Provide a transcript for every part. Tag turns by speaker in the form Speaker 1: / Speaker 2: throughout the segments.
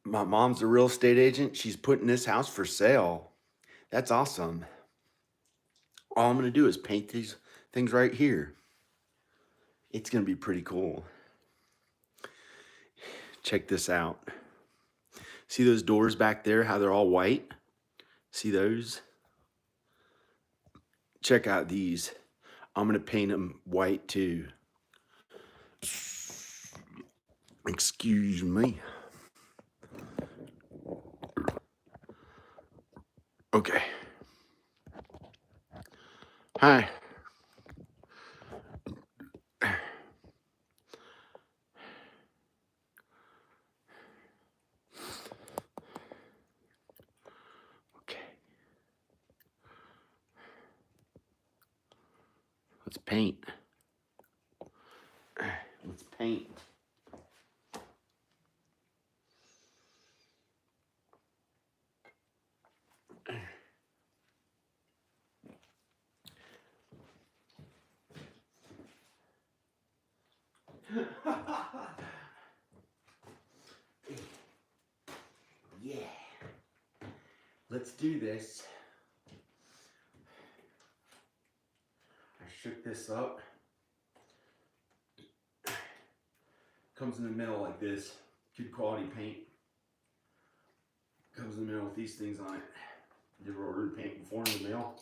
Speaker 1: My mom's a real estate agent. She's putting this house for sale. That's awesome. All I'm going to do is paint these things right here. It's going to be pretty cool. Check this out. See those doors back there, how they're all white? See those? Check out these. I'm going to paint them white too. Excuse me. Okay. Hi. Okay. Let's paint. Let's paint. Yeah. Let's do this. I shook this up. Comes in the middle like this. Good quality paint. Comes in the middle with these things on it. You ever ordered paint before in the mail?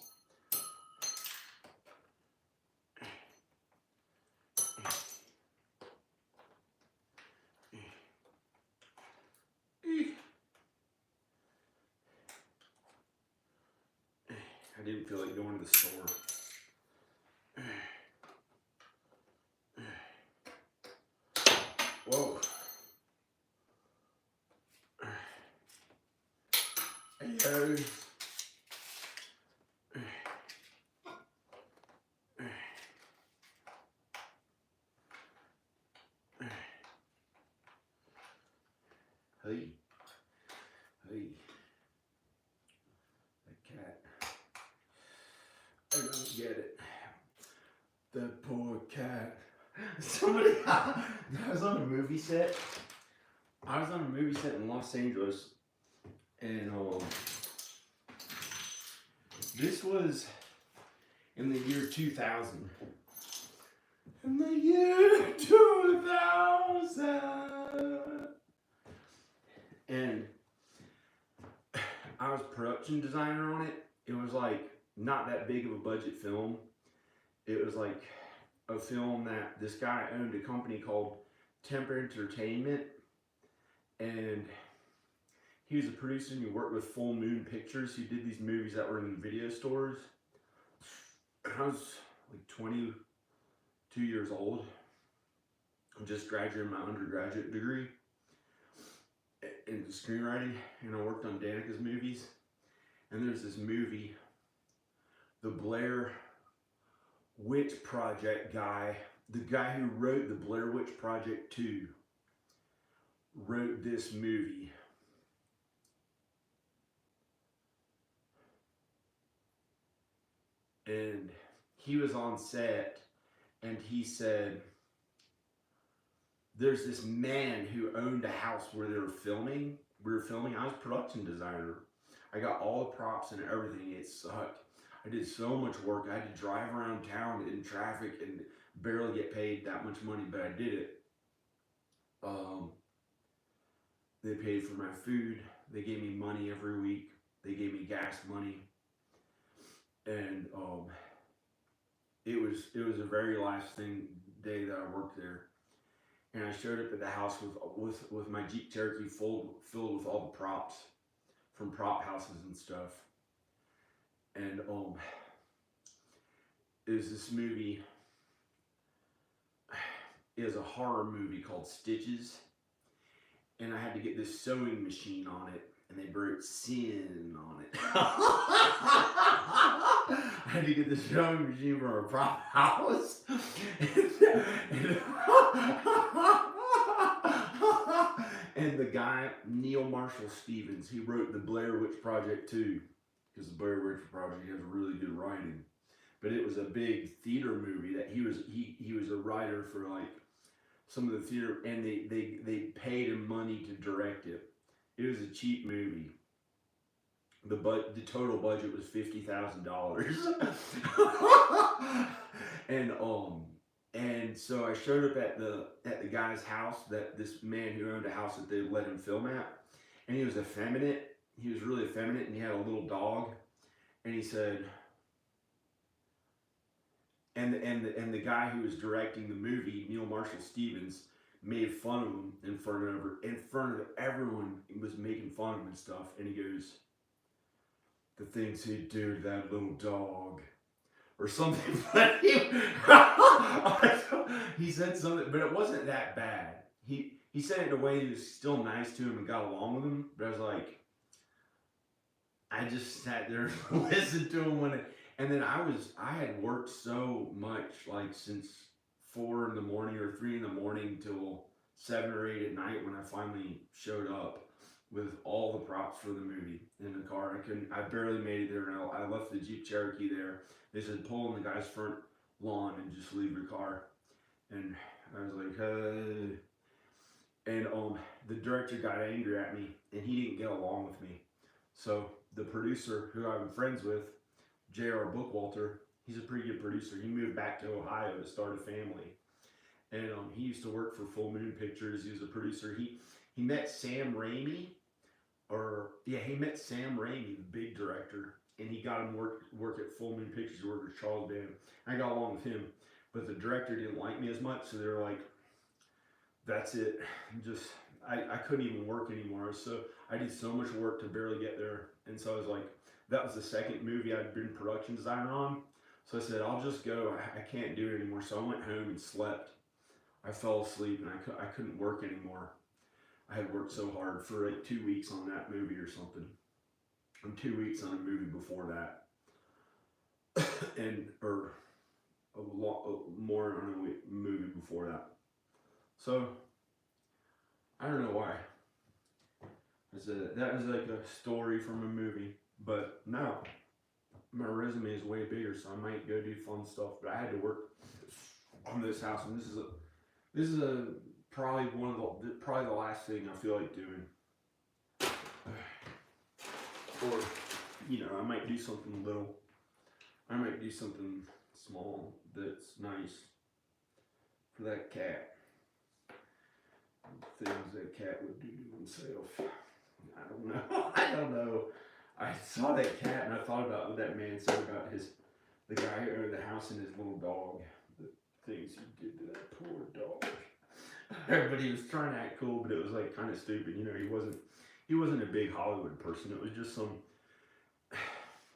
Speaker 1: I didn't feel like going to the store. Whoa. Hey, hey, hey, that cat. I don't get it. That poor cat. Somebody, I was on a movie set. I was on a movie set in Los Angeles, and this was in the year 2000. In the year 2000. And I was production designer on it. It was like not that big of a budget film. It was like a film that this guy owned a company called Temper Entertainment, and he was a producer and he worked with Full Moon Pictures. He did these movies that were in video stores. I was like 22 years old. I just graduated my undergraduate degree in screenwriting, and I worked on Danica's movies. And there's this movie, the Blair Witch Project guy, the guy who wrote the Blair Witch Project 2, wrote this movie. And he was on set, and he said, there's this man who owned a house where they were filming. We were filming. I was production designer. I got all the props and everything. It sucked. I did so much work. I had to drive around town in traffic and barely get paid that much money, but I did it. They paid for my food. They gave me money every week. They gave me gas money, and it was a very last day that I worked there. And I showed up at the house with my Jeep Cherokee filled with all the props from prop houses and stuff. And it was this movie. It was a horror movie called Stitches, and I had to get this sewing machine on it, and they wrote sin on it. I had to get the sewing machine from a prop house. And the guy, Neil Marshall Stevens, he wrote the Blair Witch Project too, because the Blair Witch Project has really good writing. But it was a big theater movie that he was a writer for like some of the theater, and they paid him money to direct it. It was a cheap movie. The total budget was $50,000. and and so I showed up at the guy's house, that this man who owned a house that they let him film at, and he was effeminate. He was really effeminate, and he had a little dog. And he said, and the guy who was directing the movie, Neil Marshall Stevens, made fun of him in front of everyone. He was making fun of him and stuff. And he goes, the things he'd do to that little dog, or something funny. He said something, but it wasn't that bad. He said it in a way he was still nice to him and got along with him. But I was like, I just sat there and listened to him and then I had worked so much, like since 4 in the morning or 3 in the morning till 7 or 8 at night when I finally showed up with all the props for the movie in the car. I barely made it there, and I left the Jeep Cherokee there. They said pull in the guy's front lawn and just leave your car. And I was like, and the director got angry at me, and he didn't get along with me. So the producer, who I'm friends with, J.R. Bookwalter, he's a pretty good producer. He moved back to Ohio to start a family. And he used to work for Full Moon Pictures. He was a producer. He met Sam Raimi, he met Sam Raimi, the big director, and he got him work at Full Moon Pictures. He worked with Charles Band. I got along with him, but the director didn't like me as much, so they were like, that's it. I couldn't even work anymore. I did so much work to barely get there. And so I was like, that was the second movie I'd been production designer on. So I said, I'll just go. I can't do it anymore. So I went home and slept. I fell asleep, and I couldn't work anymore. I had worked so hard for like 2 weeks on that movie or something. And 2 weeks on a movie before that. Or more on a movie before that. So, I don't know why. That was like a story from a movie. But now, my resume is way bigger, so I might go do fun stuff. But I had to work on this house, and this is probably the last thing I feel like doing. Or, I might do something little. I might do something small that's nice for that cat. Things that cat would do to himself. I don't know. I don't know. I saw that cat and I thought about what that man said about the guy who owned the house and his little dog. The things he did to that poor dog. Everybody was trying to act cool, but it was like kind of stupid. He wasn't a big Hollywood person. It was just some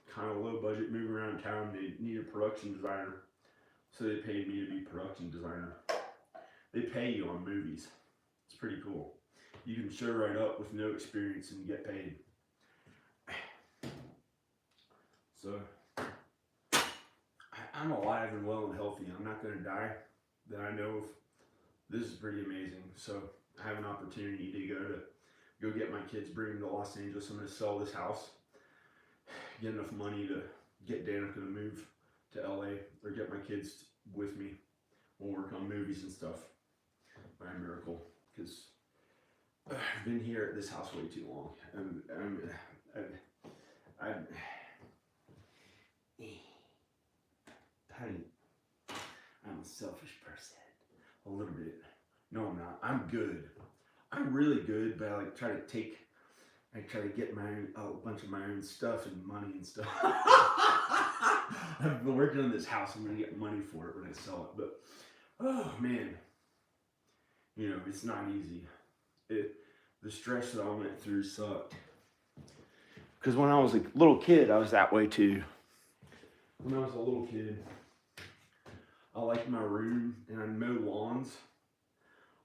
Speaker 1: kind of low budget movie around town. They needed a production designer, so they paid me to be production designer. They pay you on movies. It's pretty cool. You can show right up with no experience and get paid. So, I'm alive and well and healthy. I'm not going to die that I know of. This is pretty amazing. So, I have an opportunity to go get my kids, bring them to Los Angeles. I'm going to sell this house, get enough money to get Danica to move to LA, or get my kids with me. We'll work on movies and stuff by a miracle, because I've been here at this house way too long. I'm a selfish person. A little bit. No, I'm not. I'm good. I'm really good, but I try to get a bunch of my own stuff and money and stuff. I've been working on this house. I'm going to get money for it when I sell it. But, oh, man. It's not easy. The stress that I went through sucked. Because when I was a little kid, I was that way too. When I was a little kid, I liked my room, and I'd mow lawns.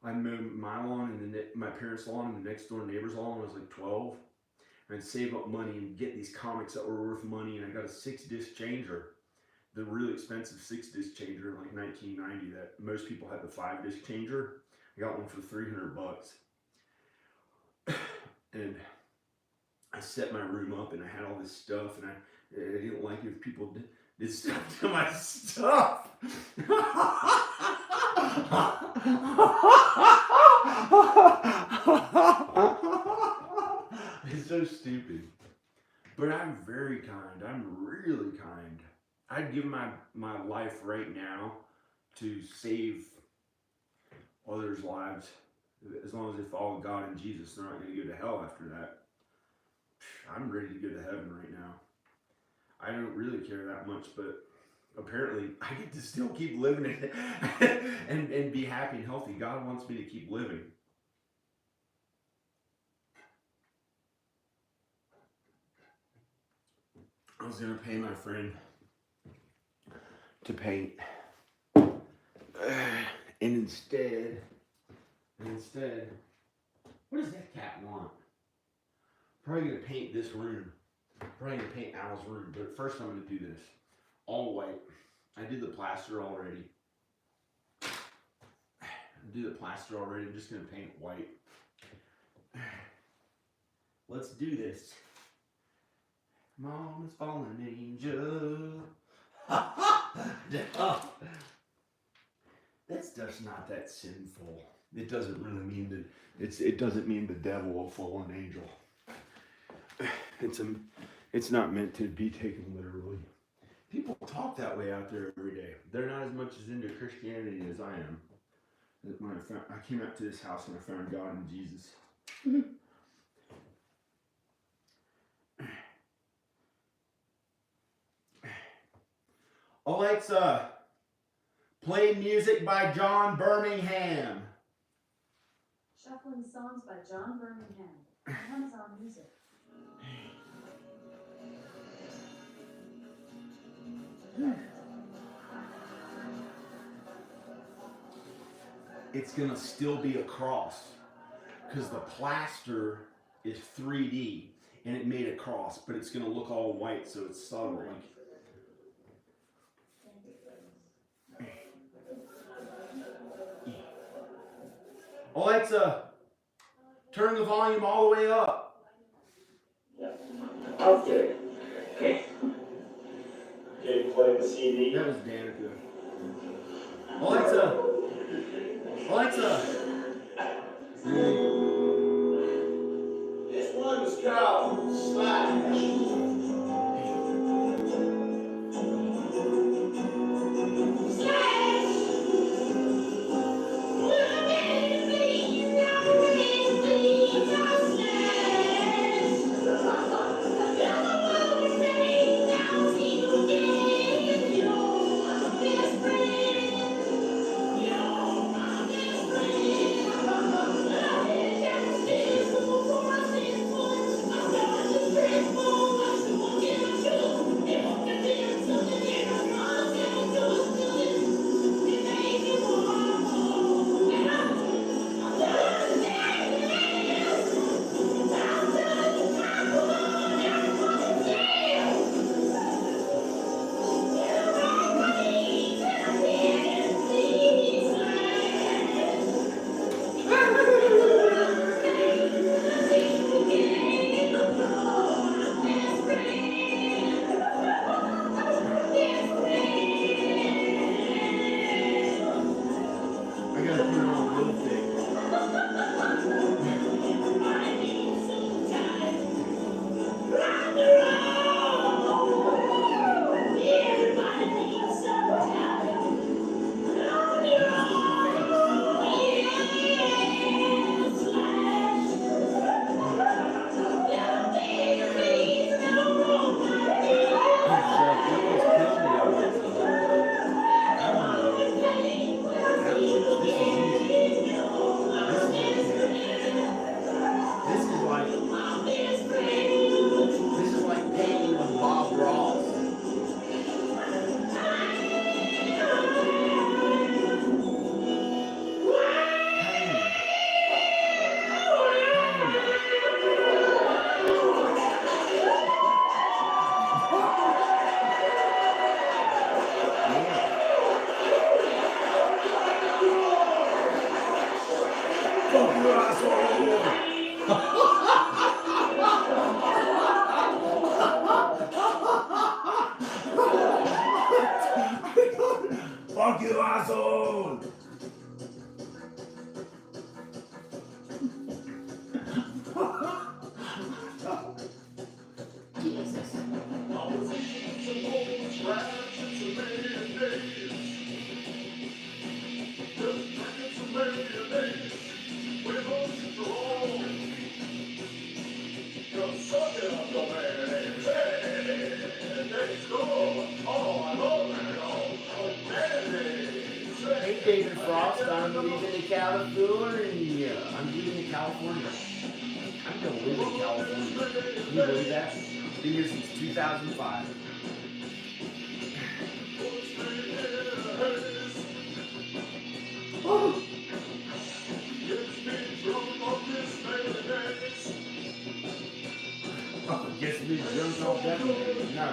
Speaker 1: I'd mow my lawn and my parents' lawn and the next door neighbor's lawn when I was like 12. And I'd save up money and get these comics that were worth money, and I got a 6-disc changer. The really expensive 6-disc changer in like 1990 that most people had the 5-disc changer. I got one for $300. And I set my room up, and I had all this stuff, and I didn't like it if people did stuff to my stuff. It's so stupid. But I'm very kind. I'm really kind. I'd give my life right now to save others' lives. As long as they follow God and Jesus, they're not going to go to hell after that. I'm ready to go to heaven right now. I don't really care that much, but apparently I get to still keep living and be happy and healthy. God wants me to keep living. I was going to pay my friend to paint. And instead, what does that cat want? Probably going to paint this room. Probably going to paint Al's room. But first I'm going to do this. All white. I did the plaster already. I'm just going to paint white. Let's do this. Mama's fallen angel. That stuff's not that sinful. It doesn't really mean that it doesn't mean the devil or fallen angel. It's not meant to be taken literally. People talk that way out there every day. They're not as much as into Christianity as I am. When I came out to this house and I found God and Jesus. Alexa, play music by John Birmingham.
Speaker 2: Shuffling songs by John Birmingham. Amazon Music.
Speaker 1: It's gonna still be a cross because the plaster is 3D and it made a cross, but it's gonna look all white, so it's subtle. Alexa, turn the volume all the way up.
Speaker 3: I'll do it. Okay.
Speaker 4: Okay, play the CD.
Speaker 1: That was Danica. Alexa.
Speaker 4: This one is called Slash.
Speaker 1: lost. I'm leaving to California. I'm leaving to California. I'm gonna live in California. Can you believe that? Been here since 2005. Oh. Oh, gets me drunk off that. No.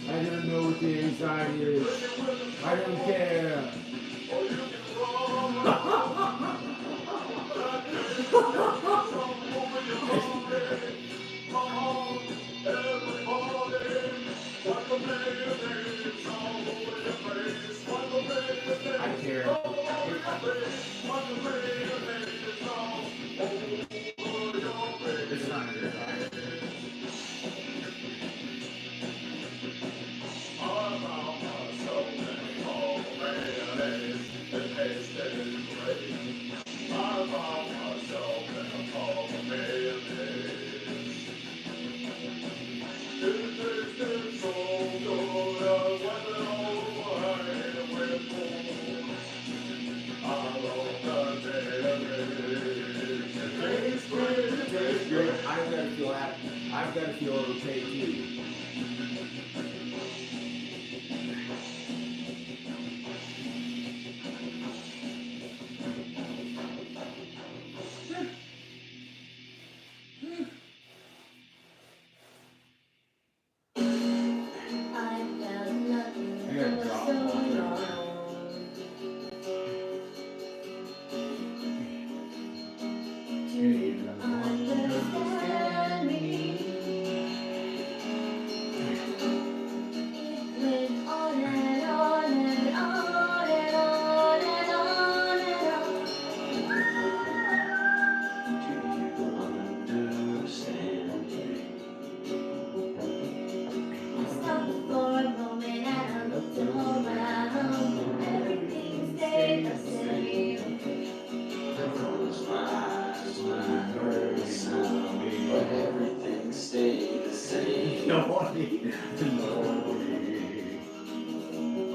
Speaker 1: I don't know what the anxiety is. I don't care. I care. It's not good. I've got to feel okay too.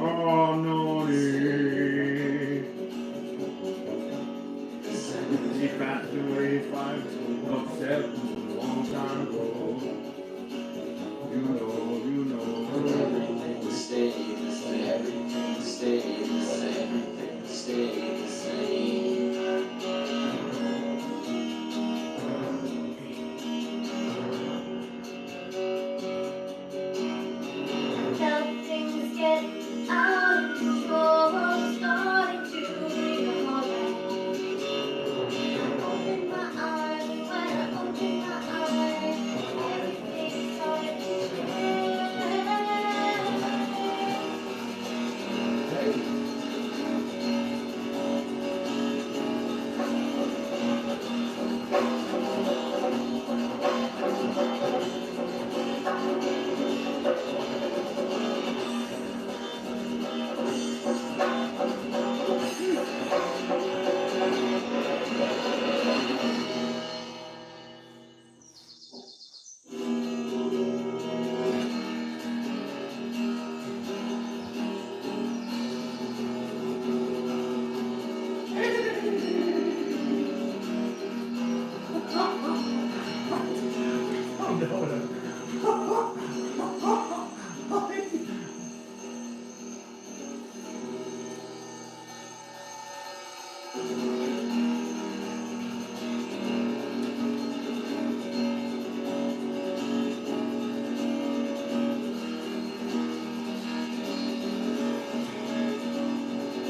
Speaker 1: Oh, naughty. She passed away 7 a long time ago. You know.
Speaker 3: Everything stayed the same. Everything stayed the same. Everything stayed the same.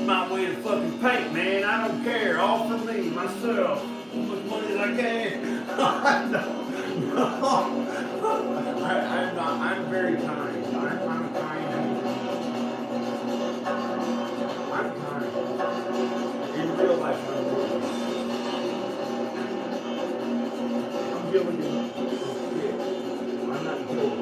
Speaker 1: My way to fucking paint, man. I don't care. All for me, myself. As much money as I can. I'm not. I'm very kind. I'm kind. I'm kind. In real life, I'm feeling good. Yeah. I'm not cool.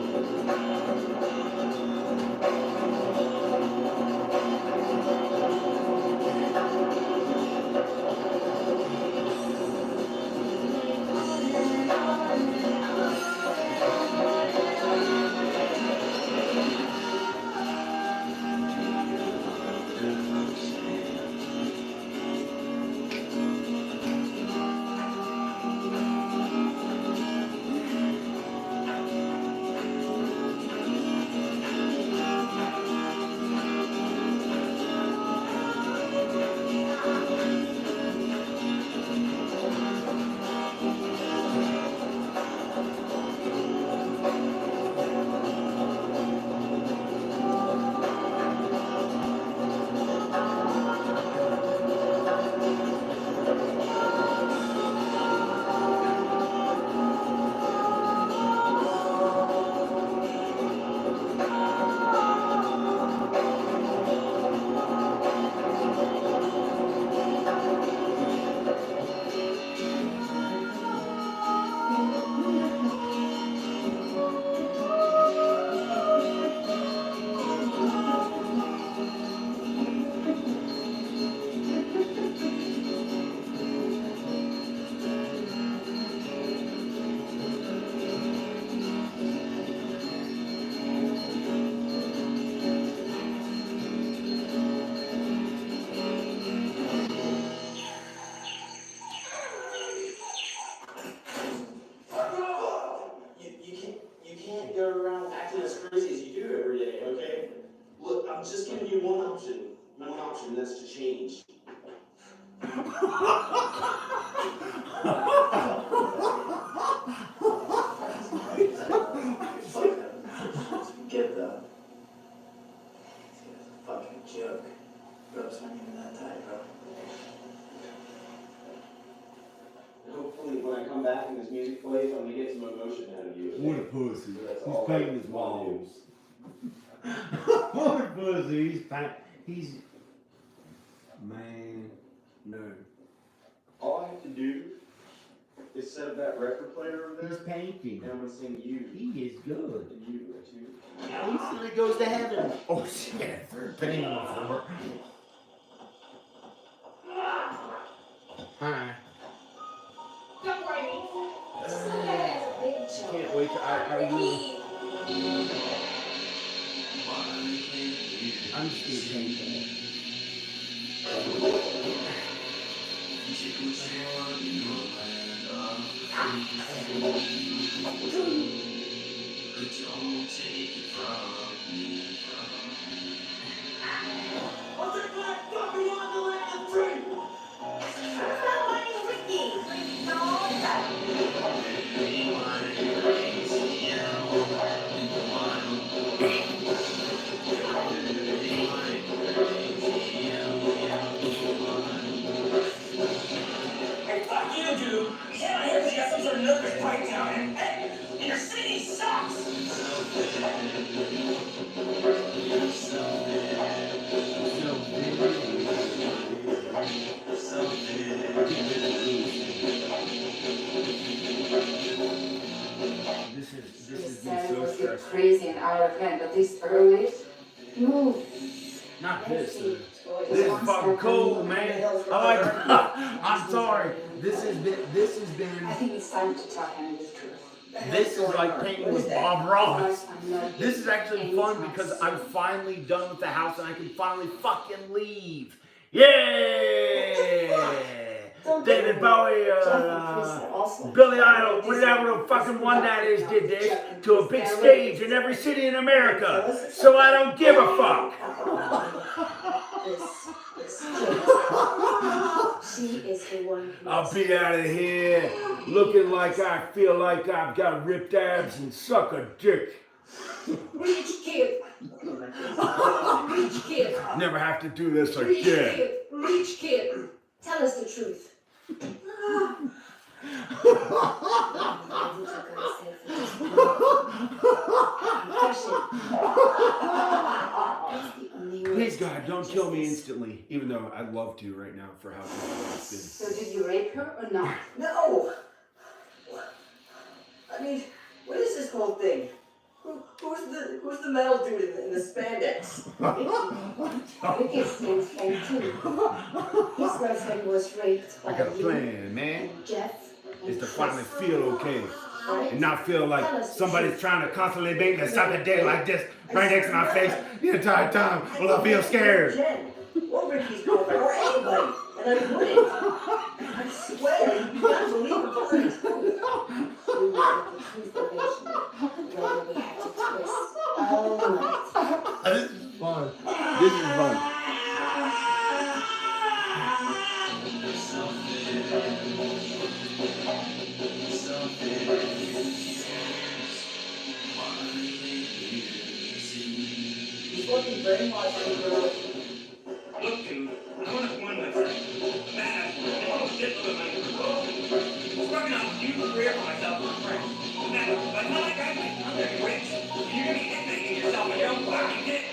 Speaker 4: this to change. Get that. This guy's a fucking joke. Bro, it's not even that tight, bro. Hopefully, when I come back and this music plays, I'm gonna get some emotion out of you.
Speaker 1: What a pussy.
Speaker 4: That's
Speaker 1: He's
Speaker 4: all
Speaker 1: painting
Speaker 4: I
Speaker 1: his
Speaker 4: wanna do.
Speaker 1: walls. What a pussy. He's. Man, no.
Speaker 4: All I have to do is set up that record player over
Speaker 1: He's
Speaker 4: there,
Speaker 1: painting.
Speaker 4: and I'm gonna sing you.
Speaker 1: He is good.
Speaker 4: And you too.
Speaker 1: He still goes to heaven. Oh shit, they're painting on the floor. Hi.
Speaker 2: Don't worry. That's a big joke.
Speaker 1: Can't wait to. I really. I'm just gonna paint that.
Speaker 4: I'll take that fucking on the land of free!
Speaker 2: Stop whining, Ricky. Don't stop.
Speaker 5: Hey, fuck you, dude. Yeah, I heard you got some sort of nervous breakdown, and your city sucks.
Speaker 1: This is
Speaker 6: Sam
Speaker 1: getting so
Speaker 6: was get
Speaker 1: stressful.
Speaker 6: crazy and out of hand, but this early, move.
Speaker 1: Not this.
Speaker 6: This
Speaker 1: This is fucking cool, man. I'm sorry. This has been.
Speaker 6: I think it's time to tell him the truth.
Speaker 1: This is like painting with Bob Ross.
Speaker 6: I'm not
Speaker 1: This is actually
Speaker 6: getting
Speaker 1: fun
Speaker 6: any
Speaker 1: because
Speaker 6: time
Speaker 1: I'm
Speaker 6: soon.
Speaker 1: finally done with the house and I can finally fucking leave. Yeah! David Bowie, Billy Idol, whatever the fucking one that is, did this to a big stage in every city in America. So I don't give a fuck.
Speaker 2: This she is the one who
Speaker 1: I'll be out of here looking like I feel like I've got ripped abs and suck a dick.
Speaker 2: Rich kid. Rich kid.
Speaker 1: Never have to do this
Speaker 2: Rich
Speaker 1: again.
Speaker 2: kid. Rich kid. Tell us the truth.
Speaker 1: Please God, don't kill me instantly. Even though I'd love to right now for how it's been.
Speaker 6: So did you rape her or not?
Speaker 5: No! What? I mean, what is this whole thing? Who's the metal dude in the spandex?
Speaker 6: Ricky seems fine too. His girlfriend was raped by
Speaker 1: I got a
Speaker 6: you
Speaker 1: plan, man.
Speaker 6: and Jeff.
Speaker 1: Is
Speaker 6: and
Speaker 1: to finally
Speaker 6: Chris.
Speaker 1: feel okay.
Speaker 6: Right?
Speaker 1: And not feel like somebody's trying to constantly make me suck a dick like this right next to my face the entire time. Well, I feel scared.
Speaker 5: Jen, or Ricky's girlfriend, or anybody, and I wouldn't. I swear, you gotta believe it, please.
Speaker 6: We will get the truth eventually, whether we have to twist all night.
Speaker 1: This is fun. This is fun.
Speaker 5: He's looking very much like a girl.
Speaker 7: Look, dude, I want to warn my friend. The man I want to sit with him and working on a new career for myself and friends. Now, by the time I graduate, I'm very rich. And you're going to be inventing yourself a young fucking dick.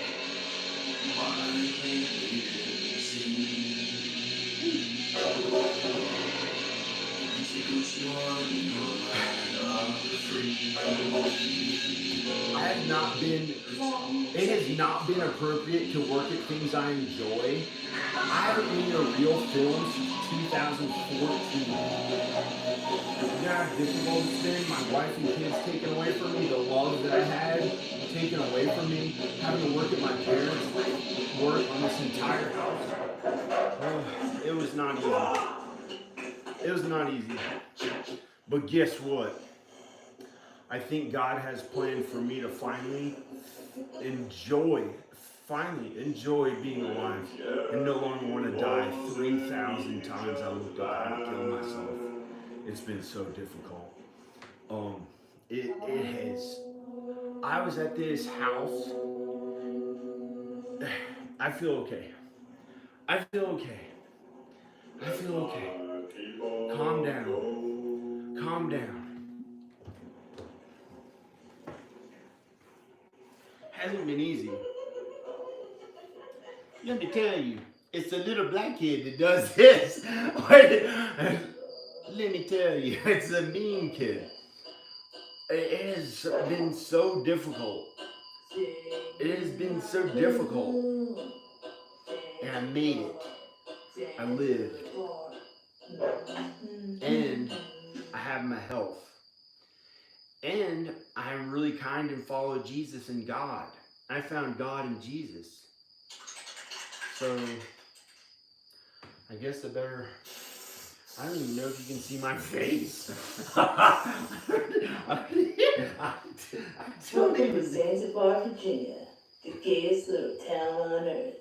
Speaker 1: It has not been appropriate to work at things I enjoy. I haven't made a real film since 2014. You know how difficult it's been? My wife and kids taken away from me, the love that I had taken away from me, having to work at my parents' work on this entire house. It was not easy. It was not easy. But guess what? I think God has planned for me to finally enjoy finally enjoy being alive and no longer want to die 3,000 times. I looked up how to kill myself. It's been so difficult. It has. I was at this house. I feel okay. I feel okay. I feel okay. Calm down. Calm down. Hasn't been easy. Let me tell you, it's a little black kid that does this. Let me tell you, it's a mean kid. It has been so difficult. It has been so difficult. And I made it. I lived. And I have my health. And I really kind and follow Jesus and God. I found God in Jesus. So, I guess I better... I don't even know if you can see my face.
Speaker 6: Welcome to Zanzibar, Virginia, the gayest little town on earth.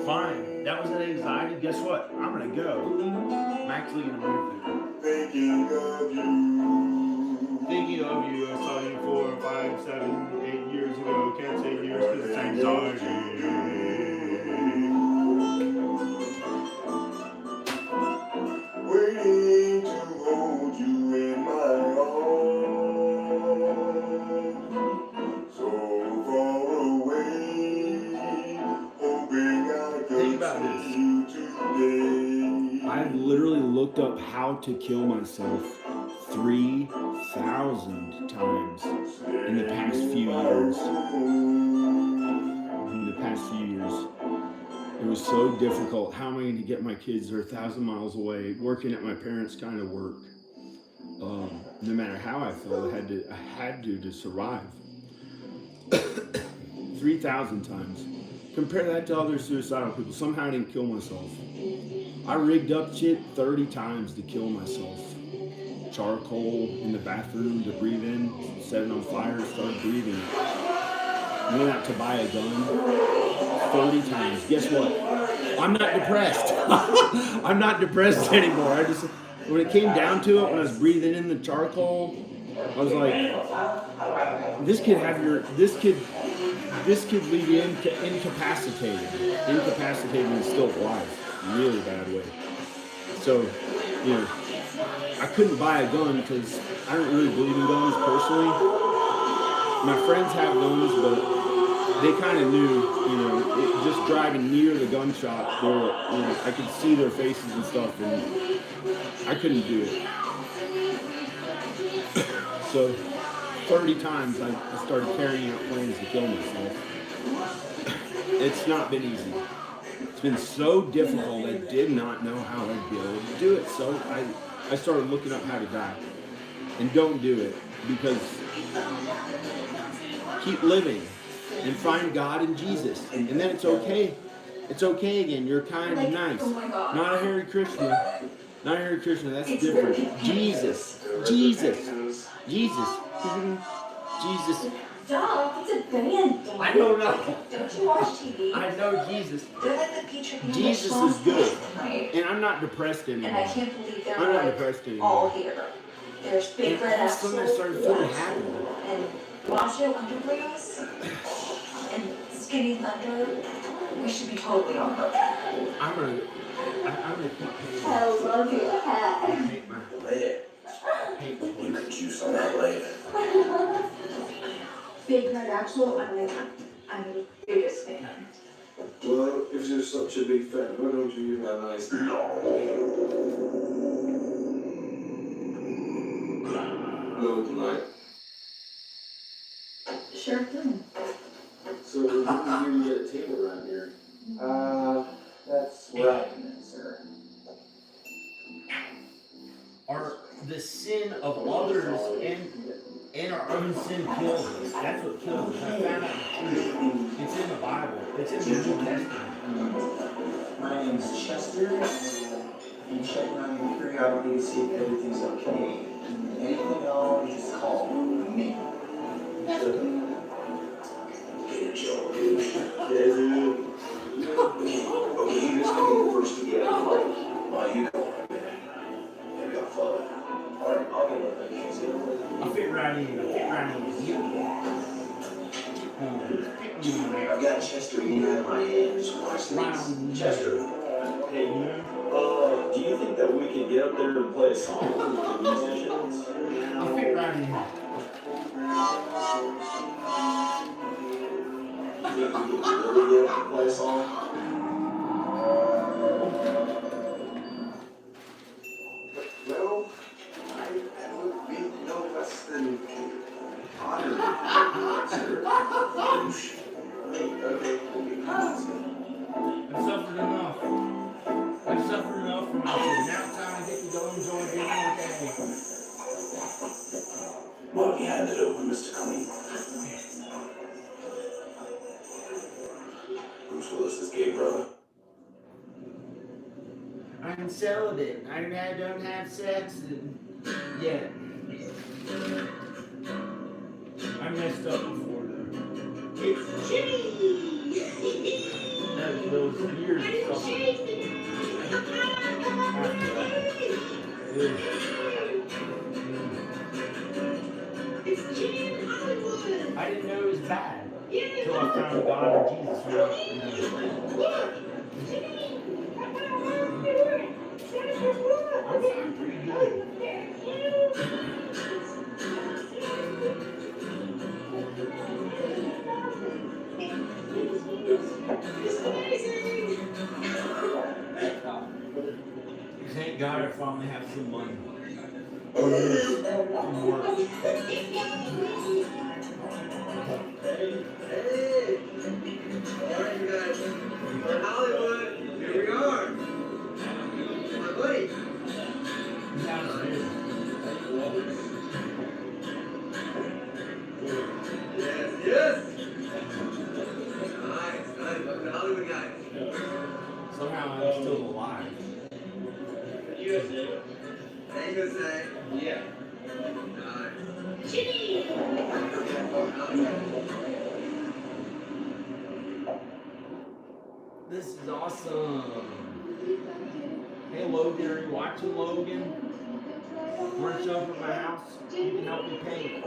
Speaker 1: Fine. That was an anxiety. Guess what? I'm gonna go. I'm actually gonna move there.
Speaker 8: Thinking of you.
Speaker 1: Thinking of you. I saw you 4, 5, 7, 8 years ago. Can't say years because it's anxiety.
Speaker 8: Waiting to hold you in my arms. So far away. Hoping I
Speaker 1: Think
Speaker 8: could
Speaker 1: about this.
Speaker 8: see you today.
Speaker 1: I've literally looked up how to kill myself 3,000 times in the past few years. It was so difficult. How am I going to get my kids? They're 1,000 miles away, working at my parents' kind of work. No matter how I felt, I had to survive. 3,000 times. Compare that to other suicidal people. Somehow I didn't kill myself. I rigged up shit 30 times to kill myself. Charcoal in the bathroom to breathe in, set it on fire, started breathing it. Went out to buy a gun 30 times. Guess what? I'm not depressed. I'm not depressed anymore. When it came down to it, when I was breathing in the charcoal, I was like, this could leave you incapacitated and still alive, really bad way. So, I couldn't buy a gun because I don't really believe in guns personally. My friends have guns, but they kind of knew, just driving near the gun shop, I could see their faces and stuff, and I couldn't do it. So 30 times I started carrying out plans to kill myself. It's not been easy. It's been so difficult. I did not know how I'd be able to do it. So I started looking up how to die. And don't do it, because keep living and find God in Jesus. And then it's okay. It's okay again. You're kind and nice. Not a Hare Krishna. Not a Hare Krishna. That's different. Jesus.
Speaker 6: Dog, it's a band.
Speaker 1: I don't know.
Speaker 6: Don't you watch TV?
Speaker 1: I know Jesus.
Speaker 6: They're like the feature
Speaker 1: Jesus is good.
Speaker 6: tonight.
Speaker 1: And I'm not depressed anymore.
Speaker 6: And I can't believe they're
Speaker 1: I'm not
Speaker 6: like
Speaker 1: depressed anymore.
Speaker 6: all here. There's Big
Speaker 1: And
Speaker 6: Red
Speaker 1: all of a
Speaker 6: Axel,
Speaker 1: sudden I started feeling happy.
Speaker 6: and Washo Underbreeze, and Skinny Thunder. We should be totally on board.
Speaker 1: I'm gonna keep paying.
Speaker 6: I love you.
Speaker 1: I hate my
Speaker 4: Later.
Speaker 1: hate
Speaker 4: You
Speaker 1: my
Speaker 4: can juice on that later.
Speaker 6: Big Red Axel, I'm the biggest fan.
Speaker 8: Well, if you're such a big fan, why don't you give that a nice blow tonight? can you get a table around here?
Speaker 4: That's where I come in, sir.
Speaker 1: Are the sin of others and our own sin kills us. That's what kills us. I found out the truth. It's in the Bible. It's in the New Testament.
Speaker 4: My name's Chester. You check on me periodically to see if everything's okay. Anything at all, you just call me.
Speaker 8: Get it, Joe, dude. Yeah, dude. Okay, who's gonna be the first to get out? You go on, man. Yeah, we got flawed.
Speaker 4: Alright, I'll get with it.
Speaker 1: I'll fit right in. I'll fit right in.
Speaker 8: I've got Chester in my hands. Watch this. Chester.
Speaker 9: Hey, do you think that we could get up there and play a song with the musicians?
Speaker 1: I'll fit right in.
Speaker 8: You think we could really get up and play a song? Well, I would be no less than honored, sir. Okay.
Speaker 1: I've suffered enough. I've suffered enough from my sin. Now it's time to get to go enjoy being okay.
Speaker 8: Well, you hand it over, Mr. Clean. Bruce Willis is gay, brother.
Speaker 1: I'm celibate. I don't have sex yet. I messed up before though.
Speaker 2: It's Jimmy!
Speaker 1: Those years of stuff.
Speaker 2: It's Jimmy in Hollywood!
Speaker 1: I didn't know it was bad until I found God and Jesus. I'm pretty good. Thank God I finally have some money. From work.
Speaker 5: Alright, you guys. We're in Hollywood. Here we are. My buddy.
Speaker 1: Sounds good.
Speaker 5: Yes. Nice. Welcome to Hollywood, guys.
Speaker 1: Somehow I'm still alive.
Speaker 5: USA. Yeah. Nice.
Speaker 2: Jimmy!
Speaker 1: This is awesome. Hey Logan, are you watching Logan? Want to show up at my house? You can help me paint.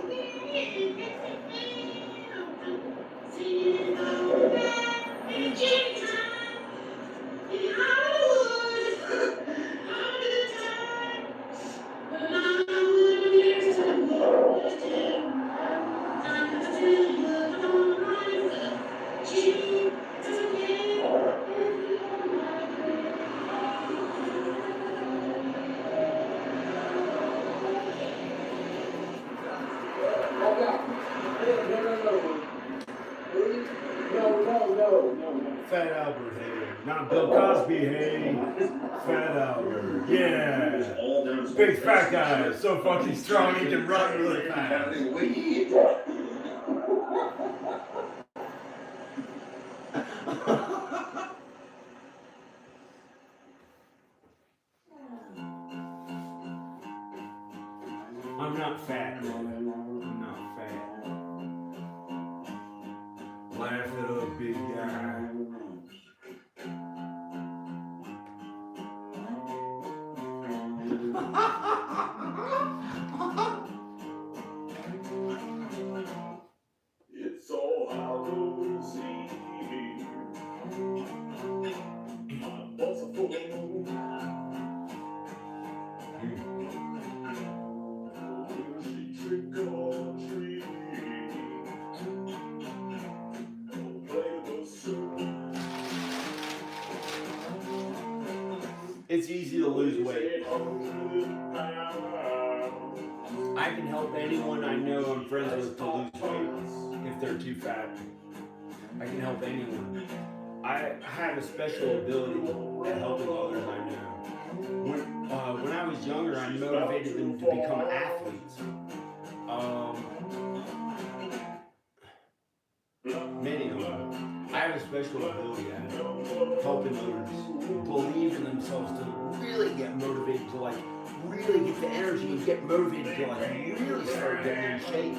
Speaker 1: Fat Albert, hey. Not Bill Cosby, hey. Fat Albert, yeah. Big fat guy, so fucking strong he can run really fast. I'm not fat, man. I'm not fat. Laugh it up, big guy.
Speaker 8: It's all how to see. I'm also full. Trick or treat. Play the song.
Speaker 1: It's easy to lose weight. I can help anyone I know I'm friends with to lose weight if they're too fat. I can help anyone. I have a special ability at helping others I know. When I was younger, I motivated them to become athletes. Many of them. I have a special ability at helping others believe in themselves to really get motivated to like really get the energy and get motivated to like really start getting in shape.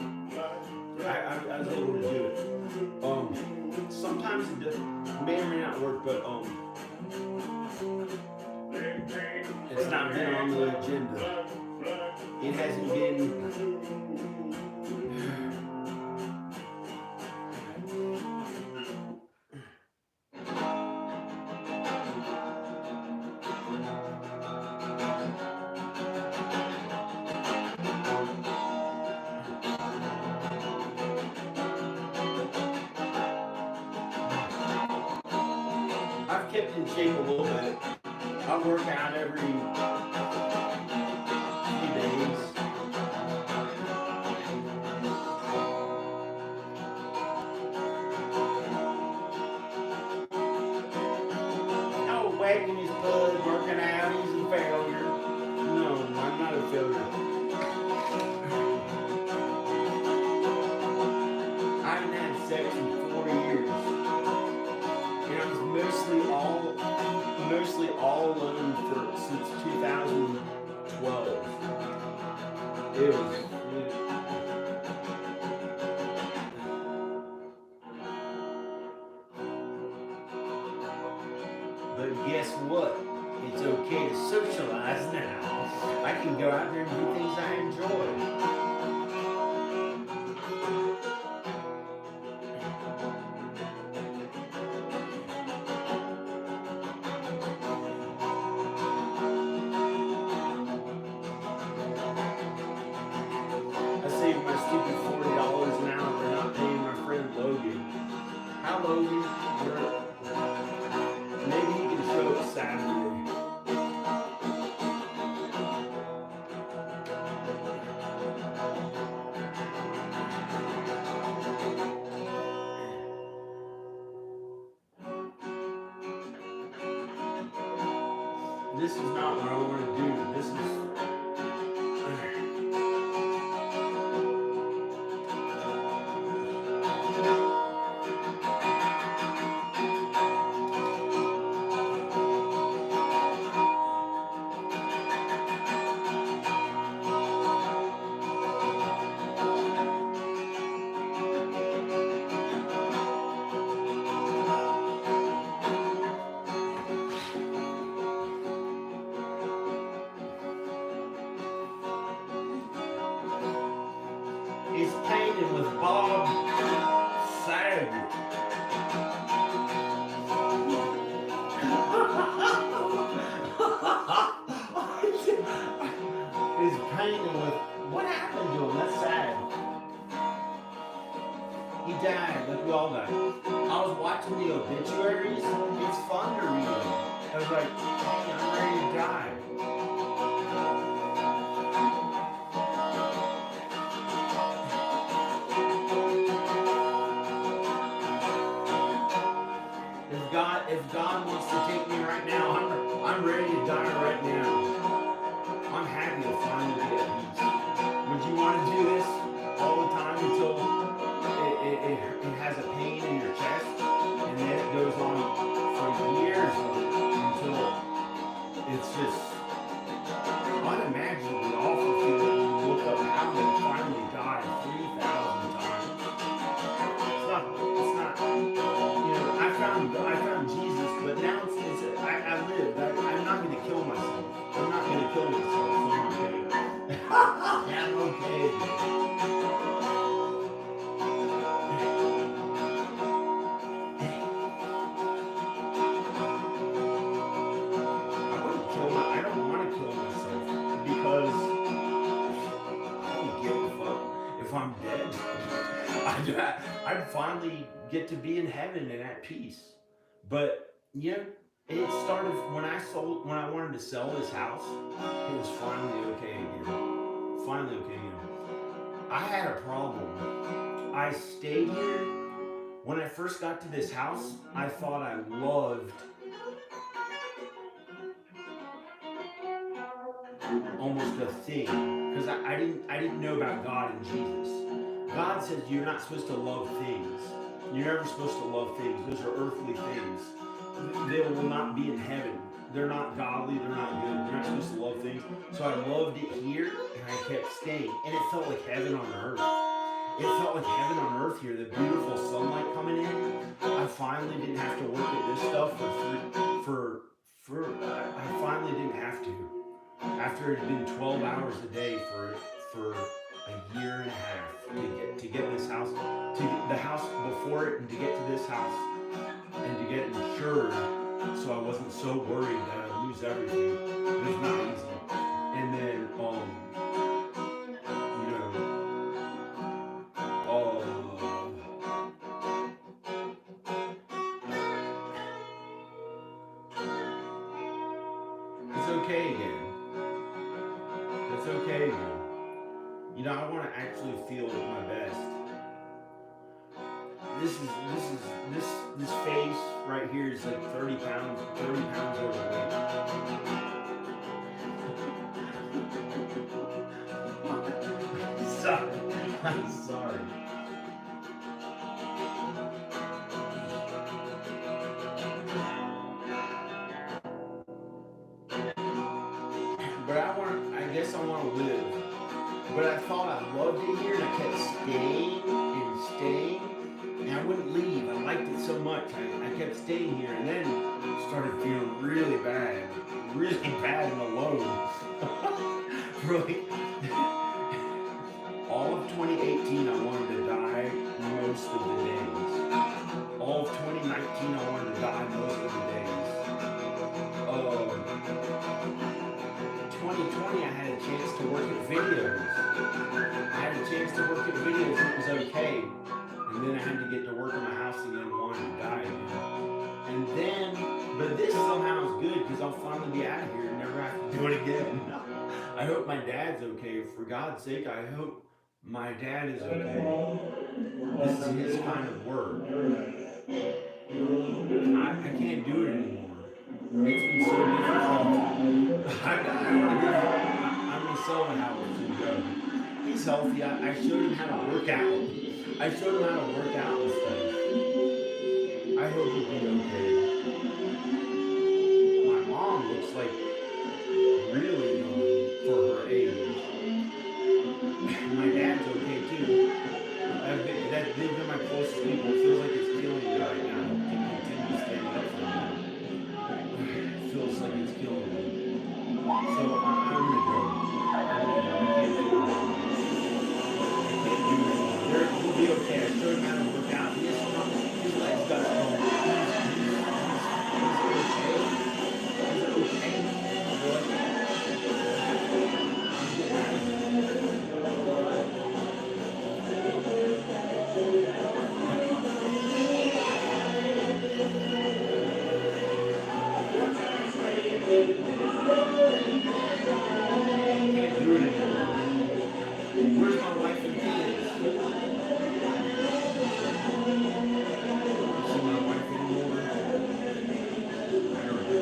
Speaker 1: I was able to do it. Sometimes it may or may not work, but it's not been on the agenda. It hasn't been. I've kept in shape a little bit. I work out every few days. No, wagging his bud, working out, he's a failure. No, I'm not a failure. I haven't had sex in 4 years. And I was mostly all alone since 2012. It was. But guess what? It's okay to socialize now. I can go out there and do things I enjoy. My stupid $40 an hour for not paying my friend Logan. Hi Logan. Maybe he can show up Saturday. This is not what I want to do. This is. Is painted with Bob Saget. Is painted with. What happened to him? That's sad. He died, like we all died. I was watching the obituaries. It's fun to read them. I was like, hey, I'm ready to die. If God wants to take me right now, I'm ready to die right now. I'm happy to finally be at peace. Would you want to do this all the time until it has a pain in your chest, and then it goes on for years until it's just unimaginably awful feeling when you look up how they finally died 3,000 times. It's not. I found Jesus, but now I live. I'm not going to kill myself. I'm not going to kill myself. So I'm okay. I don't want to kill myself because I don't give a fuck if I'm dead. I'd finally get to be in heaven and at peace. But yeah, it started when I wanted to sell this house. It was finally okay again. Finally okay again. I had a problem. I stayed here When I first got to this house, I thought I loved almost a thing, because I didn't know about God and Jesus. God says you're not supposed to love things. You're never supposed to love things. Those are earthly things. They will not be in heaven. They're not godly. They're not good. You're not supposed to love things. So I loved it here, and I kept staying. And it felt like heaven on earth. It felt like heaven on earth here. The beautiful sunlight coming in. I finally didn't have to work at this stuff I finally didn't have to. After it had been 12 hours a day for a year and a half to get this house, to get the house before it, and to get to this house, and to get insured, so I wasn't so worried that I'd lose everything. It was not easy. And then, it's okay again. It's okay again. You know, I want to actually feel my best. This face right here is like 30 pounds overweight. I'm sorry. But I guess I want to live. But I thought I loved it here, and I kept staying, and I wouldn't leave. I liked it so much. I kept staying here, and then started feeling really bad and alone. Really. All of 2018, I wanted to die most of the days. All of 2019, I wanted to die most of the days. 2020, I had a chance to work at videos. It was okay. And then I had to get to work on my house again and wanted to die again. But this somehow is good, because I'll finally be out of here and never have to do it again. I hope my dad's okay. For God's sake, I hope my dad is okay. This is his kind of work. I can't do it anymore. It's been so difficult. I'm going to sell the house and go. He's healthy. I showed him how to work out. And stuff. I hope he'll be okay. My mom looks like really young for her age. My dad's okay too. They've been my closest people. It feels like it's killing me right now to continue standing up for them. It feels like it's killing me. So I'm gonna go. I can't do it. He'll be okay. I showed him how to work out. His legs got strong. Where's my wife and kids? See my wife anymore? I don't know.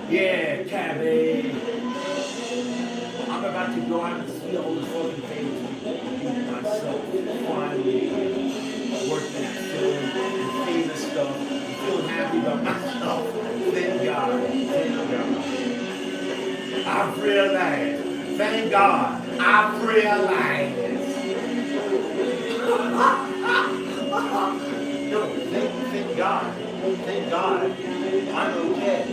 Speaker 1: Yeah, cabby. I'm about to go out and see all the fucking famous people and do myself. Finally working at film and famous stuff. I'm feeling happy about myself. Thank God. Thank God. I've realized. Thank God. I've realized. No, thank God, I'm okay.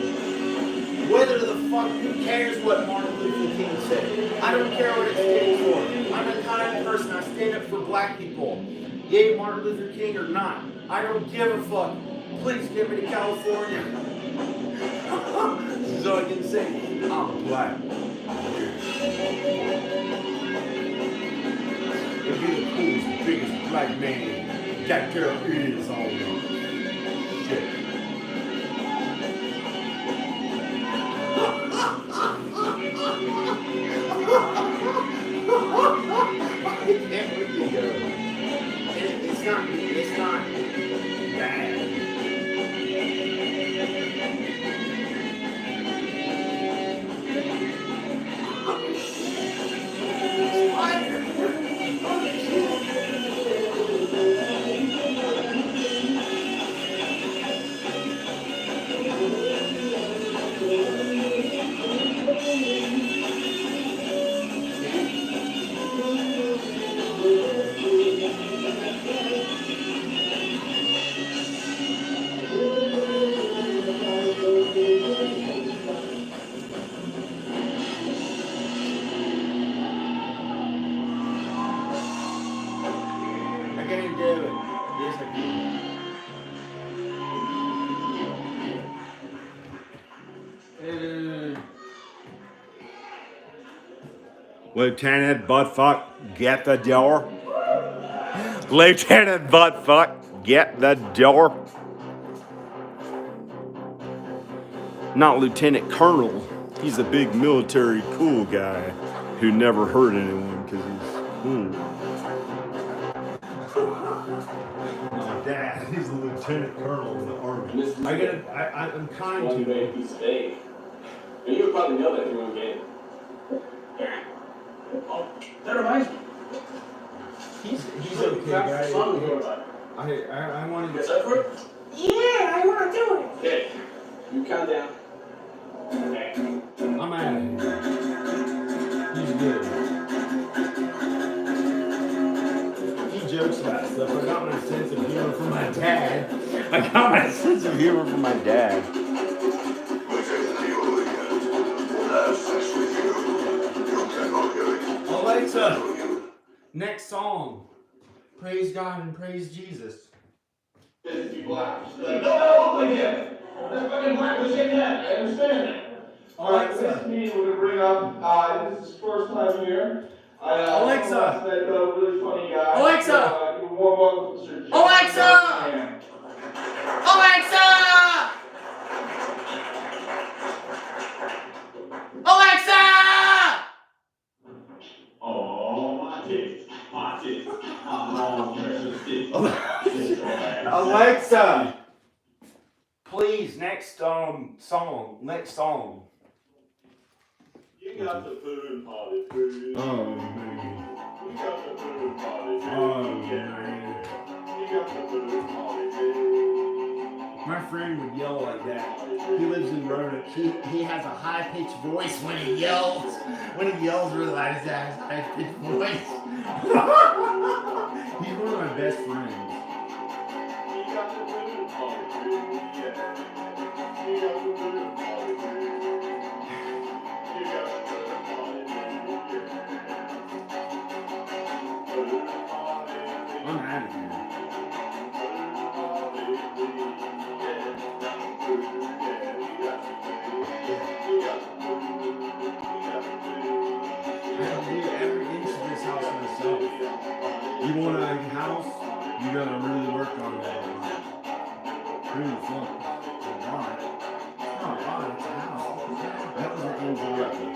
Speaker 1: Whether the fuck, who cares what Martin Luther King said? I don't care what it stands for. I'm a kind person. I stand up for black people. Yay, Martin Luther King or not. I don't give a fuck. Please get me to California. So I can say, I'm black. It'd be the coolest, biggest black man that there is on the shit. I can't wait to go. It's not bad. I can't do it. Yes, I can. Lieutenant Buttfuck, get the door. Lieutenant Buttfuck, get the door. Not Lieutenant Colonel. He's a big military cool guy who never hurt anyone because he's cool. My dad, he's a lieutenant colonel in the army. I'm kind to him.
Speaker 9: He's fake. And you would probably know that through a game.
Speaker 7: Oh, that reminds me.
Speaker 1: He's okay, guy. I want to
Speaker 7: Yes, up for it?
Speaker 6: Yeah, I want to do it.
Speaker 7: Okay. You count down. Okay.
Speaker 1: I'm out of here. He's good. He jokes about stuff. I got my sense of humor from my dad. Alexa, next song. Praise God and praise Jesus.
Speaker 9: No, again. That fucking black was in that. I understand that. All right,
Speaker 1: Alexa.
Speaker 9: this meeting we're gonna bring up. This is his first time here.
Speaker 1: Alexa.
Speaker 9: That really funny guy.
Speaker 1: Alexa.
Speaker 9: Warm welcome, Mr. Jim.
Speaker 1: Alexa. Alexa! Alexa!
Speaker 9: Oh, my tits. Oh, precious tits.
Speaker 1: Alexa! Please, next song. Next song.
Speaker 9: You got the food party food.
Speaker 1: Oh, man.
Speaker 9: You got the food party food.
Speaker 1: Oh, man.
Speaker 9: You got the food party food.
Speaker 1: My friend would yell like that. He lives in Roanoke. He has a high-pitched voice when he yells. When he yells really loud, he has a high-pitched voice. He's one of my best friends.
Speaker 9: You got the food party food. Yeah. You got the food party food. You got the food party food. Food party food.
Speaker 1: I'm out of here. I have to do every inch of this house myself. You want a house? You gotta really work on that. Really fun. It's a lot. It's not a lot, it's a house. That was an enjoyable.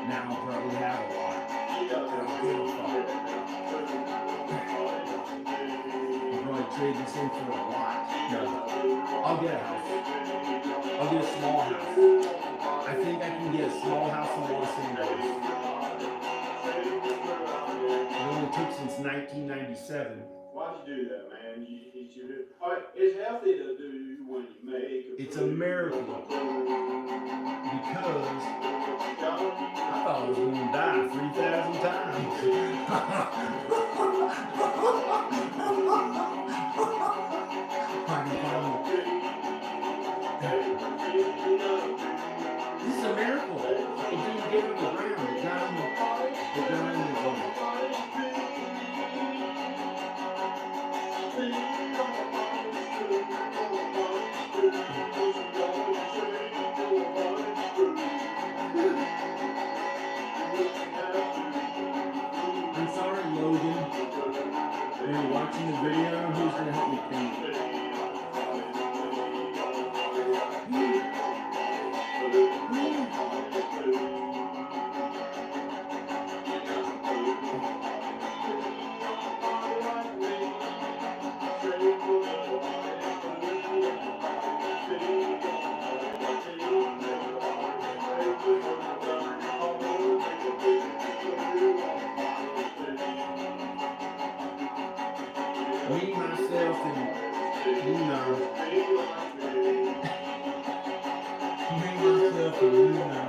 Speaker 1: Now I'll probably have a lot. I don't give a fuck. I'll probably trade this in for a lot. No. I'll get a house. I'll get a small house. I think I can get a small house in Los Angeles. It only took since 1997.
Speaker 9: Why'd you do that, man? You should do. All right, it's healthy to do when you make.
Speaker 1: It's a miracle. Because I thought I was going to die 3,000 times. I can finally stuff and, you know. Me myself and, you know.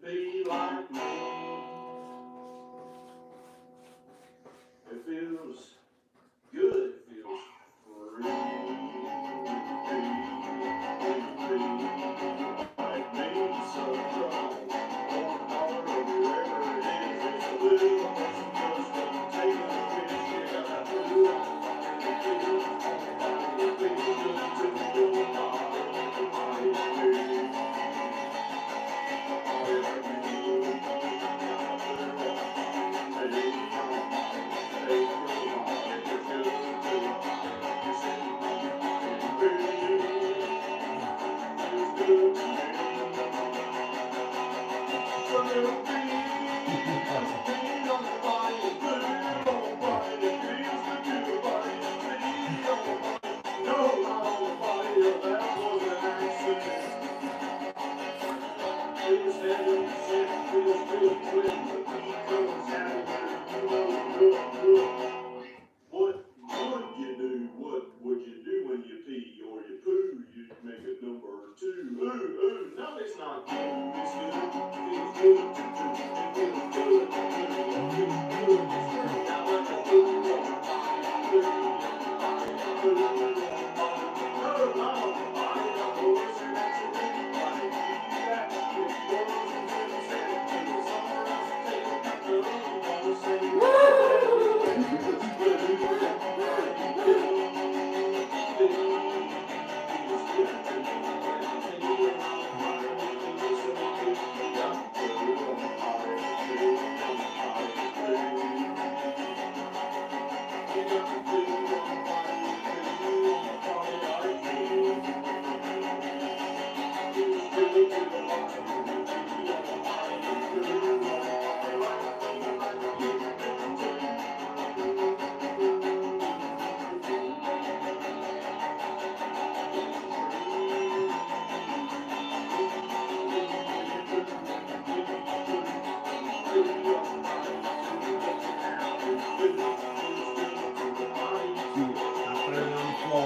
Speaker 9: Be like me. It feels good. It feels free. Like me, so strong. Or wherever it is, it's a little more than just taking a risk. You gotta do it. It feels good to do it. What would you do when you pee or you poo? You make it number 2. Ooh, ooh, no, it's not good. It's good. Feels good. It feels good. Now when I do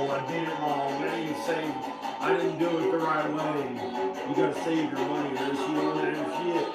Speaker 1: I did it wrong. I didn't say I didn't do it the right way. You gotta save your money, or else you don't have shit.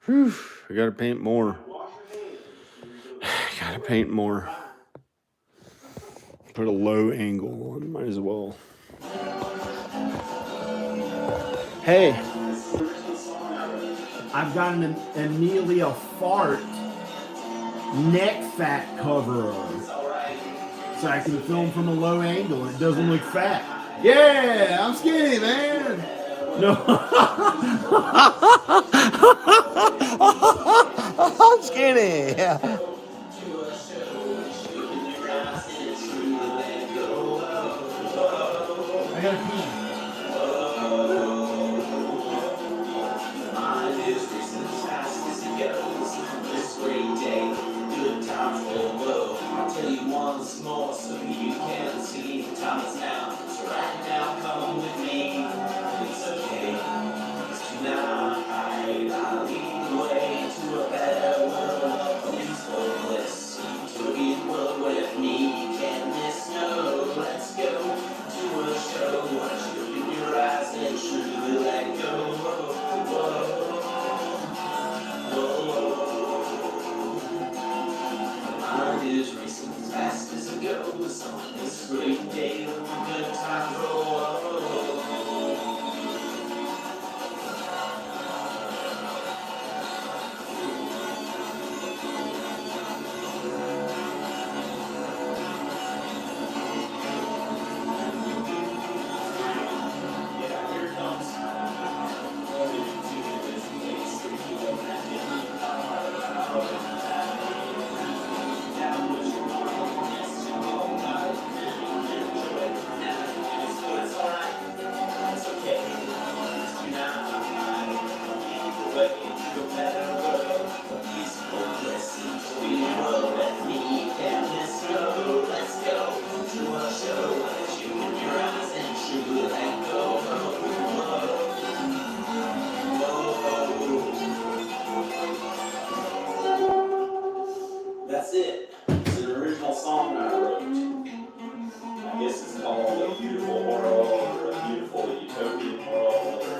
Speaker 1: Whew, I gotta paint more. Gotta paint more. Put a low angle on, might as well. Hey, I've got an Amelia Fart neck fat cover so I can film from a low angle and it doesn't look fat. Yeah, I'm skinny, man. No. I'm skinny. Yeah. I gotta pee.
Speaker 3: I'll tell you once more so you can see the time is now. So right now, come with me. It's okay. 'Cause tonight I'll lead the way to a better world, a peaceful, bliss, utopian world with me. Can this snow? Let's go to a show. Watch you open your eyes and truly let go. Whoa, whoa. that's it. It's an original song I wrote. I guess it's called A Beautiful World or A Beautiful Utopian World, or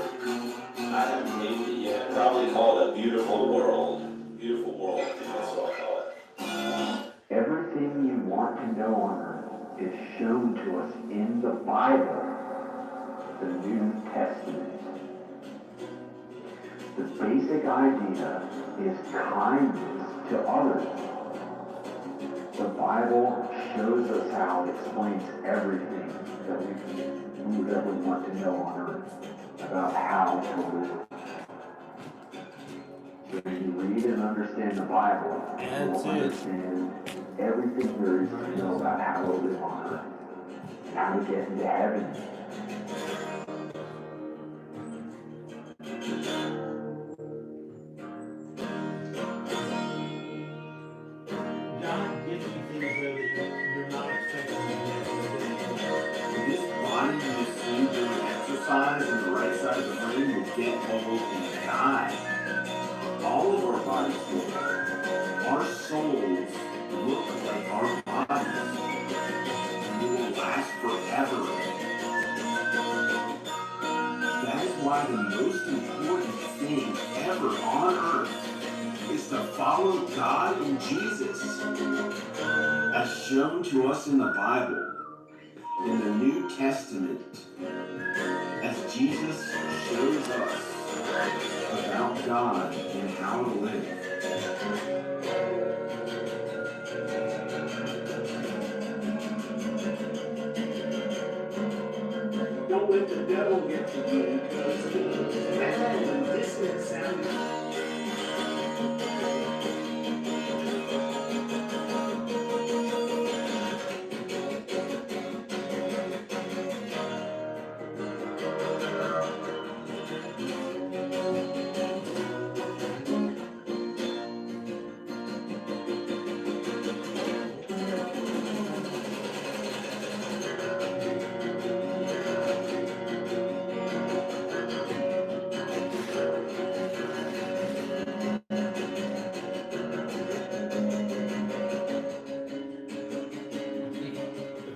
Speaker 3: I haven't named it yet. Probably called A Beautiful World. Beautiful World, I think that's what I call it.
Speaker 10: Everything you want to know on earth is shown to us in the Bible, the New Testament. The basic idea is kindness to others. The Bible shows us how it explains everything that we would ever want to know on earth about how to live. So if you read and understand the Bible, you will understand everything there is to know about how to live on earth, and how to get into heaven.
Speaker 9: God gives you things that you're not expecting to get.
Speaker 1: This body you see doing exercise on the right side of the frame will get old and die. All of our bodies will. Our souls look like our bodies. We will last forever. That is why the most important thing ever on earth is to follow God and Jesus, as shown to us in the Bible, in the New Testament, as Jesus shows us about God and how to live.
Speaker 9: Don't let the devil get to you, because that and dissonant sounding.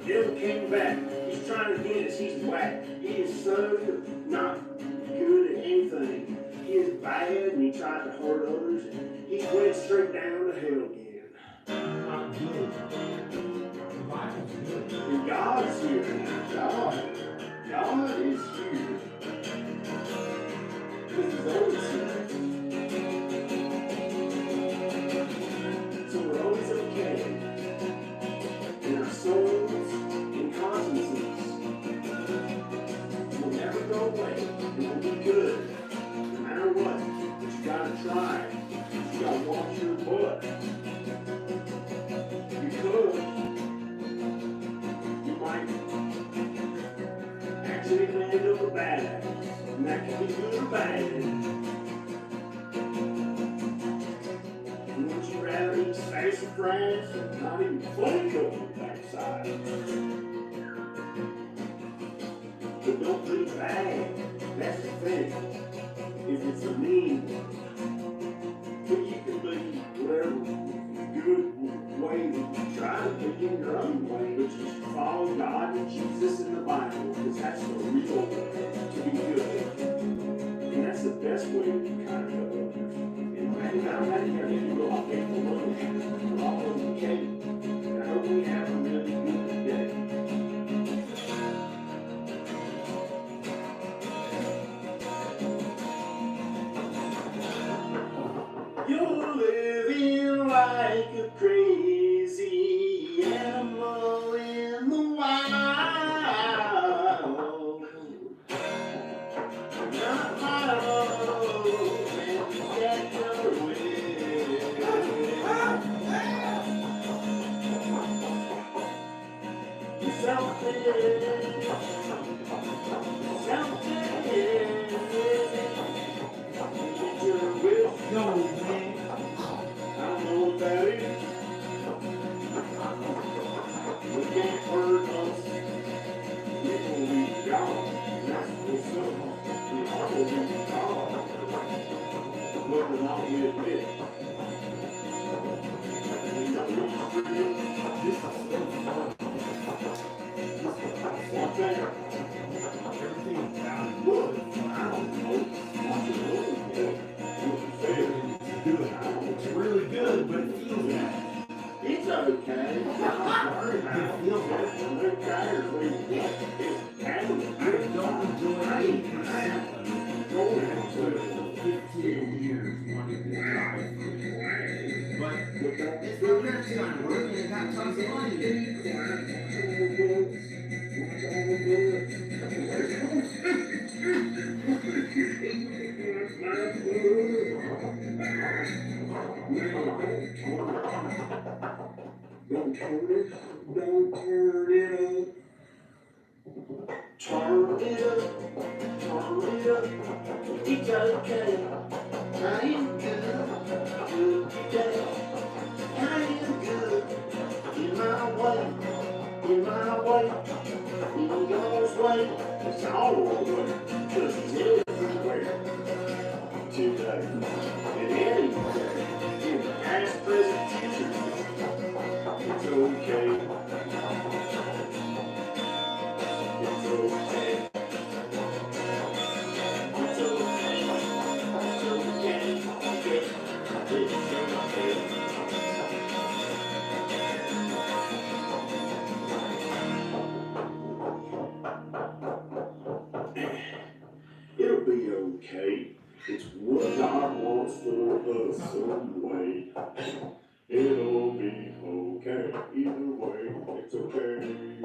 Speaker 9: The devil came back. He's trying to get us. He's whacked. He is so not good at anything. He is bad and he tried to hurt others. And he went straight down to hell again. Not good. The Bible's good. And God's here now. God is here. With his own son. So we're always okay. In our souls and consciences will never go away. It will be good, no matter what. But you gotta try. You gotta watch your butt. You could. You might accidentally end up a badass. And that can be good or bad. And would you rather eat sassafras and not even think of the backside? But don't be bad. That's the thing. If it's a mean one. But you can be whatever good way that you try to be in your own way. But you should follow God and Jesus in the Bible, because that's the real way to be good. And that's the best way to kind of go. And I'm not here to go off there for money. We're all okay. And I hope we have a really good day. You're living like a crazy animal in the wild. Not wild, and you get your way. Something, get your wish. No, man. I don't know what that is. okay.
Speaker 1: It feels good.
Speaker 9: They're tired.
Speaker 1: I don't enjoy 80% of it. For 15 years wanting to die from it. But it's my parents kind of work and they got tons of money.
Speaker 9: Don't turn it up. Turn it up. Turn it up. It's okay. I am good. Good today. I am good. In my way. In my way. In yours way. It's all way. Cause it's everywhere. Today. And anywhere. In the past, present, future. It's okay. It's okay. It's okay. It's okay. It's okay. It'll be okay. It's what God wants for us anyway. It'll be okay. Either way, it's okay.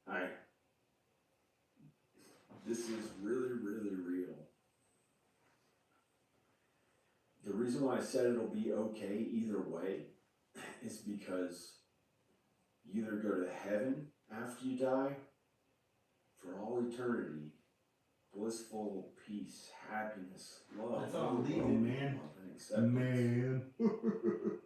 Speaker 1: Hi. This is really, really real. The reason why I said it'll be okay either way is because you either go to heaven after you die for all eternity, blissful peace, happiness, love.
Speaker 11: That's all I'm leaving, man.
Speaker 1: And acceptance.
Speaker 11: Man.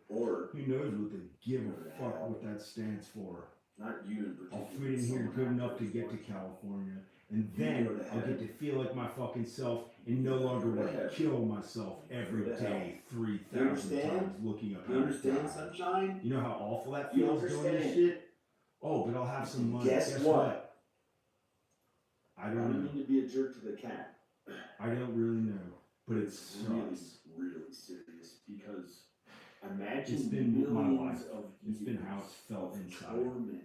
Speaker 1: Or
Speaker 11: Who knows what they give a fuck what that stands for.
Speaker 1: not you in particular.
Speaker 11: I'll fit in here good enough to get to California. And then I'll get to feel like my fucking self and no longer want to kill myself every day 3,000 times looking up
Speaker 1: You
Speaker 11: how to
Speaker 1: understand,
Speaker 11: die.
Speaker 1: sunshine?
Speaker 11: You know how awful that
Speaker 1: You
Speaker 11: feels doing this
Speaker 1: understand.
Speaker 11: shit? Oh, but I'll have some money.
Speaker 1: Guess what?
Speaker 11: I
Speaker 1: I
Speaker 11: don't
Speaker 1: don't
Speaker 11: know.
Speaker 1: mean to be a jerk to the cat.
Speaker 11: I don't really know. But it
Speaker 1: It's really,
Speaker 11: sucks.
Speaker 1: really serious because imagine
Speaker 11: It's been my
Speaker 1: millions
Speaker 11: life.
Speaker 1: of
Speaker 11: It's been how
Speaker 1: years
Speaker 11: it's felt
Speaker 1: of
Speaker 11: inside.
Speaker 1: torment,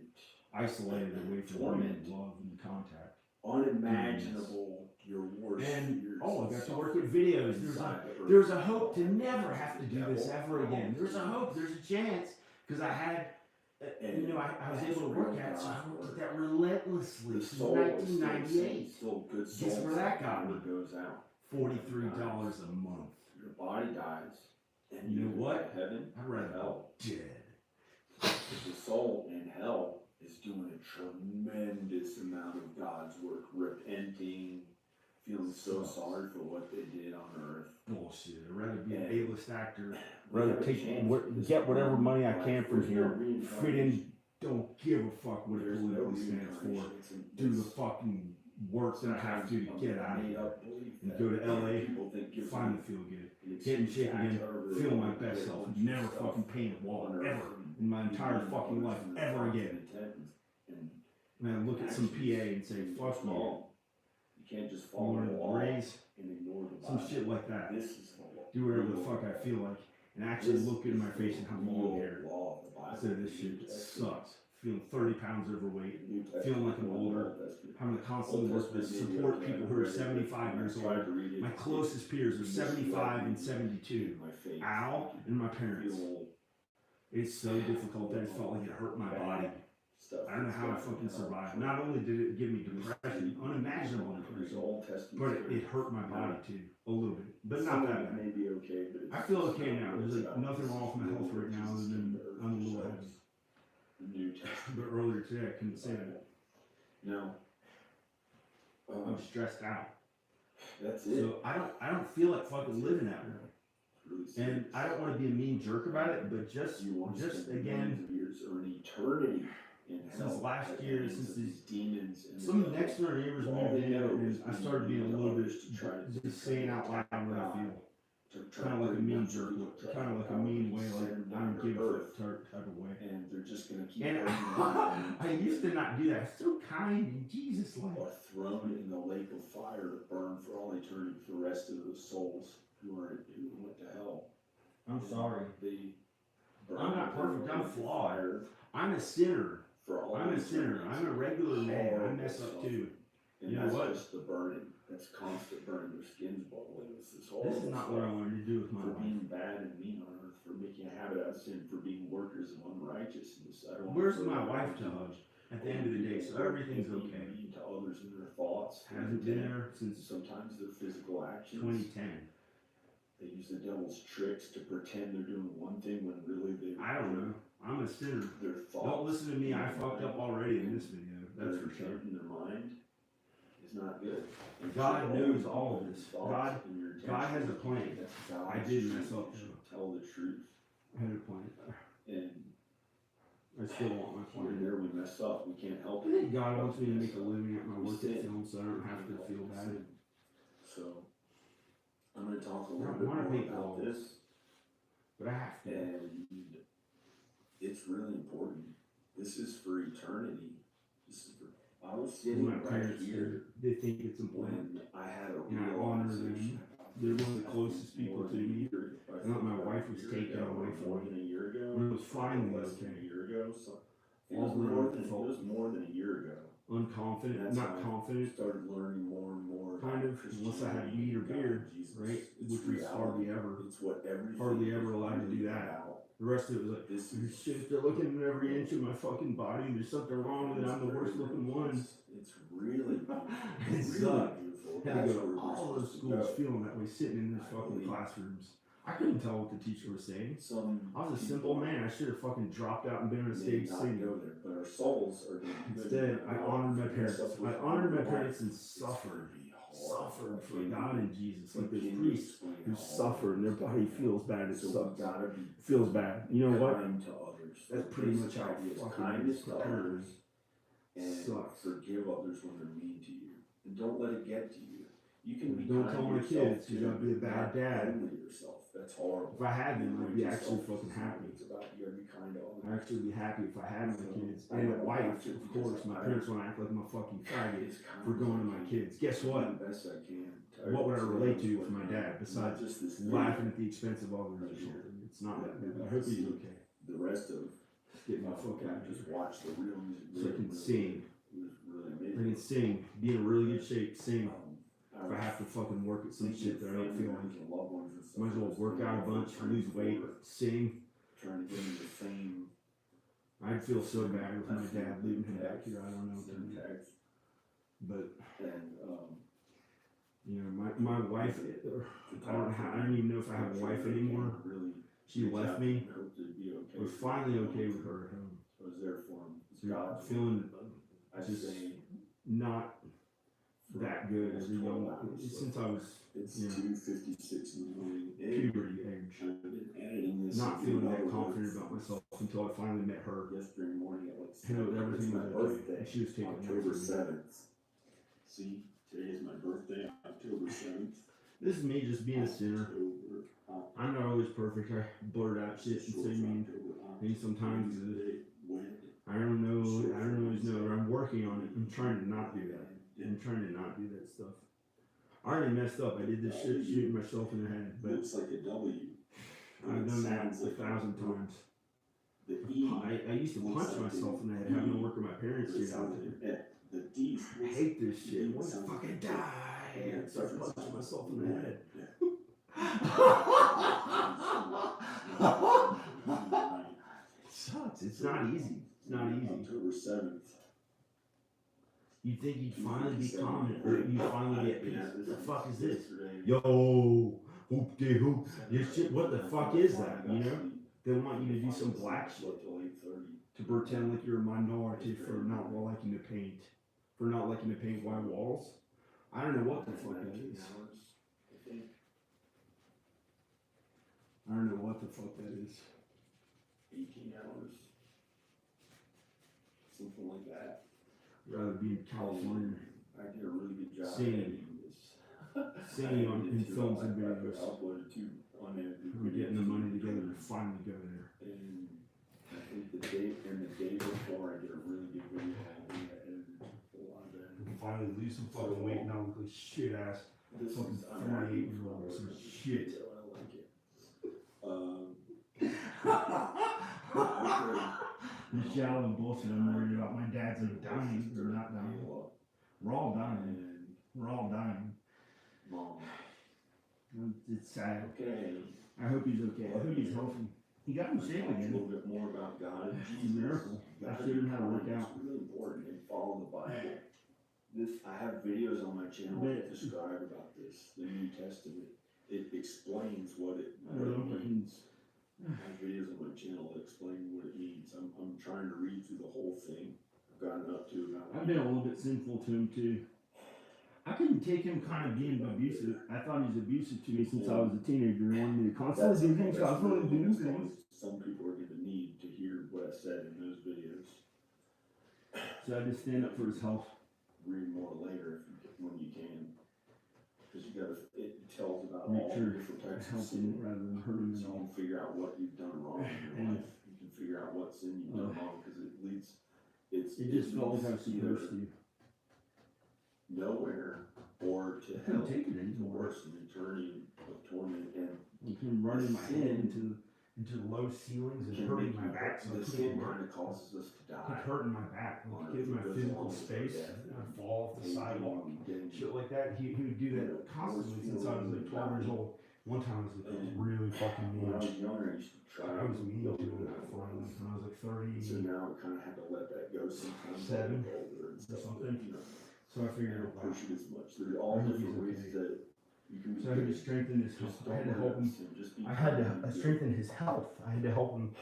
Speaker 11: Isolated away from
Speaker 1: Torment.
Speaker 11: love and contact.
Speaker 1: unimaginable, your worst
Speaker 11: And
Speaker 1: fears.
Speaker 11: oh, I got to work
Speaker 1: suffering
Speaker 11: with videos.
Speaker 1: inside the earth.
Speaker 11: There's a hope to never have to do this ever again. There's a hope. There's a chance because I had, you know, I was able to work at it, so I worked at that relentlessly
Speaker 1: The
Speaker 11: since
Speaker 1: soul is still
Speaker 11: 1998.
Speaker 1: still good soul.
Speaker 11: Guess where that got me?
Speaker 1: Never goes out.
Speaker 11: $43 a month.
Speaker 1: Your body dies, and
Speaker 11: You know
Speaker 1: go
Speaker 11: what?
Speaker 1: to heaven
Speaker 11: I'd
Speaker 1: or
Speaker 11: rather
Speaker 1: hell.
Speaker 11: be dead.
Speaker 1: The soul in hell is doing a tremendous amount of God's work, repenting, feeling so sorry for what they did on earth.
Speaker 11: Bullshit. I'd rather be an
Speaker 1: And
Speaker 11: A-list actor.
Speaker 1: we
Speaker 11: Rather
Speaker 1: have a
Speaker 11: take
Speaker 1: chance
Speaker 11: what,
Speaker 1: for this
Speaker 11: get whatever
Speaker 1: one
Speaker 11: money I
Speaker 1: life.
Speaker 11: can from
Speaker 1: There's no
Speaker 11: here. Fit
Speaker 1: reincarnation.
Speaker 11: in. Don't give a fuck what it
Speaker 1: There's no
Speaker 11: politically stands for.
Speaker 1: reincarnation.
Speaker 11: Do the fucking work that I have to get out of here. And go to LA, finally feel good. Get in shape again, feel my best self. Never fucking paint a wall ever in my entire fucking life ever again. Man, look at some PA and say, fuck you.
Speaker 1: You can't just
Speaker 11: You
Speaker 1: follow
Speaker 11: want
Speaker 1: the
Speaker 11: to
Speaker 1: law
Speaker 11: raise
Speaker 1: and ignore the
Speaker 11: some
Speaker 1: Bible.
Speaker 11: shit like that.
Speaker 1: This is the law.
Speaker 11: Do whatever the fuck I feel like. And actually look good in my face and have long hair.
Speaker 1: Law of the Bible.
Speaker 11: Instead of this shit that sucks. Feeling 30 pounds overweight.
Speaker 1: New Testament,
Speaker 11: Feeling like I'm older.
Speaker 1: Old Testament.
Speaker 11: Having to constantly work to support people who are 75 years old. My closest peers are 75 and 72. Al and my parents. It's so difficult that it felt like it hurt my body. I don't know how I fucking survived. Not only did it give me depression, unimaginable depression, but it hurt my body too, a little bit. But not that bad.
Speaker 1: May be okay, but
Speaker 11: I feel okay now. There's like nothing wrong with my health right now other than I'm a little heavy.
Speaker 1: The New Testament.
Speaker 11: But earlier today I couldn't say that.
Speaker 1: No.
Speaker 11: I'm stressed out.
Speaker 1: That's it.
Speaker 11: So I don't feel like fucking living that way.
Speaker 1: Really
Speaker 11: And
Speaker 1: serious.
Speaker 11: I don't want to be a mean jerk about it, but just
Speaker 1: You want to spend
Speaker 11: again,
Speaker 1: millions of years or an eternity in hell
Speaker 11: since last
Speaker 1: at the
Speaker 11: year,
Speaker 1: hands
Speaker 11: since
Speaker 1: of
Speaker 11: these
Speaker 1: demons and
Speaker 11: some
Speaker 1: the
Speaker 11: next door neighbors
Speaker 1: All
Speaker 11: moved
Speaker 1: they
Speaker 11: in
Speaker 1: know
Speaker 11: and
Speaker 1: is
Speaker 11: I started being a little bit just saying out loud what I feel. Kind of like a mean jerk, kind of like a mean way, like I don't give a fuck type of way.
Speaker 1: and they're just gonna keep
Speaker 11: And I used to not do that. So kind and Jesus-like.
Speaker 1: or thrown in the lake of fire to burn for all eternity for the rest of those souls who went to hell.
Speaker 11: I'm sorry.
Speaker 1: They
Speaker 11: I'm not perfect. I'm flawed.
Speaker 1: fire
Speaker 11: I'm a sinner.
Speaker 1: for all
Speaker 11: I'm a
Speaker 1: these
Speaker 11: sinner.
Speaker 1: reasons.
Speaker 11: I'm a regular man. I
Speaker 1: Horrible
Speaker 11: mess up
Speaker 1: suffering.
Speaker 11: too.
Speaker 1: And
Speaker 11: You know
Speaker 1: that's
Speaker 11: what?
Speaker 1: just the burning. That's constant burning. Their skin's boiling. This is
Speaker 11: This
Speaker 1: horrible.
Speaker 11: is not what I wanted to do with my
Speaker 1: for
Speaker 11: life.
Speaker 1: being bad and mean on earth, for making a habit out of sin, for being workers of unrighteousness. I don't
Speaker 11: Where's
Speaker 1: want
Speaker 11: my
Speaker 1: to
Speaker 11: wife to hug at the end of the day? So everything's okay.
Speaker 1: Mean to others in their thoughts.
Speaker 11: Hasn't been there since
Speaker 1: Sometimes their physical actions.
Speaker 11: 2010.
Speaker 1: They use the devil's tricks to pretend they're doing one thing when really they.
Speaker 11: I don't know. I'm a sinner.
Speaker 1: Their thoughts.
Speaker 11: Don't listen to me. I fucked up already in this video. That's
Speaker 1: Their
Speaker 11: for sure.
Speaker 1: intent in their mind is not good. And
Speaker 11: God
Speaker 1: so
Speaker 11: knows all of this.
Speaker 1: thoughts
Speaker 11: God
Speaker 1: and your
Speaker 11: God has a
Speaker 1: intentions,
Speaker 11: plan.
Speaker 1: that's God's
Speaker 11: I did
Speaker 1: truth.
Speaker 11: mess up,
Speaker 1: You should tell the truth.
Speaker 11: I had a plan.
Speaker 1: And
Speaker 11: I still want my
Speaker 1: here and
Speaker 11: plan.
Speaker 1: there we mess up. We can't help it.
Speaker 11: God wants me to make a living at my
Speaker 1: We
Speaker 11: work at
Speaker 1: sin.
Speaker 11: film, so I don't have to feel bad.
Speaker 1: So I'm going to talk a
Speaker 11: I
Speaker 1: little
Speaker 11: don't
Speaker 1: bit
Speaker 11: wanna
Speaker 1: more
Speaker 11: make
Speaker 1: about
Speaker 11: laws.
Speaker 1: this,
Speaker 11: But I have to.
Speaker 1: and it's really important. This is for eternity. This is for. I was sitting
Speaker 11: My
Speaker 1: right
Speaker 11: parents,
Speaker 1: here
Speaker 11: they think it's important.
Speaker 1: when I had a
Speaker 11: And I honor
Speaker 1: realization.
Speaker 11: them. They're one of the closest people to me. And my wife was taken away from
Speaker 1: more
Speaker 11: me.
Speaker 1: than a year ago.
Speaker 11: When it was finally
Speaker 1: less than a
Speaker 11: okay.
Speaker 1: year ago. So it
Speaker 11: All
Speaker 1: was
Speaker 11: the
Speaker 1: more
Speaker 11: way
Speaker 1: than
Speaker 11: felt-
Speaker 1: it was more than a year ago.
Speaker 11: Unconfident,
Speaker 1: That's
Speaker 11: not
Speaker 1: how I
Speaker 11: confident,
Speaker 1: started learning more and more.
Speaker 11: kind
Speaker 1: about
Speaker 11: of, unless I had
Speaker 1: Christianity,
Speaker 11: weed or
Speaker 1: God,
Speaker 11: beer,
Speaker 1: Jesus.
Speaker 11: right?
Speaker 1: It's
Speaker 11: Which was
Speaker 1: reality.
Speaker 11: hardly ever.
Speaker 1: It's what everything
Speaker 11: Hardly
Speaker 1: is
Speaker 11: ever allowed to do
Speaker 1: really
Speaker 11: that.
Speaker 1: about.
Speaker 11: The rest of it was like,
Speaker 1: This
Speaker 11: "Oh,
Speaker 1: is
Speaker 11: shit, they're looking at every inch of my fucking body. There's something wrong with it. I'm the worst looking one."
Speaker 1: It's really beautiful.
Speaker 11: It
Speaker 1: It's
Speaker 11: sucked.
Speaker 1: really beautiful.
Speaker 11: Had to
Speaker 1: That's
Speaker 11: go
Speaker 1: where
Speaker 11: to
Speaker 1: we're
Speaker 11: all those
Speaker 1: supposed to
Speaker 11: schools
Speaker 1: go.
Speaker 11: feeling that way, sitting in those
Speaker 1: I
Speaker 11: fucking
Speaker 1: believe.
Speaker 11: classrooms. I couldn't tell what the teacher was saying.
Speaker 1: Some
Speaker 11: I was a simple man. I should have fucking dropped out and been on a
Speaker 1: may
Speaker 11: stage
Speaker 1: not
Speaker 11: singing.
Speaker 1: go there, but our souls are going to be good.
Speaker 11: Instead, I honored my parents.
Speaker 1: Mess up
Speaker 11: I
Speaker 1: with
Speaker 11: honored my
Speaker 1: life.
Speaker 11: parents and
Speaker 1: It's
Speaker 11: suffered.
Speaker 1: gonna be hard.
Speaker 11: Suffered for
Speaker 1: Can't
Speaker 11: God
Speaker 1: even-
Speaker 11: and Jesus. Like those
Speaker 1: can't
Speaker 11: priests
Speaker 1: explain
Speaker 11: who
Speaker 1: how hard
Speaker 11: suffer and their body feels bad. It
Speaker 1: So we
Speaker 11: sucks.
Speaker 1: gotta be
Speaker 11: Feels bad. You know what?
Speaker 1: kind to others.
Speaker 11: That's
Speaker 1: The
Speaker 11: pretty
Speaker 1: basic
Speaker 11: much how
Speaker 1: idea is
Speaker 11: fucking
Speaker 1: kindness to
Speaker 11: prepared.
Speaker 1: others and
Speaker 11: Sucks.
Speaker 1: forgive others when they're mean to you. And don't let it get to you. You can be
Speaker 11: Don't
Speaker 1: kind
Speaker 11: tell
Speaker 1: to
Speaker 11: my
Speaker 1: yourself
Speaker 11: kids, 'cause
Speaker 1: too,
Speaker 11: I'd be a bad
Speaker 1: not
Speaker 11: dad.
Speaker 1: only yourself. That's horrible.
Speaker 11: If I had them, I'd be
Speaker 1: Like
Speaker 11: actually
Speaker 1: yourself,
Speaker 11: fucking
Speaker 1: it's not
Speaker 11: happy.
Speaker 1: what It's about you gotta be kind to others.
Speaker 11: I'd actually be happy if I had my kids.
Speaker 1: I
Speaker 11: And a
Speaker 1: don't
Speaker 11: wife,
Speaker 1: have to
Speaker 11: of
Speaker 1: because
Speaker 11: course. My
Speaker 1: I-
Speaker 11: parents want to act like I'm a fucking faggot
Speaker 1: It's kind
Speaker 11: for going to my kids. Guess what?
Speaker 1: The best I can.
Speaker 11: What would I relate to
Speaker 1: What
Speaker 11: with my
Speaker 1: I-
Speaker 11: dad
Speaker 1: not
Speaker 11: besides
Speaker 1: just this thing,
Speaker 11: laughing at the expense of others or something? It's not that bad. I hope he's okay.
Speaker 1: The rest of
Speaker 11: Get my fuck out of
Speaker 1: just
Speaker 11: here.
Speaker 1: watch the real music.
Speaker 11: So I can sing.
Speaker 1: It was really
Speaker 11: I
Speaker 1: amazing.
Speaker 11: can sing. Be in really good shape. Sing.
Speaker 1: I
Speaker 11: If I have to fucking work at some
Speaker 1: thinking
Speaker 11: shit
Speaker 1: of
Speaker 11: that I don't
Speaker 1: family
Speaker 11: feel
Speaker 1: members
Speaker 11: like.
Speaker 1: and loved ones and stuff.
Speaker 11: Might as well work out a bunch, lose weight, sing.
Speaker 1: Trying to get him the same.
Speaker 11: I'd feel so bad with my dad leaving him back here. I don't know what to do.
Speaker 1: Text.
Speaker 11: But
Speaker 1: And,
Speaker 11: you know, my wife. I don't even know if I have a wife anymore.
Speaker 1: Really.
Speaker 11: She
Speaker 1: reach
Speaker 11: left
Speaker 1: out
Speaker 11: me.
Speaker 1: and hope to be okay.
Speaker 11: I was finally okay with her at home.
Speaker 1: I was there for him. It's
Speaker 11: So
Speaker 1: God.
Speaker 11: feeling
Speaker 1: I
Speaker 11: just
Speaker 1: say
Speaker 11: not that good as a young. Since I was
Speaker 1: it's
Speaker 11: you know,
Speaker 1: 2:56 in the morning.
Speaker 11: puberty age.
Speaker 1: I've been editing this.
Speaker 11: Not
Speaker 1: in
Speaker 11: feeling
Speaker 1: other
Speaker 11: that confident
Speaker 1: words,
Speaker 11: about myself until I finally met her.
Speaker 1: Yesterday morning at like
Speaker 11: And everything
Speaker 1: it's my
Speaker 11: was okay.
Speaker 1: birthday.
Speaker 11: And she was taking
Speaker 1: October
Speaker 11: care of me.
Speaker 1: 7th. See, today is my birthday, October 7th.
Speaker 11: This is me just being a sinner. I'm not always perfect. I blurt out shit and say mean things sometimes. I don't know. I don't always know. I'm working on it. I'm trying to not do that. I'm trying to not do that stuff. I already messed up. I did this shit shooting myself in the head, but
Speaker 1: Looks like a W.
Speaker 11: I've done that
Speaker 1: Sounds like
Speaker 11: 1,000 times.
Speaker 1: The E.
Speaker 11: I used to punch myself in the head having to work with my parents shit out there.
Speaker 1: The D.
Speaker 11: I hate this shit. I want to fucking die. I start punching myself in the head. Sucks. It's not easy. It's not easy.
Speaker 1: October 7th.
Speaker 11: You'd think you'd finally be calm or you'd finally be at peace. What the fuck is this?
Speaker 1: Yesterday.
Speaker 11: Yo, hoop de hoop. This shit, what the fuck is that? You know? They want you to do some black shit
Speaker 1: Till 8:30.
Speaker 11: to pretend like you're a minority for not liking to paint. For not liking to paint white walls. I don't know what the fuck that is. I don't know what the fuck that is.
Speaker 1: 18 hours. Something like that.
Speaker 11: I'd rather be in California
Speaker 1: I did a really good job
Speaker 11: Singing.
Speaker 1: editing this.
Speaker 11: singing on in
Speaker 1: Edited
Speaker 11: films
Speaker 1: it.
Speaker 11: and
Speaker 1: I
Speaker 11: videos.
Speaker 1: uploaded 2 unedited
Speaker 11: We're getting the
Speaker 1: videos.
Speaker 11: money together to finally go there.
Speaker 1: And I think the day before I did a really good video. I think I edited a lot of that.
Speaker 11: Finally lose some fucking weight, not look like shit ass.
Speaker 1: This
Speaker 11: Fucking
Speaker 1: is, I'm happy
Speaker 11: 48-year-old,
Speaker 1: for
Speaker 11: some
Speaker 1: it.
Speaker 11: shit.
Speaker 1: I like it.
Speaker 11: shallow and bullshit. I'm worried about my dad's like dying or not dying. We're all dying. We're all dying.
Speaker 8: Mom.
Speaker 11: It's sad.
Speaker 8: Okay.
Speaker 11: I hope he's okay. I hope he's healthy. He got in shape
Speaker 8: A
Speaker 11: again.
Speaker 8: little bit more about God and
Speaker 11: It's a
Speaker 8: Jesus.
Speaker 11: miracle. I showed him how to work out.
Speaker 8: It's really important and follow the Bible. I have videos on my channel that describe about this, the New Testament. It explains what it means. I have videos on my channel that explain what it means. I'm trying to read through the whole thing. I've gotten up to about.
Speaker 11: I've been a little bit sinful to him too. I couldn't take him kind of being abusive. I thought he was abusive to me since I was a teenager and wanted me to constantly do things. I was willing to do things.
Speaker 8: Some people are going to need to hear what I said in those videos.
Speaker 11: So I just stand up for his health.
Speaker 8: Read more later when you can. Because you gotta, it tells about
Speaker 11: Make
Speaker 8: all
Speaker 11: sure
Speaker 8: the different types of
Speaker 11: helping
Speaker 8: sin.
Speaker 11: rather than hurting
Speaker 8: So
Speaker 11: him.
Speaker 8: you can figure out what you've done wrong in your life. You can figure out what sin you've done wrong because it leads,
Speaker 11: It just felt like I was supposed to.
Speaker 8: nowhere or to
Speaker 11: I couldn't
Speaker 8: hell.
Speaker 11: take it
Speaker 8: To
Speaker 11: anymore.
Speaker 8: worse, an eternity of torment and
Speaker 11: Like him running my
Speaker 8: sin
Speaker 11: head into the low ceilings and
Speaker 8: can
Speaker 11: hurting
Speaker 8: make
Speaker 11: my
Speaker 8: you,
Speaker 11: back. So I
Speaker 8: the
Speaker 11: couldn't
Speaker 8: sin
Speaker 11: work.
Speaker 8: kind of causes us to die.
Speaker 11: Kept hurting my back. Like give my physical space. I fall off the sidewalk. Shit like that. He would do that constantly since I was like 12 years old. One time I was like really fucking
Speaker 8: When I
Speaker 11: mean.
Speaker 8: was younger, I used to try.
Speaker 11: I was mean to him finally when I was like 30.
Speaker 8: So now I kind of had to let that go sometimes.
Speaker 11: Seven
Speaker 8: older and stuff.
Speaker 11: something.
Speaker 8: You know,
Speaker 11: So I
Speaker 8: you
Speaker 11: figured
Speaker 8: don't
Speaker 11: out
Speaker 8: push it as much. There are all
Speaker 11: I hope
Speaker 8: different
Speaker 11: he's
Speaker 8: ways
Speaker 11: okay.
Speaker 8: that you can be.
Speaker 11: So I had to strengthen his health.
Speaker 8: Just
Speaker 11: I had to
Speaker 8: don't
Speaker 11: help him.
Speaker 8: let sin, just be
Speaker 11: I had to
Speaker 8: kind,
Speaker 11: strengthen his health. I had to help him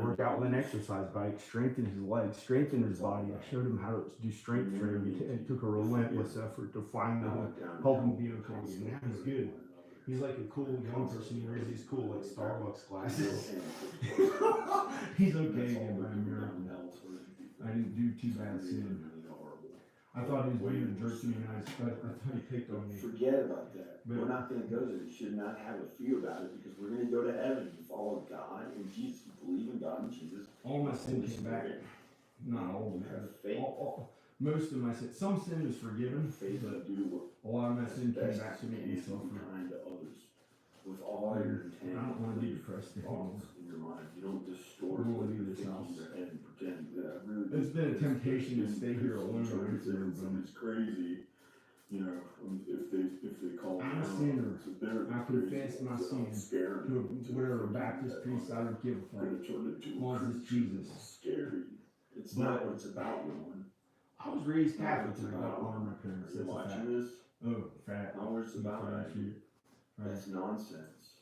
Speaker 11: work out with an exercise bike, strengthen his legs, strengthen his body. I showed him how to do strength training. It took a relentless effort to finally help him be okay. And now he's good. He's like a cool young person. He wears these cool like Starbucks glasses. He's okay again by a miracle. I didn't do too bad sin. I thought he was being a jerk to me, and I thought he picked on me.
Speaker 8: Forget about that.
Speaker 11: But-
Speaker 8: We're not going to go there. You should not have a fear about it because we're going to go to heaven. You follow God and Jesus. You believe in God and Jesus.
Speaker 11: All my sin came back. Not all of
Speaker 8: You have
Speaker 11: it.
Speaker 8: faith.
Speaker 11: Most of my sin. Some sin is forgiven,
Speaker 8: Faith
Speaker 11: but
Speaker 8: to do what
Speaker 11: a lot of my sin came
Speaker 8: best
Speaker 11: back to
Speaker 8: you
Speaker 11: make
Speaker 8: can
Speaker 11: me
Speaker 8: to be
Speaker 11: suffer.
Speaker 8: kind to others with all your intent.
Speaker 11: I don't want to be depressed anymore.
Speaker 8: thoughts in your mind. You don't distort
Speaker 11: I don't
Speaker 8: what
Speaker 11: wanna
Speaker 8: you
Speaker 11: leave this
Speaker 8: think
Speaker 11: house.
Speaker 8: in your head and pretend that I really.
Speaker 11: It's been a temptation to stay here alone away from everybody.
Speaker 8: It's crazy, you know. If they call me
Speaker 11: I'm a
Speaker 8: out,
Speaker 11: sinner.
Speaker 8: so they're
Speaker 11: I confess my sin
Speaker 8: scared
Speaker 11: to whatever Baptist priest I don't give a fuck.
Speaker 8: Gonna turn into
Speaker 11: As long as it's Jesus.
Speaker 8: Scary. It's
Speaker 11: But-
Speaker 8: not what it's about, Roman.
Speaker 11: I was raised Catholic and I got to honor my parents.
Speaker 8: Are you
Speaker 11: That's a fact.
Speaker 8: watching this?
Speaker 11: Oh, fat.
Speaker 8: Not what it's about,
Speaker 11: Fat
Speaker 8: right?
Speaker 11: shit. Right.
Speaker 8: That's nonsense.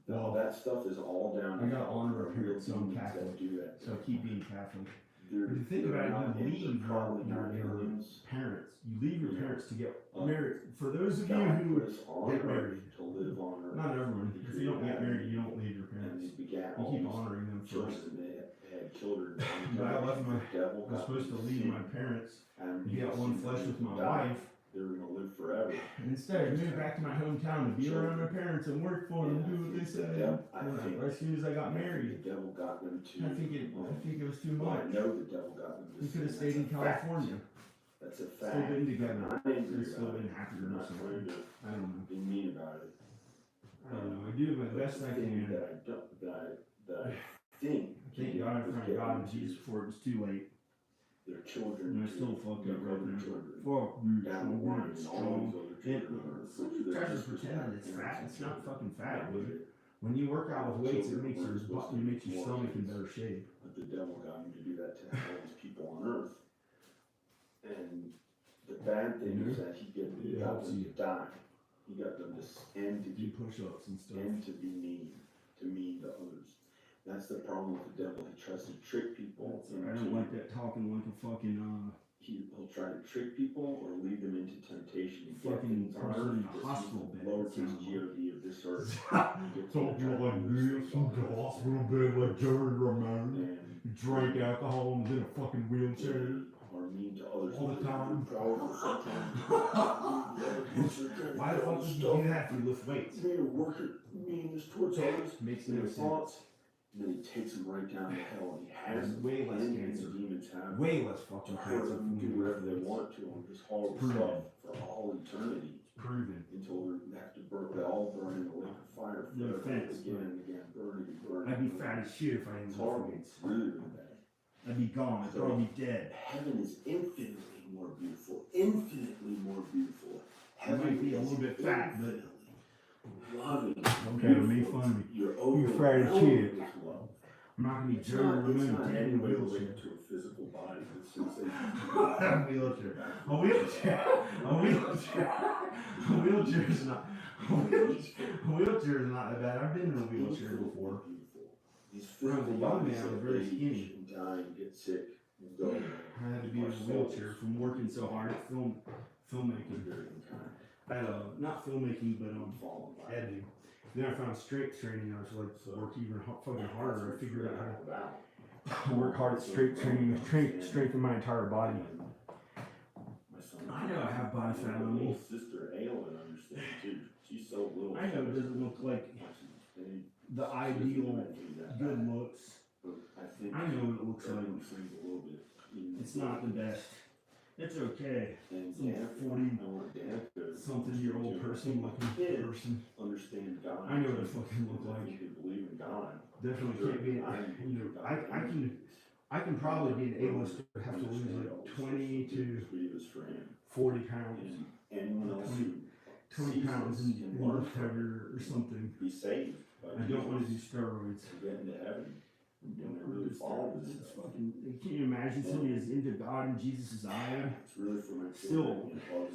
Speaker 11: Well,
Speaker 8: All that stuff is all down.
Speaker 11: I gotta honor my
Speaker 8: real
Speaker 11: parents, so I'm
Speaker 8: demons
Speaker 11: Catholic.
Speaker 8: that do that.
Speaker 11: So I keep being Catholic.
Speaker 8: They're-
Speaker 11: If you think
Speaker 8: they're
Speaker 11: about
Speaker 8: not
Speaker 11: it, you
Speaker 8: in-
Speaker 11: leave
Speaker 8: probably not
Speaker 11: your
Speaker 8: aliens.
Speaker 11: parents. You leave your parents to get
Speaker 8: Uh,
Speaker 11: married. For those of you
Speaker 8: God
Speaker 11: who
Speaker 8: put us on
Speaker 11: get
Speaker 8: earth
Speaker 11: married,
Speaker 8: to live on earth.
Speaker 11: not everyone.
Speaker 8: He
Speaker 11: If you don't get
Speaker 8: created
Speaker 11: married, you don't leave your
Speaker 8: and
Speaker 11: parents.
Speaker 8: they begat
Speaker 11: You
Speaker 8: all
Speaker 11: keep
Speaker 8: these
Speaker 11: honoring them first.
Speaker 8: children. They had children.
Speaker 11: But I left my-
Speaker 8: The devil
Speaker 11: I was
Speaker 8: got
Speaker 11: supposed to
Speaker 8: them
Speaker 11: leave
Speaker 8: sin.
Speaker 11: my parents
Speaker 8: Adam
Speaker 11: and get
Speaker 8: Eve
Speaker 11: one
Speaker 8: sinned
Speaker 11: flesh
Speaker 8: and
Speaker 11: with my
Speaker 8: died.
Speaker 11: wife.
Speaker 8: They were gonna live forever.
Speaker 11: And instead, I moved back to my hometown to be around my parents and work for them and do what they said. As soon as I got married,
Speaker 8: The devil got them to.
Speaker 11: I think it was too
Speaker 8: Well, I
Speaker 11: much.
Speaker 8: know the devil got them to.
Speaker 11: We could have
Speaker 8: sin.
Speaker 11: stayed in
Speaker 8: That's a fact.
Speaker 11: California.
Speaker 8: That's a
Speaker 11: Still
Speaker 8: fact.
Speaker 11: been together.
Speaker 8: I'm not angry
Speaker 11: We've still
Speaker 8: about
Speaker 11: been
Speaker 8: it.
Speaker 11: happier
Speaker 8: I'm
Speaker 11: or
Speaker 8: not
Speaker 11: something.
Speaker 8: trying to
Speaker 11: I don't know.
Speaker 8: be mean about it.
Speaker 11: I don't know. I do my
Speaker 8: But
Speaker 11: best
Speaker 8: the
Speaker 11: I
Speaker 8: thing
Speaker 11: can.
Speaker 8: That I don't, that I think.
Speaker 11: Thank God I found God and Jesus before it was too late.
Speaker 8: Their children.
Speaker 11: And I
Speaker 8: to
Speaker 11: still fucked
Speaker 8: their
Speaker 11: up right
Speaker 8: other
Speaker 11: now.
Speaker 8: children.
Speaker 11: Fuck you,
Speaker 8: Down the
Speaker 11: so
Speaker 8: line,
Speaker 11: good,
Speaker 8: and
Speaker 11: strong.
Speaker 8: all these other children are.
Speaker 11: Somebody tries to pretend that it's fat. It's not fucking fat, dude. When you work out with weights, it makes your stomach in better shape.
Speaker 8: But the devil got him to do that to all these people on earth. And the bad thing is that he
Speaker 11: It
Speaker 8: got
Speaker 11: helps
Speaker 8: them
Speaker 11: you.
Speaker 8: to die. He got them to end to
Speaker 11: Do push-ups and stuff.
Speaker 8: and to be mean to others. That's the problem with the devil. He tries to trick people.
Speaker 11: I don't like that talking like a fucking
Speaker 8: He'll try to trick people or lead them into temptation to get
Speaker 11: Fucking
Speaker 8: things on
Speaker 11: person in
Speaker 8: earth.
Speaker 11: the hospital bed.
Speaker 8: Lowercase G-O-D of this earth.
Speaker 11: talking like this in the hospital bed like Jerry Romano.
Speaker 8: And
Speaker 11: Drank alcohol and was in a fucking wheelchair.
Speaker 8: are mean to others.
Speaker 11: All the time.
Speaker 8: Powerful sometimes.
Speaker 11: Why the fuck would you do that if you lift weights?
Speaker 8: You need to work your meanness towards others.
Speaker 11: Makes
Speaker 8: and
Speaker 11: no
Speaker 8: your
Speaker 11: sense.
Speaker 8: thoughts. And then he takes them right down to hell. And he has
Speaker 11: There's way less
Speaker 8: and
Speaker 11: cancer.
Speaker 8: the demons have.
Speaker 11: Way less fucking
Speaker 8: to hurt
Speaker 11: cancer
Speaker 8: them,
Speaker 11: from
Speaker 8: do
Speaker 11: the
Speaker 8: whatever they
Speaker 11: weights.
Speaker 8: want to on this horrible
Speaker 11: Proven.
Speaker 8: stuff for all eternity.
Speaker 11: Proven.
Speaker 8: Until they have to burn, they all burn in the lake of fire
Speaker 11: No
Speaker 8: forever,
Speaker 11: offense,
Speaker 8: again and again, burning and burning.
Speaker 11: I'd be fat as shit if I
Speaker 8: It's
Speaker 11: didn't lift
Speaker 8: horrible.
Speaker 11: weights.
Speaker 8: It's really, really bad.
Speaker 11: I'd be gone. I'd probably be dead.
Speaker 8: Heaven is infinitely more beautiful. Infinitely more beautiful.
Speaker 11: I might be a little bit fat, but
Speaker 8: loving.
Speaker 11: okay, make fun of me.
Speaker 8: You're
Speaker 11: You fat as shit.
Speaker 8: with love.
Speaker 11: I'm not gonna be
Speaker 8: It's
Speaker 11: Jerry
Speaker 8: not
Speaker 11: Lynn dead in a
Speaker 8: anyway
Speaker 11: wheelchair.
Speaker 8: related to a physical body. It's sensation.
Speaker 11: A wheelchair. A wheelchair. A wheelchair. A wheelchair is not. A wheelchair is not that bad. I've been in a wheelchair before.
Speaker 8: These
Speaker 11: When I was a
Speaker 8: physical
Speaker 11: young
Speaker 8: bodies
Speaker 11: man, I was
Speaker 8: that
Speaker 11: very
Speaker 8: age
Speaker 11: skinny.
Speaker 8: and die and get sick and go.
Speaker 11: I had to be in a wheelchair from working so hard at filmmaking. I not filmmaking, but editing. Then I found strength training. I was like, work even fucking harder. I figured out how to work hard at strength training, strengthen my entire body. I know I have body fat on me.
Speaker 8: Sister Aylin understands too. She's so little.
Speaker 11: I know it doesn't look like the ideal good looks. I know what it looks like. It's not the best. It's okay. Some 40-something-year-old person looking person.
Speaker 8: Understand God.
Speaker 11: I know what it fucking look like.
Speaker 8: You can believe in God.
Speaker 11: Definitely can't be. You know, I can probably be an A-lister. Have to lose like 20 to 40 pounds.
Speaker 8: Anyone else who
Speaker 11: 20 pounds in left heavier or something.
Speaker 8: be saved.
Speaker 11: I don't want to do steroids.
Speaker 8: To get into heaven.
Speaker 11: Don't want to do steroids. It's fucking. Can you imagine somebody is into God and Jesus' eye?
Speaker 8: It's really for my
Speaker 11: Still
Speaker 8: to help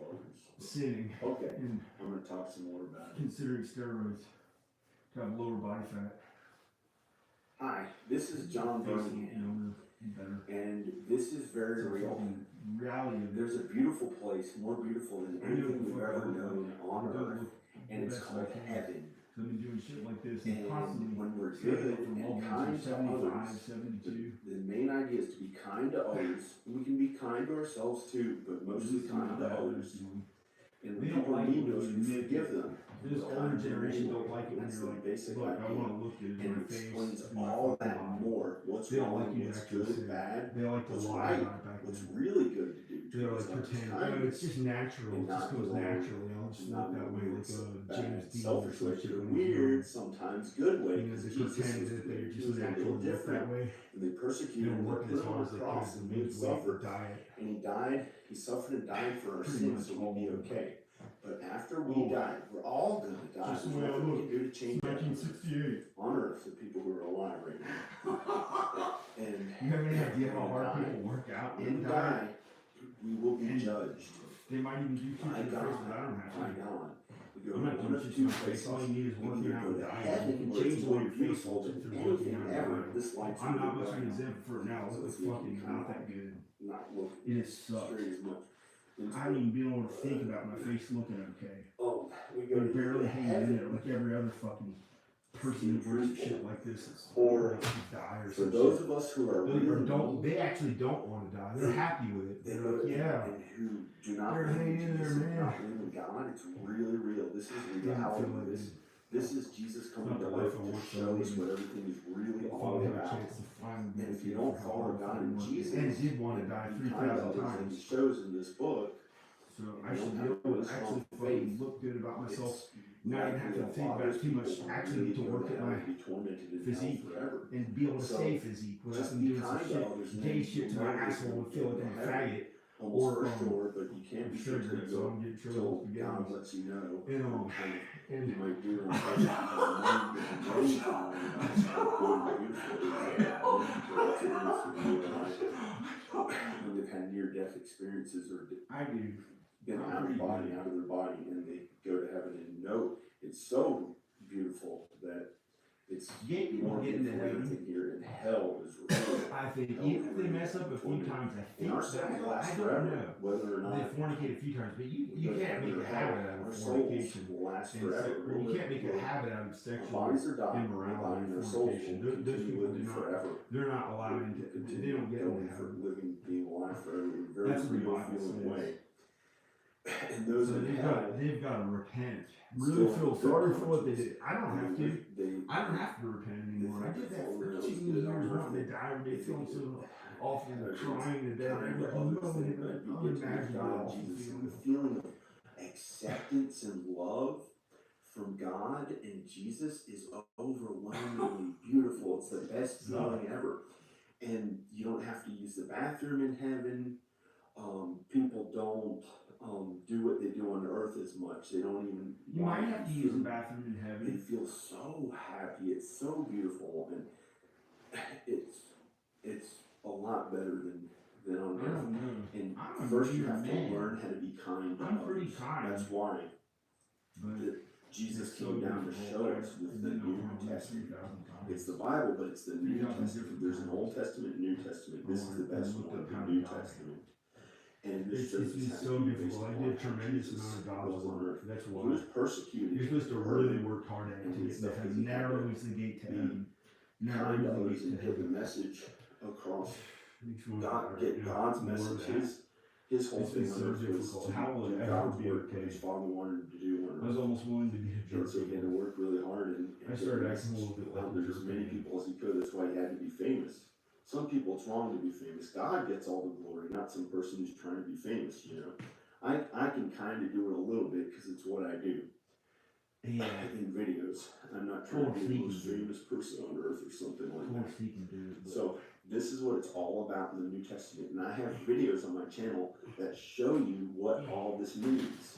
Speaker 8: others.
Speaker 11: sinning.
Speaker 8: Okay.
Speaker 11: And
Speaker 8: I'm gonna talk some more about it.
Speaker 11: considering steroids to have lower body fat.
Speaker 8: Hi, this is John Birmingham,
Speaker 11: Better.
Speaker 8: and this is very real.
Speaker 11: Reality.
Speaker 8: There's a beautiful place, more beautiful than anything we've ever known on earth, and it's called heaven.
Speaker 11: So I've been doing shit like this
Speaker 8: And
Speaker 11: and constantly
Speaker 8: when we're good and kind to
Speaker 11: 75,
Speaker 8: others,
Speaker 11: 72.
Speaker 8: the main idea is to be kind to others. We can be kind to ourselves too, but mostly kind to others. And when
Speaker 11: They don't
Speaker 8: people
Speaker 11: like
Speaker 8: need
Speaker 11: it
Speaker 8: us,
Speaker 11: when
Speaker 8: we
Speaker 11: you
Speaker 8: forgive them.
Speaker 11: This older generation don't like it when
Speaker 8: That's
Speaker 11: you're
Speaker 8: the
Speaker 11: like,
Speaker 8: basic
Speaker 11: look, I
Speaker 8: idea.
Speaker 11: want to look at it in
Speaker 8: And
Speaker 11: my
Speaker 8: it
Speaker 11: face.
Speaker 8: explains
Speaker 11: in my
Speaker 8: all
Speaker 11: fucking
Speaker 8: that
Speaker 11: body.
Speaker 8: more. What's
Speaker 11: They don't
Speaker 8: wrong,
Speaker 11: like you to
Speaker 8: what's
Speaker 11: actually
Speaker 8: good,
Speaker 11: say it.
Speaker 8: bad,
Speaker 11: They like to
Speaker 8: what's
Speaker 11: lie
Speaker 8: right,
Speaker 11: about it back
Speaker 8: what's
Speaker 11: then.
Speaker 8: really good to do.
Speaker 11: They like pretend, oh, it's just natural.
Speaker 8: And
Speaker 11: It just
Speaker 8: not
Speaker 11: goes
Speaker 8: the way-
Speaker 11: naturally. I'll just look that way like a James Dean.
Speaker 8: selfish way,
Speaker 11: or
Speaker 8: to the
Speaker 11: something.
Speaker 8: weird, sometimes good way.
Speaker 11: You know,
Speaker 8: Because
Speaker 11: they
Speaker 8: Jesus
Speaker 11: pretend
Speaker 8: was
Speaker 11: that they're
Speaker 8: he
Speaker 11: just
Speaker 8: was a
Speaker 11: naturally
Speaker 8: little
Speaker 11: look
Speaker 8: different.
Speaker 11: that way.
Speaker 8: And they
Speaker 11: They
Speaker 8: persecuted
Speaker 11: were
Speaker 8: him, they
Speaker 11: working
Speaker 8: put
Speaker 11: as
Speaker 8: him on
Speaker 11: hard as
Speaker 8: the
Speaker 11: they
Speaker 8: cross,
Speaker 11: could
Speaker 8: and
Speaker 11: to
Speaker 8: he
Speaker 11: lose weight
Speaker 8: suffered.
Speaker 11: and diet.
Speaker 8: And he died, he suffered and died for our
Speaker 11: Pretty
Speaker 8: sins
Speaker 11: much
Speaker 8: so
Speaker 11: all
Speaker 8: we'd be
Speaker 11: of them.
Speaker 8: okay. But after we died, we're all gonna die.
Speaker 11: Just the
Speaker 8: There's
Speaker 11: way I
Speaker 8: nothing we
Speaker 11: look.
Speaker 8: can do to change that.
Speaker 11: 1968.
Speaker 8: On earth, the people who are alive right now. And
Speaker 11: You have any idea how hard
Speaker 8: die.
Speaker 11: people work out
Speaker 8: In
Speaker 11: and die?
Speaker 8: die, we will be
Speaker 11: And
Speaker 8: judged.
Speaker 11: They might even do two
Speaker 8: My
Speaker 11: things,
Speaker 8: God,
Speaker 11: but I don't have
Speaker 8: my
Speaker 11: to.
Speaker 8: God. We go
Speaker 11: I'm
Speaker 8: to
Speaker 11: not
Speaker 8: one
Speaker 11: doing
Speaker 8: of
Speaker 11: shit to
Speaker 8: two
Speaker 11: my face.
Speaker 8: places.
Speaker 11: All you need is
Speaker 8: We
Speaker 11: working
Speaker 8: either
Speaker 11: out
Speaker 8: go
Speaker 11: and
Speaker 8: to
Speaker 11: dying.
Speaker 8: heaven
Speaker 11: You can
Speaker 8: where
Speaker 11: change
Speaker 8: it's
Speaker 11: the way
Speaker 8: more
Speaker 11: your face
Speaker 8: beautiful
Speaker 11: looks
Speaker 8: than
Speaker 11: if you're working
Speaker 8: anything
Speaker 11: out and
Speaker 8: ever.
Speaker 11: dying.
Speaker 8: This life's
Speaker 11: I'm not
Speaker 8: really
Speaker 11: much of an
Speaker 8: bright.
Speaker 11: example for it now. It
Speaker 8: So
Speaker 11: looks
Speaker 8: if we
Speaker 11: fucking
Speaker 8: can
Speaker 11: not that good.
Speaker 8: Not look
Speaker 11: It sucks.
Speaker 8: straight as much.
Speaker 11: I haven't even been able to think about my face looking okay.
Speaker 8: Oh, we go
Speaker 11: They're
Speaker 8: to
Speaker 11: barely hanging in
Speaker 8: heaven.
Speaker 11: there like every other fucking person that works shit like this. It's
Speaker 8: Or
Speaker 11: like to die or
Speaker 8: For
Speaker 11: some
Speaker 8: those
Speaker 11: shit.
Speaker 8: of us who are
Speaker 11: They,
Speaker 8: really
Speaker 11: or don't, they actually don't want to die. They're happy with it.
Speaker 8: they
Speaker 11: They're
Speaker 8: go
Speaker 11: like,
Speaker 8: to
Speaker 11: yeah.
Speaker 8: and who do not
Speaker 11: They're
Speaker 8: believe
Speaker 11: hanging in there,
Speaker 8: Jesus, do
Speaker 11: man.
Speaker 8: not believe in God, it's really real. This is
Speaker 11: Doesn't feel
Speaker 8: reality.
Speaker 11: like
Speaker 8: This,
Speaker 11: it.
Speaker 8: this is Jesus coming
Speaker 11: Not
Speaker 8: to
Speaker 11: the life
Speaker 8: earth
Speaker 11: I
Speaker 8: to
Speaker 11: want, so
Speaker 8: show us
Speaker 11: maybe
Speaker 8: what everything is really
Speaker 11: If I
Speaker 8: all
Speaker 11: have a
Speaker 8: about.
Speaker 11: chance to finally
Speaker 8: And if you
Speaker 11: dedicate
Speaker 8: don't
Speaker 11: for how
Speaker 8: follow
Speaker 11: hard
Speaker 8: God
Speaker 11: I
Speaker 8: and
Speaker 11: work.
Speaker 8: Jesus,
Speaker 11: And did want to die
Speaker 8: be kind to
Speaker 11: 3,000
Speaker 8: others, and
Speaker 11: times.
Speaker 8: He shows in this book.
Speaker 11: So
Speaker 8: You
Speaker 11: I should
Speaker 8: don't
Speaker 11: be
Speaker 8: have
Speaker 11: able to
Speaker 8: to
Speaker 11: actually
Speaker 8: lose
Speaker 11: fucking
Speaker 8: faith.
Speaker 11: look good about myself.
Speaker 8: It's
Speaker 11: Not even have to
Speaker 8: likely
Speaker 11: think
Speaker 8: a lot
Speaker 11: about
Speaker 8: of
Speaker 11: it too much.
Speaker 8: people
Speaker 11: Actually
Speaker 8: really
Speaker 11: to
Speaker 8: go
Speaker 11: work
Speaker 8: to
Speaker 11: at
Speaker 8: heaven
Speaker 11: my
Speaker 8: and be tormented in hell
Speaker 11: physique
Speaker 8: forever.
Speaker 11: and be able to
Speaker 8: So,
Speaker 11: stay physique without
Speaker 8: just
Speaker 11: them
Speaker 8: be
Speaker 11: doing some
Speaker 8: kind to
Speaker 11: shit,
Speaker 8: others, and
Speaker 11: gay
Speaker 8: then
Speaker 11: shit to
Speaker 8: you'll
Speaker 11: my
Speaker 8: know
Speaker 11: asshole and
Speaker 8: you'll
Speaker 11: feel like
Speaker 8: go
Speaker 11: I'm
Speaker 8: to
Speaker 11: a
Speaker 8: heaven.
Speaker 11: faggot.
Speaker 8: Almost
Speaker 11: Or,
Speaker 8: for sure, but you can't be sure
Speaker 11: cigarette,
Speaker 8: till
Speaker 11: so
Speaker 8: you
Speaker 11: I'm getting
Speaker 8: go
Speaker 11: trouble
Speaker 8: till
Speaker 11: with
Speaker 8: God
Speaker 11: gangs.
Speaker 8: lets you know.
Speaker 11: You know,
Speaker 8: Kind of,
Speaker 11: and
Speaker 8: you might do it on purpose because the more you get to know God about how good and beautiful it is, what it is to realize when they've had near-death experiences or
Speaker 11: I do.
Speaker 8: been
Speaker 11: I'm
Speaker 8: out of
Speaker 11: pretty
Speaker 8: body,
Speaker 11: good.
Speaker 8: out of their body, and they go to heaven and know it's so beautiful that it's
Speaker 11: Gay people
Speaker 8: more
Speaker 11: get into
Speaker 8: beautiful than
Speaker 11: heaven.
Speaker 8: anything here, and hell is real.
Speaker 11: I think even if they mess up a few times, I
Speaker 8: And
Speaker 11: think
Speaker 8: our
Speaker 11: that
Speaker 8: souls
Speaker 11: I
Speaker 8: last
Speaker 11: don't
Speaker 8: forever,
Speaker 11: know.
Speaker 8: whether or
Speaker 11: They
Speaker 8: not
Speaker 11: fornicate a few times, but you
Speaker 8: because
Speaker 11: can't make
Speaker 8: heaven
Speaker 11: a
Speaker 8: or
Speaker 11: habit
Speaker 8: hell,
Speaker 11: out
Speaker 8: our
Speaker 11: of
Speaker 8: souls
Speaker 11: fornication.
Speaker 8: will last
Speaker 11: And
Speaker 8: forever.
Speaker 11: or you can't make a habit out of
Speaker 8: Our
Speaker 11: sexual
Speaker 8: bodies are dying, we're
Speaker 11: immorality
Speaker 8: dying,
Speaker 11: and
Speaker 8: our souls
Speaker 11: fornication.
Speaker 8: will
Speaker 11: Those
Speaker 8: continue
Speaker 11: people do
Speaker 8: living
Speaker 11: not.
Speaker 8: forever.
Speaker 11: They're not allowed into. They don't get into
Speaker 8: going for
Speaker 11: heaven.
Speaker 8: living, being alive forever in a very
Speaker 11: That's what the
Speaker 8: real
Speaker 11: Bible
Speaker 8: feeling
Speaker 11: says.
Speaker 8: way. And those
Speaker 11: So
Speaker 8: in
Speaker 11: they've
Speaker 8: hell
Speaker 11: got to repent.
Speaker 8: still
Speaker 11: Really feel
Speaker 8: have
Speaker 11: sorry
Speaker 8: good
Speaker 11: for what they
Speaker 8: conscience.
Speaker 11: did. I don't have to. I don't have to repent anymore. I did that for 2 years wanting to die every day, feeling so awful, crying to death. Unimaginable
Speaker 8: The
Speaker 11: feeling.
Speaker 8: feeling of acceptance and love from God and Jesus is overwhelmingly beautiful. It's the best feeling ever. and you don't have to use the bathroom in heaven. People don't do what they do on earth as much. They don't even.
Speaker 11: You might have to use the bathroom in
Speaker 8: They
Speaker 11: heaven.
Speaker 8: feel so happy. It's so beautiful, and it's a lot better than on
Speaker 11: I
Speaker 8: earth.
Speaker 11: don't know.
Speaker 8: And
Speaker 11: I'm a
Speaker 8: first, you
Speaker 11: weird
Speaker 8: have to
Speaker 11: man.
Speaker 8: learn how to be kind. to
Speaker 11: I'm pretty
Speaker 8: others.
Speaker 11: kind.
Speaker 8: That's why
Speaker 11: But
Speaker 8: Jesus
Speaker 11: it's so
Speaker 8: came down to
Speaker 11: difficult.
Speaker 8: show us with the New Testament. It's the Bible, but it's the New
Speaker 11: 3,000
Speaker 8: Testament.
Speaker 11: different
Speaker 8: There's an
Speaker 11: times.
Speaker 8: Old Testament and New Testament. This is the best
Speaker 11: looked
Speaker 8: one,
Speaker 11: up how
Speaker 8: the
Speaker 11: to
Speaker 8: New
Speaker 11: die.
Speaker 8: Testament. And this
Speaker 11: It's
Speaker 8: shows us
Speaker 11: been
Speaker 8: how
Speaker 11: so
Speaker 8: to be based
Speaker 11: difficult. I
Speaker 8: upon
Speaker 11: did a
Speaker 8: how
Speaker 11: tremendous
Speaker 8: Jesus
Speaker 11: amount of God's
Speaker 8: was on
Speaker 11: work.
Speaker 8: earth.
Speaker 11: That's
Speaker 8: He
Speaker 11: why.
Speaker 8: was persecuted.
Speaker 11: You're supposed to really work hard at it to get to heaven. Narrow is the gate to heaven. Narrow
Speaker 8: Kind
Speaker 11: is
Speaker 8: to
Speaker 11: the
Speaker 8: others
Speaker 11: gate
Speaker 8: and
Speaker 11: to
Speaker 8: get the
Speaker 11: heaven.
Speaker 8: message across.
Speaker 11: Makes me
Speaker 8: God,
Speaker 11: want
Speaker 8: get God's
Speaker 11: more of
Speaker 8: message.
Speaker 11: that.
Speaker 8: His whole
Speaker 11: It's been
Speaker 8: thing
Speaker 11: so
Speaker 8: on earth was
Speaker 11: difficult.
Speaker 8: to
Speaker 11: How will
Speaker 8: do
Speaker 11: it ever
Speaker 8: God's
Speaker 11: be
Speaker 8: work,
Speaker 11: okay?
Speaker 8: what His Father wanted him to do on
Speaker 11: I was
Speaker 8: earth.
Speaker 11: almost willing to be a
Speaker 8: And
Speaker 11: jerk.
Speaker 8: so he had to work really hard and
Speaker 11: I
Speaker 8: get
Speaker 11: started
Speaker 8: the
Speaker 11: acting a
Speaker 8: message
Speaker 11: little bit like
Speaker 8: out
Speaker 11: a
Speaker 8: there to as
Speaker 11: jerk
Speaker 8: many
Speaker 11: again.
Speaker 8: people as he could. That's why he had to be famous. Some people, it's wrong to be famous. God gets all the glory, not some person who's trying to be famous, you know. I can kind of do it a little bit because it's what I do.
Speaker 11: Yeah.
Speaker 8: In videos. I'm not trying to
Speaker 11: Course
Speaker 8: be the
Speaker 11: he
Speaker 8: most
Speaker 11: can do it.
Speaker 8: famous person on earth or something
Speaker 11: Of
Speaker 8: like
Speaker 11: course
Speaker 8: that.
Speaker 11: he can do it. But
Speaker 8: So this is what it's all about in the New Testament. And I have videos on my channel that show you what all this means.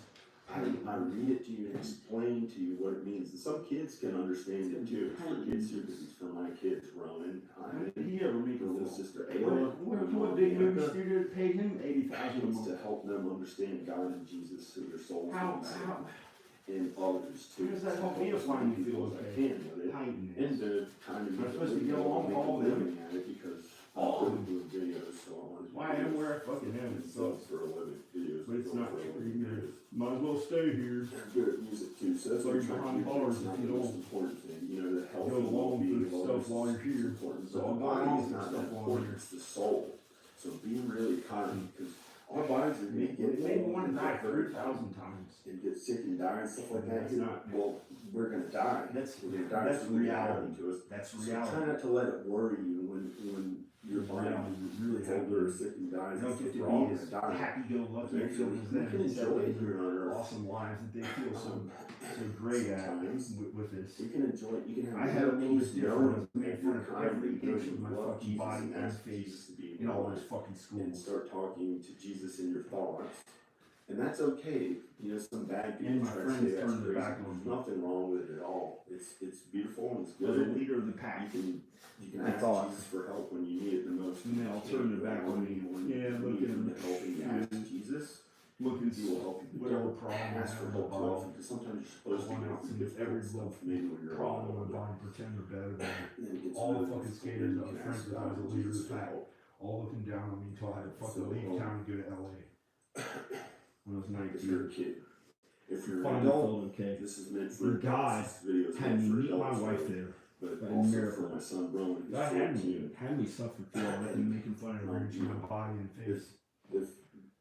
Speaker 8: I read it to you and explain to you what it means. And some kids can understand it too. It's for kids too, because it's for my kids, Rowan,
Speaker 11: did he ever make
Speaker 8: her
Speaker 11: a
Speaker 8: little
Speaker 11: film?
Speaker 8: sister Ayla.
Speaker 11: What big movie studio paid him $80,000 a
Speaker 8: It's
Speaker 11: month?
Speaker 8: to help them understand God and Jesus so their souls
Speaker 11: How-
Speaker 8: can be saved.
Speaker 11: how-
Speaker 8: And others too.
Speaker 11: How does that help me
Speaker 8: As
Speaker 11: find
Speaker 8: many
Speaker 11: you
Speaker 8: people
Speaker 11: feel
Speaker 8: as I
Speaker 11: okay?
Speaker 8: can with it.
Speaker 11: Tighten
Speaker 8: And
Speaker 11: this.
Speaker 8: to kind of
Speaker 11: I'm
Speaker 8: make
Speaker 11: supposed to get along with all of
Speaker 8: make a
Speaker 11: them.
Speaker 8: living at it because
Speaker 11: All of
Speaker 8: I'm doing videos, so I wanted to.
Speaker 11: Why I am where I fucking am. It
Speaker 8: It's
Speaker 11: sucks.
Speaker 8: for a living, videos.
Speaker 11: But it's
Speaker 8: for
Speaker 11: not
Speaker 8: a
Speaker 11: true.
Speaker 8: living,
Speaker 11: You know,
Speaker 8: videos.
Speaker 11: might as well stay here.
Speaker 8: They're good at music too, so that's
Speaker 11: So
Speaker 8: what
Speaker 11: you're
Speaker 8: I'm trying
Speaker 11: behind
Speaker 8: to do.
Speaker 11: bars
Speaker 8: It's
Speaker 11: if
Speaker 8: not
Speaker 11: you
Speaker 8: the most
Speaker 11: don't
Speaker 8: important thing, you know, the health
Speaker 11: go
Speaker 8: and
Speaker 11: along
Speaker 8: well-being
Speaker 11: with
Speaker 8: of others
Speaker 11: stuff while you're here.
Speaker 8: is important.
Speaker 11: So
Speaker 8: But
Speaker 11: I'll
Speaker 8: the
Speaker 11: go
Speaker 8: body
Speaker 11: along
Speaker 8: is
Speaker 11: with
Speaker 8: not
Speaker 11: stuff
Speaker 8: that
Speaker 11: while
Speaker 8: important,
Speaker 11: you're
Speaker 8: it's the soul. So being really kind, because our bodies are gonna get
Speaker 11: It made me want to die
Speaker 8: hurt
Speaker 11: 3,000 times.
Speaker 8: and get sick and die and stuff like that.
Speaker 11: That's not-
Speaker 8: Well, we're gonna die.
Speaker 11: That's-
Speaker 8: We're gonna die.
Speaker 11: that's
Speaker 8: It's gonna
Speaker 11: reality.
Speaker 8: happen to us.
Speaker 11: That's
Speaker 8: So try
Speaker 11: reality.
Speaker 8: not to let it worry you when your body
Speaker 11: Reality really
Speaker 8: gets older or
Speaker 11: happens.
Speaker 8: sick and dies.
Speaker 11: You don't get to
Speaker 8: We're all
Speaker 11: be
Speaker 8: gonna
Speaker 11: as
Speaker 8: die.
Speaker 11: happy-go-lucky
Speaker 8: Eventually,
Speaker 11: feelings
Speaker 8: we
Speaker 11: them.
Speaker 8: can
Speaker 11: Instead
Speaker 8: enjoy
Speaker 11: they
Speaker 8: it here on earth.
Speaker 11: awesome lives that they feel so
Speaker 8: Um,
Speaker 11: great at
Speaker 8: sometimes
Speaker 11: with this.
Speaker 8: we can enjoy it. You can have
Speaker 11: I had a little
Speaker 8: peace
Speaker 11: bit
Speaker 8: knowing
Speaker 11: different. I made
Speaker 8: that
Speaker 11: fun
Speaker 8: you're
Speaker 11: of
Speaker 8: kind
Speaker 11: every
Speaker 8: and good
Speaker 11: inch of
Speaker 8: and
Speaker 11: my
Speaker 8: love
Speaker 11: fucking
Speaker 8: Jesus
Speaker 11: body
Speaker 8: and
Speaker 11: and
Speaker 8: ask
Speaker 11: face
Speaker 8: Jesus to be
Speaker 11: in all
Speaker 8: your
Speaker 11: those
Speaker 8: life.
Speaker 11: fucking
Speaker 8: And
Speaker 11: schools.
Speaker 8: start talking to Jesus in your thoughts. And that's okay. You know, some bad people
Speaker 11: And my
Speaker 8: try to
Speaker 11: friends
Speaker 8: say that's
Speaker 11: turned their
Speaker 8: crazy.
Speaker 11: back on
Speaker 8: There's
Speaker 11: me.
Speaker 8: nothing wrong with it at all. It's beautiful and it's
Speaker 11: Was
Speaker 8: good.
Speaker 11: a leader of the pack.
Speaker 8: You can
Speaker 11: I
Speaker 8: ask
Speaker 11: thought.
Speaker 8: Jesus for help when you need it the most.
Speaker 11: And they'll turn their back on me.
Speaker 8: When
Speaker 11: Yeah,
Speaker 8: you
Speaker 11: look
Speaker 8: need
Speaker 11: at
Speaker 8: him
Speaker 11: them.
Speaker 8: to help and you ask Jesus,
Speaker 11: Looking
Speaker 8: he will help you. But
Speaker 11: whatever
Speaker 8: don't
Speaker 11: problem I
Speaker 8: ask for
Speaker 11: have in my
Speaker 8: help too often
Speaker 11: body.
Speaker 8: because sometimes you're supposed to
Speaker 11: Going
Speaker 8: go
Speaker 11: out
Speaker 8: through
Speaker 11: to every
Speaker 8: difficult stuff
Speaker 11: little
Speaker 8: maybe when you're
Speaker 11: problem in
Speaker 8: older.
Speaker 11: my body, pretend they're better than me.
Speaker 8: And then it gets
Speaker 11: All the
Speaker 8: really
Speaker 11: fucking
Speaker 8: difficult,
Speaker 11: skaters
Speaker 8: then
Speaker 11: I was
Speaker 8: you can
Speaker 11: friends
Speaker 8: ask
Speaker 11: with, I
Speaker 8: God
Speaker 11: was a
Speaker 8: and
Speaker 11: leader of
Speaker 8: Jesus
Speaker 11: the
Speaker 8: for
Speaker 11: pack.
Speaker 8: help.
Speaker 11: All looking down on me until I had to fucking
Speaker 8: So,
Speaker 11: leave town and go to LA when I was
Speaker 8: If you're a
Speaker 11: 19.
Speaker 8: kid, if you're an
Speaker 11: Finally
Speaker 8: adult,
Speaker 11: felt okay.
Speaker 8: this is meant for
Speaker 11: And God
Speaker 8: adults. This video is
Speaker 11: had
Speaker 8: meant
Speaker 11: me
Speaker 8: for
Speaker 11: meet my
Speaker 8: adults,
Speaker 11: wife
Speaker 8: right?
Speaker 11: there.
Speaker 8: But
Speaker 11: by a
Speaker 8: also
Speaker 11: miracle.
Speaker 8: for my son Rowan, who's
Speaker 11: God
Speaker 8: 14.
Speaker 11: had me suffer through all that and making fun of every inch of my body and face.
Speaker 8: If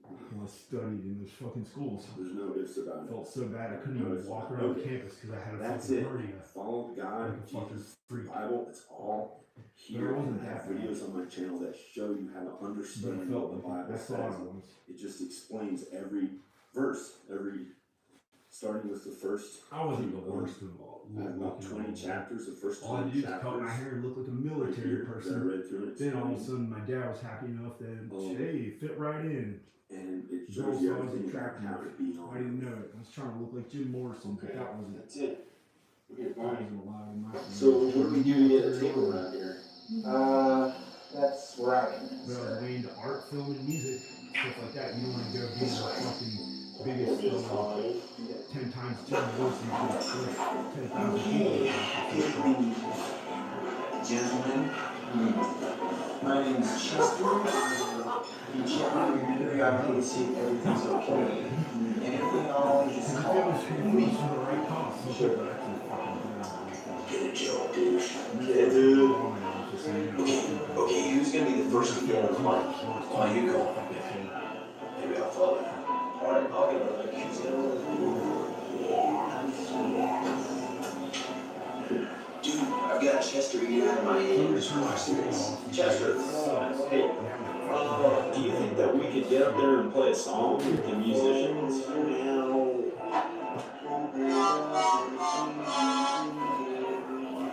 Speaker 11: When I studied in those fucking schools.
Speaker 8: there's no ifs
Speaker 11: I
Speaker 8: about it.
Speaker 11: felt so bad I couldn't even walk around campus because I had a
Speaker 8: That's
Speaker 11: fucking
Speaker 8: it.
Speaker 11: hernia.
Speaker 8: Follow God,
Speaker 11: Like a fucking
Speaker 8: Jesus,
Speaker 11: freak.
Speaker 8: Bible. It's all here.
Speaker 11: There wasn't
Speaker 8: I have
Speaker 11: that bad.
Speaker 8: videos on my channel that show you how to
Speaker 11: But
Speaker 8: understand
Speaker 11: it felt
Speaker 8: what the
Speaker 11: like
Speaker 8: Bible
Speaker 11: that's all I
Speaker 8: says.
Speaker 11: was.
Speaker 8: It just explains every verse, starting with the first.
Speaker 11: I wasn't the worst of all.
Speaker 8: I have about 20 chapters. The first
Speaker 11: All I
Speaker 8: 20
Speaker 11: did was cut my
Speaker 8: chapters.
Speaker 11: hair and look like a
Speaker 8: right
Speaker 11: military
Speaker 8: here, that I
Speaker 11: person.
Speaker 8: read through and
Speaker 11: Then all of a
Speaker 8: explained.
Speaker 11: sudden my dad was happy enough that,
Speaker 8: Oh.
Speaker 11: hey, fit right in.
Speaker 8: And it
Speaker 11: Girls
Speaker 8: shows you
Speaker 11: thought I was
Speaker 8: everything about
Speaker 11: attractive.
Speaker 8: how to be on.
Speaker 11: I didn't know it. I was trying to look like Jim Morrison, but that wasn't
Speaker 8: That's it. Okay,
Speaker 11: that
Speaker 8: fine.
Speaker 11: wasn't allowed in my
Speaker 8: So what do we do to get a table around here?
Speaker 4: That's where I am.
Speaker 11: But I was way into art, film, and music, stuff like that. You don't want to go be the fucking biggest 10 times 10 voice and push 10,000 people.
Speaker 4: Gentlemen, my name is Chester. You check on me periodically to see if everything's okay. Anything at all, you just
Speaker 11: If
Speaker 4: call
Speaker 11: it was for
Speaker 4: me.
Speaker 11: the right cost,
Speaker 4: Sure.
Speaker 11: but actually fucking
Speaker 3: Get a joke, dude.
Speaker 11: yeah,
Speaker 3: dude.
Speaker 11: Okay,
Speaker 3: Okay, who's gonna be the first to get on the mic? Oh, you go. Maybe I'll follow you. Alright, I'll get on the mic. Dude, I've got Chester eating out of my hand. Just watch this. Chester,
Speaker 8: Hey, do you think that we could get up there and play a song with the musicians?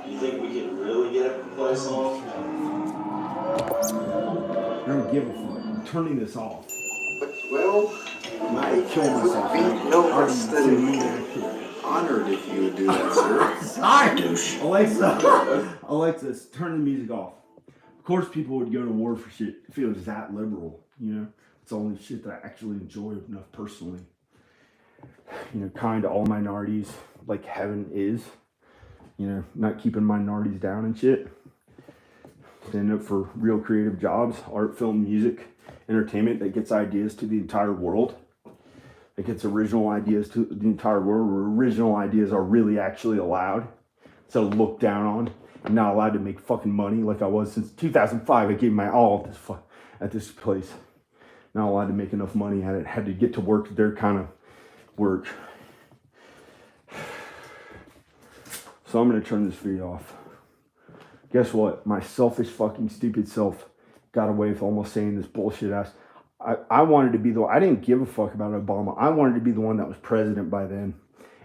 Speaker 8: You think we could really get up and play a song?
Speaker 11: I don't give a fuck. I'm turning this off.
Speaker 4: Well, I
Speaker 11: Kill myself.
Speaker 4: would be no less than honored if you would do that, sir.
Speaker 11: Sorry. Alexa, turn the music off. Of course, people would go to war for shit if it was that liberal. You know, it's the only shit that I actually enjoy enough personally. You know, kind to all minorities, like heaven is. You know, not keeping minorities down and shit. Standing up for real creative jobs, art, film, music, entertainment that gets ideas to the entire world. That gets original ideas to the entire world, where original ideas are really actually allowed. So looked down on. I'm not allowed to make fucking money like I was since 2005. I gave my all at this place. Not allowed to make enough money at it. Had to get to work their kind of work. So I'm going to turn this video off. Guess what? My selfish fucking stupid self got away with almost saying this bullshit ass. I wanted to be I didn't give a fuck about Obama. I wanted to be the one that was president by then.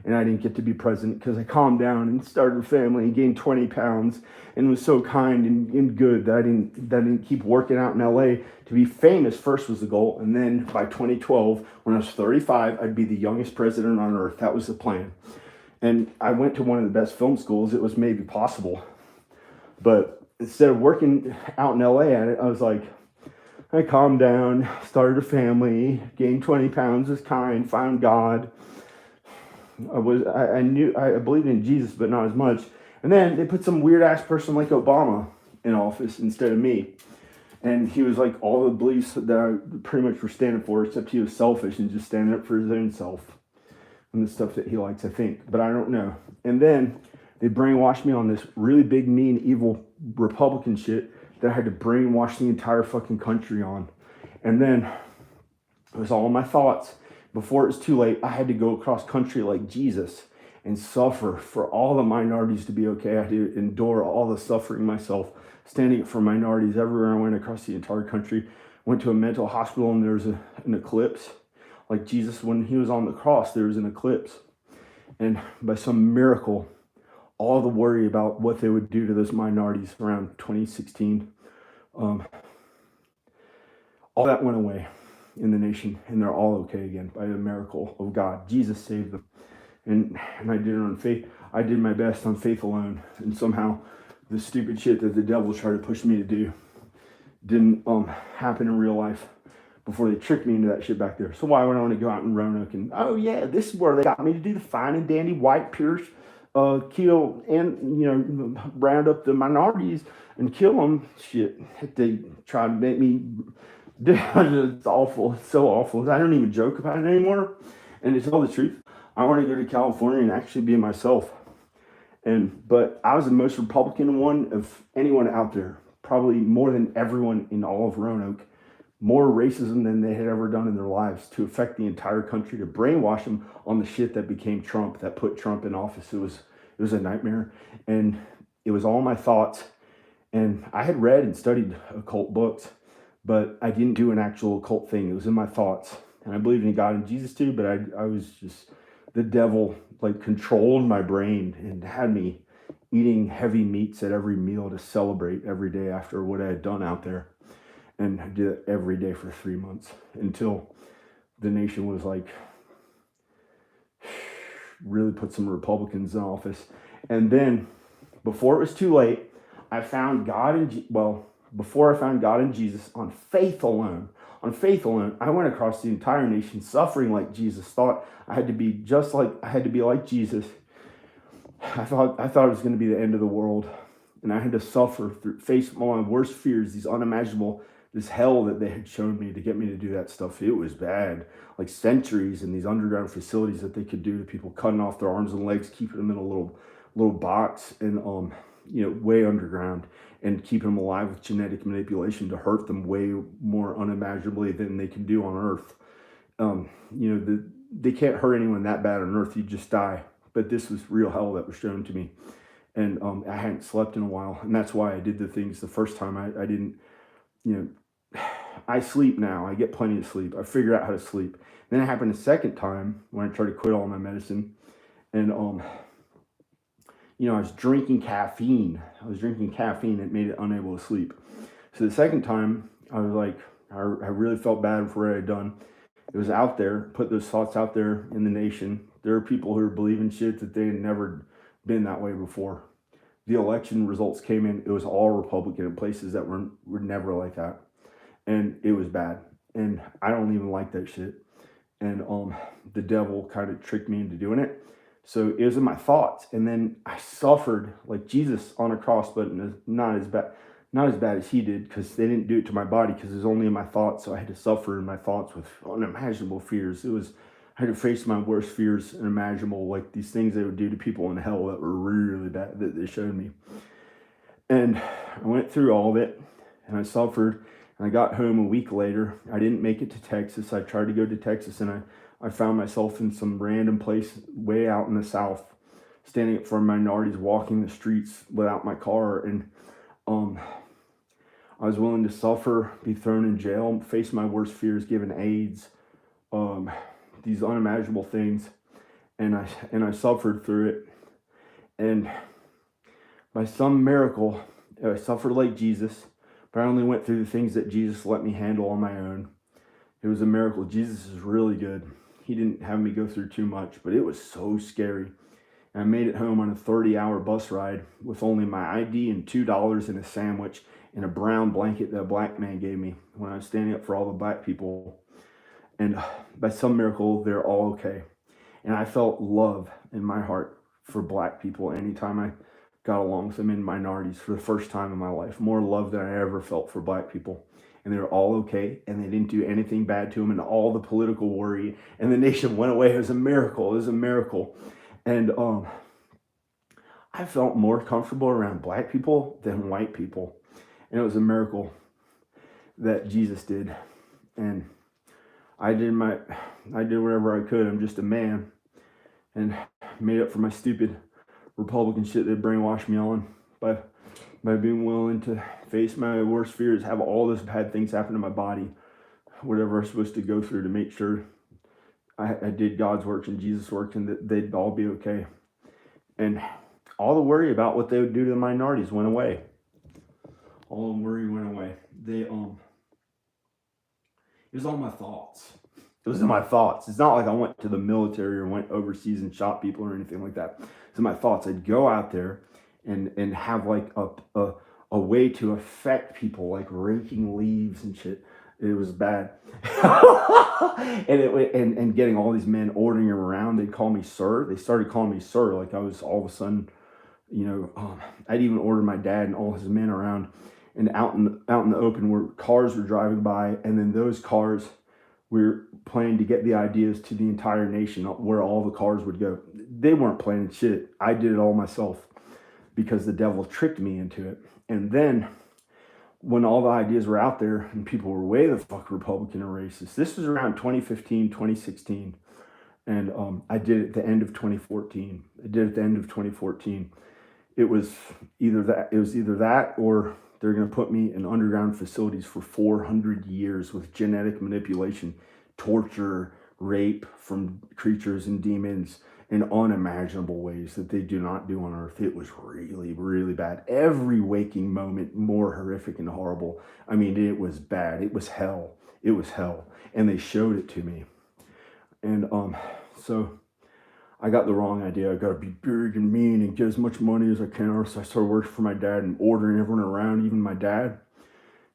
Speaker 11: And I didn't get to be president because I calmed down and started a family and gained 20 pounds and was so kind and good that I didn't keep working out in LA. To be famous first was the goal. And then by 2012, when I was 35, I'd be the youngest president on earth. That was the plan. And I went to one of the best film schools. It was maybe possible. But instead of working out in LA at it, I was like, I calmed down, started a family, gained 20 pounds, was kind, found God. I believed in Jesus, but not as much. And then they put some weird ass person like Obama in office instead of me. And he was like all the beliefs that I pretty much were standing for, except he was selfish and just standing up for his own self. And the stuff that he likes, I think. But I don't know. And then they brainwashed me on this really big, mean, evil Republican shit that I had to brainwash the entire fucking country on. And then it was all my thoughts. Before it was too late, I had to go across country like Jesus and suffer for all the minorities to be okay. I had to endure all the suffering myself, standing up for minorities everywhere I went across the entire country. Went to a mental hospital and there was an eclipse. Like Jesus, when he was on the cross, there was an eclipse. And by some miracle, all the worry about what they would do to those minorities around 2016, all that went away in the nation, and they're all okay again by the miracle of God. Jesus saved them. And I did it on faith. I did my best on faith alone. And somehow the stupid shit that the devil tried to push me to do didn't happen in real life before they tricked me into that shit back there. So why would I want to go out in Roanoke and, oh yeah, this is where they got me to do the fine and dandy white Pierce, kill and, round up the minorities and kill them. Shit, they tried to make me, it's awful. It's so awful. I don't even joke about it anymore. And to tell the truth, I want to go to California and actually be myself. But I was the most Republican one of anyone out there, probably more than everyone in all of Roanoke. More racism than they had ever done in their lives to affect the entire country, to brainwash them on the shit that became Trump, that put Trump in office. It was a nightmare. And it was all my thoughts. And I had read and studied occult books, but I didn't do an actual occult thing. It was in my thoughts. And I believed in God and Jesus too, but I was just, the devil like controlled my brain and had me eating heavy meats at every meal to celebrate every day after what I had done out there. And I did it every day for 3 months until the nation was like, really put some Republicans in office. And then before it was too late, I found God before I found God and Jesus on faith alone, I went across the entire nation suffering like Jesus, thought I had to be like Jesus. I thought it was going to be the end of the world. And I had to suffer face all my worst fears, these unimaginable, this hell that they had shown me to get me to do that stuff. It was bad. Like centuries in these underground facilities that they could do to people, cutting off their arms and legs, keeping them in a little box and way underground, and keeping them alive with genetic manipulation to hurt them way more unimaginably than they can do on Earth. They can't hurt anyone that bad on Earth. You just die. But this was real hell that was shown to me. And I hadn't slept in a while. And that's why I did the things the first time. I didn't, I sleep now. I get plenty of sleep. I figure out how to sleep. Then it happened a second time when I tried to quit all my medicine. And, I was drinking caffeine. It made it unable to sleep. So the second time,
Speaker 1: I was like, I really felt bad for what I had done. It was out there, put those thoughts out there in the nation. There are people who are believing shit that they had never been that way before. The election results came in, it was all Republican in places that were never like that. And it was bad. And I don't even like that shit. And the devil kind of tricked me into doing it. So it was in my thoughts. And then I suffered like Jesus on a cross, but not as bad as he did, because they didn't do it to my body, because it was only in my thoughts. So I had to suffer in my thoughts with unimaginable fears. I had to face my worst fears unimaginable, like these things they would do to people in hell that were really bad, that they showed me. And I went through all of it, and I suffered, and I got home a week later. I didn't make it to Texas. I tried to go to Texas, and I found myself in some random place way out in the South, standing up for minorities, walking the streets without my car. And I was willing to suffer, be thrown in jail, face my worst fears, given AIDS, these unimaginable things. And I suffered through it. And by some miracle, I suffered like Jesus, but I only went through the things that Jesus let me handle on my own. It was a miracle. Jesus is really good. He didn't have me go through too much, but it was so scary. And I made it home on a 30-hour bus ride with only my ID and $2 and a sandwich and a brown blanket that a black man gave me when I was standing up for all the black people. And by some miracle, they're all okay. And I felt love in my heart for black people anytime I got along with them in minorities for the first time in my life. More love than I ever felt for black people. And they were all okay, and they didn't do anything bad to them, and all the political worry and the nation went away. It was a miracle. It was a miracle. And I felt more comfortable around black people than white people. And it was a miracle that Jesus did. And I did whatever I could. I'm just a man, and made up for my stupid Republican shit they brainwashed me on by being willing to face my worst fears, have all those bad things happen to my body, whatever I'm supposed to go through to make sure I did God's work and Jesus' work, and that they'd all be okay. And all the worry about what they would do to the minorities went away. All the worry went away. It was all my thoughts. It was in my thoughts. It's not like I went to the military or went overseas and shot people or anything like that. It's in my thoughts. I'd go out there and have like a way to affect people, like raking leaves and shit. It was bad. and getting all these men ordering him around. They'd call me sir. They started calling me sir, like I was all of a sudden, I'd even order my dad and all his men around, and out in the open where cars were driving by, and then those cars, we were planning to get the ideas to the entire nation where all the cars would go. They weren't planning shit. I did it all myself because the devil tricked me into it. And then when all the ideas were out there and people were way the fuck Republican or racist, this was around 2015, 2016. And I did it at the end of 2014. It was either that or they're going to put me in underground facilities for 400 years with genetic manipulation, torture, rape from creatures and demons in unimaginable ways that they do not do on earth. It was really, really bad. Every waking moment more horrific and horrible. I mean, it was bad. It was hell. It was hell. And they showed it to me. And so I got the wrong idea. I got to be big and mean and get as much money as I can. So I started working for my dad and ordering everyone around, even my dad.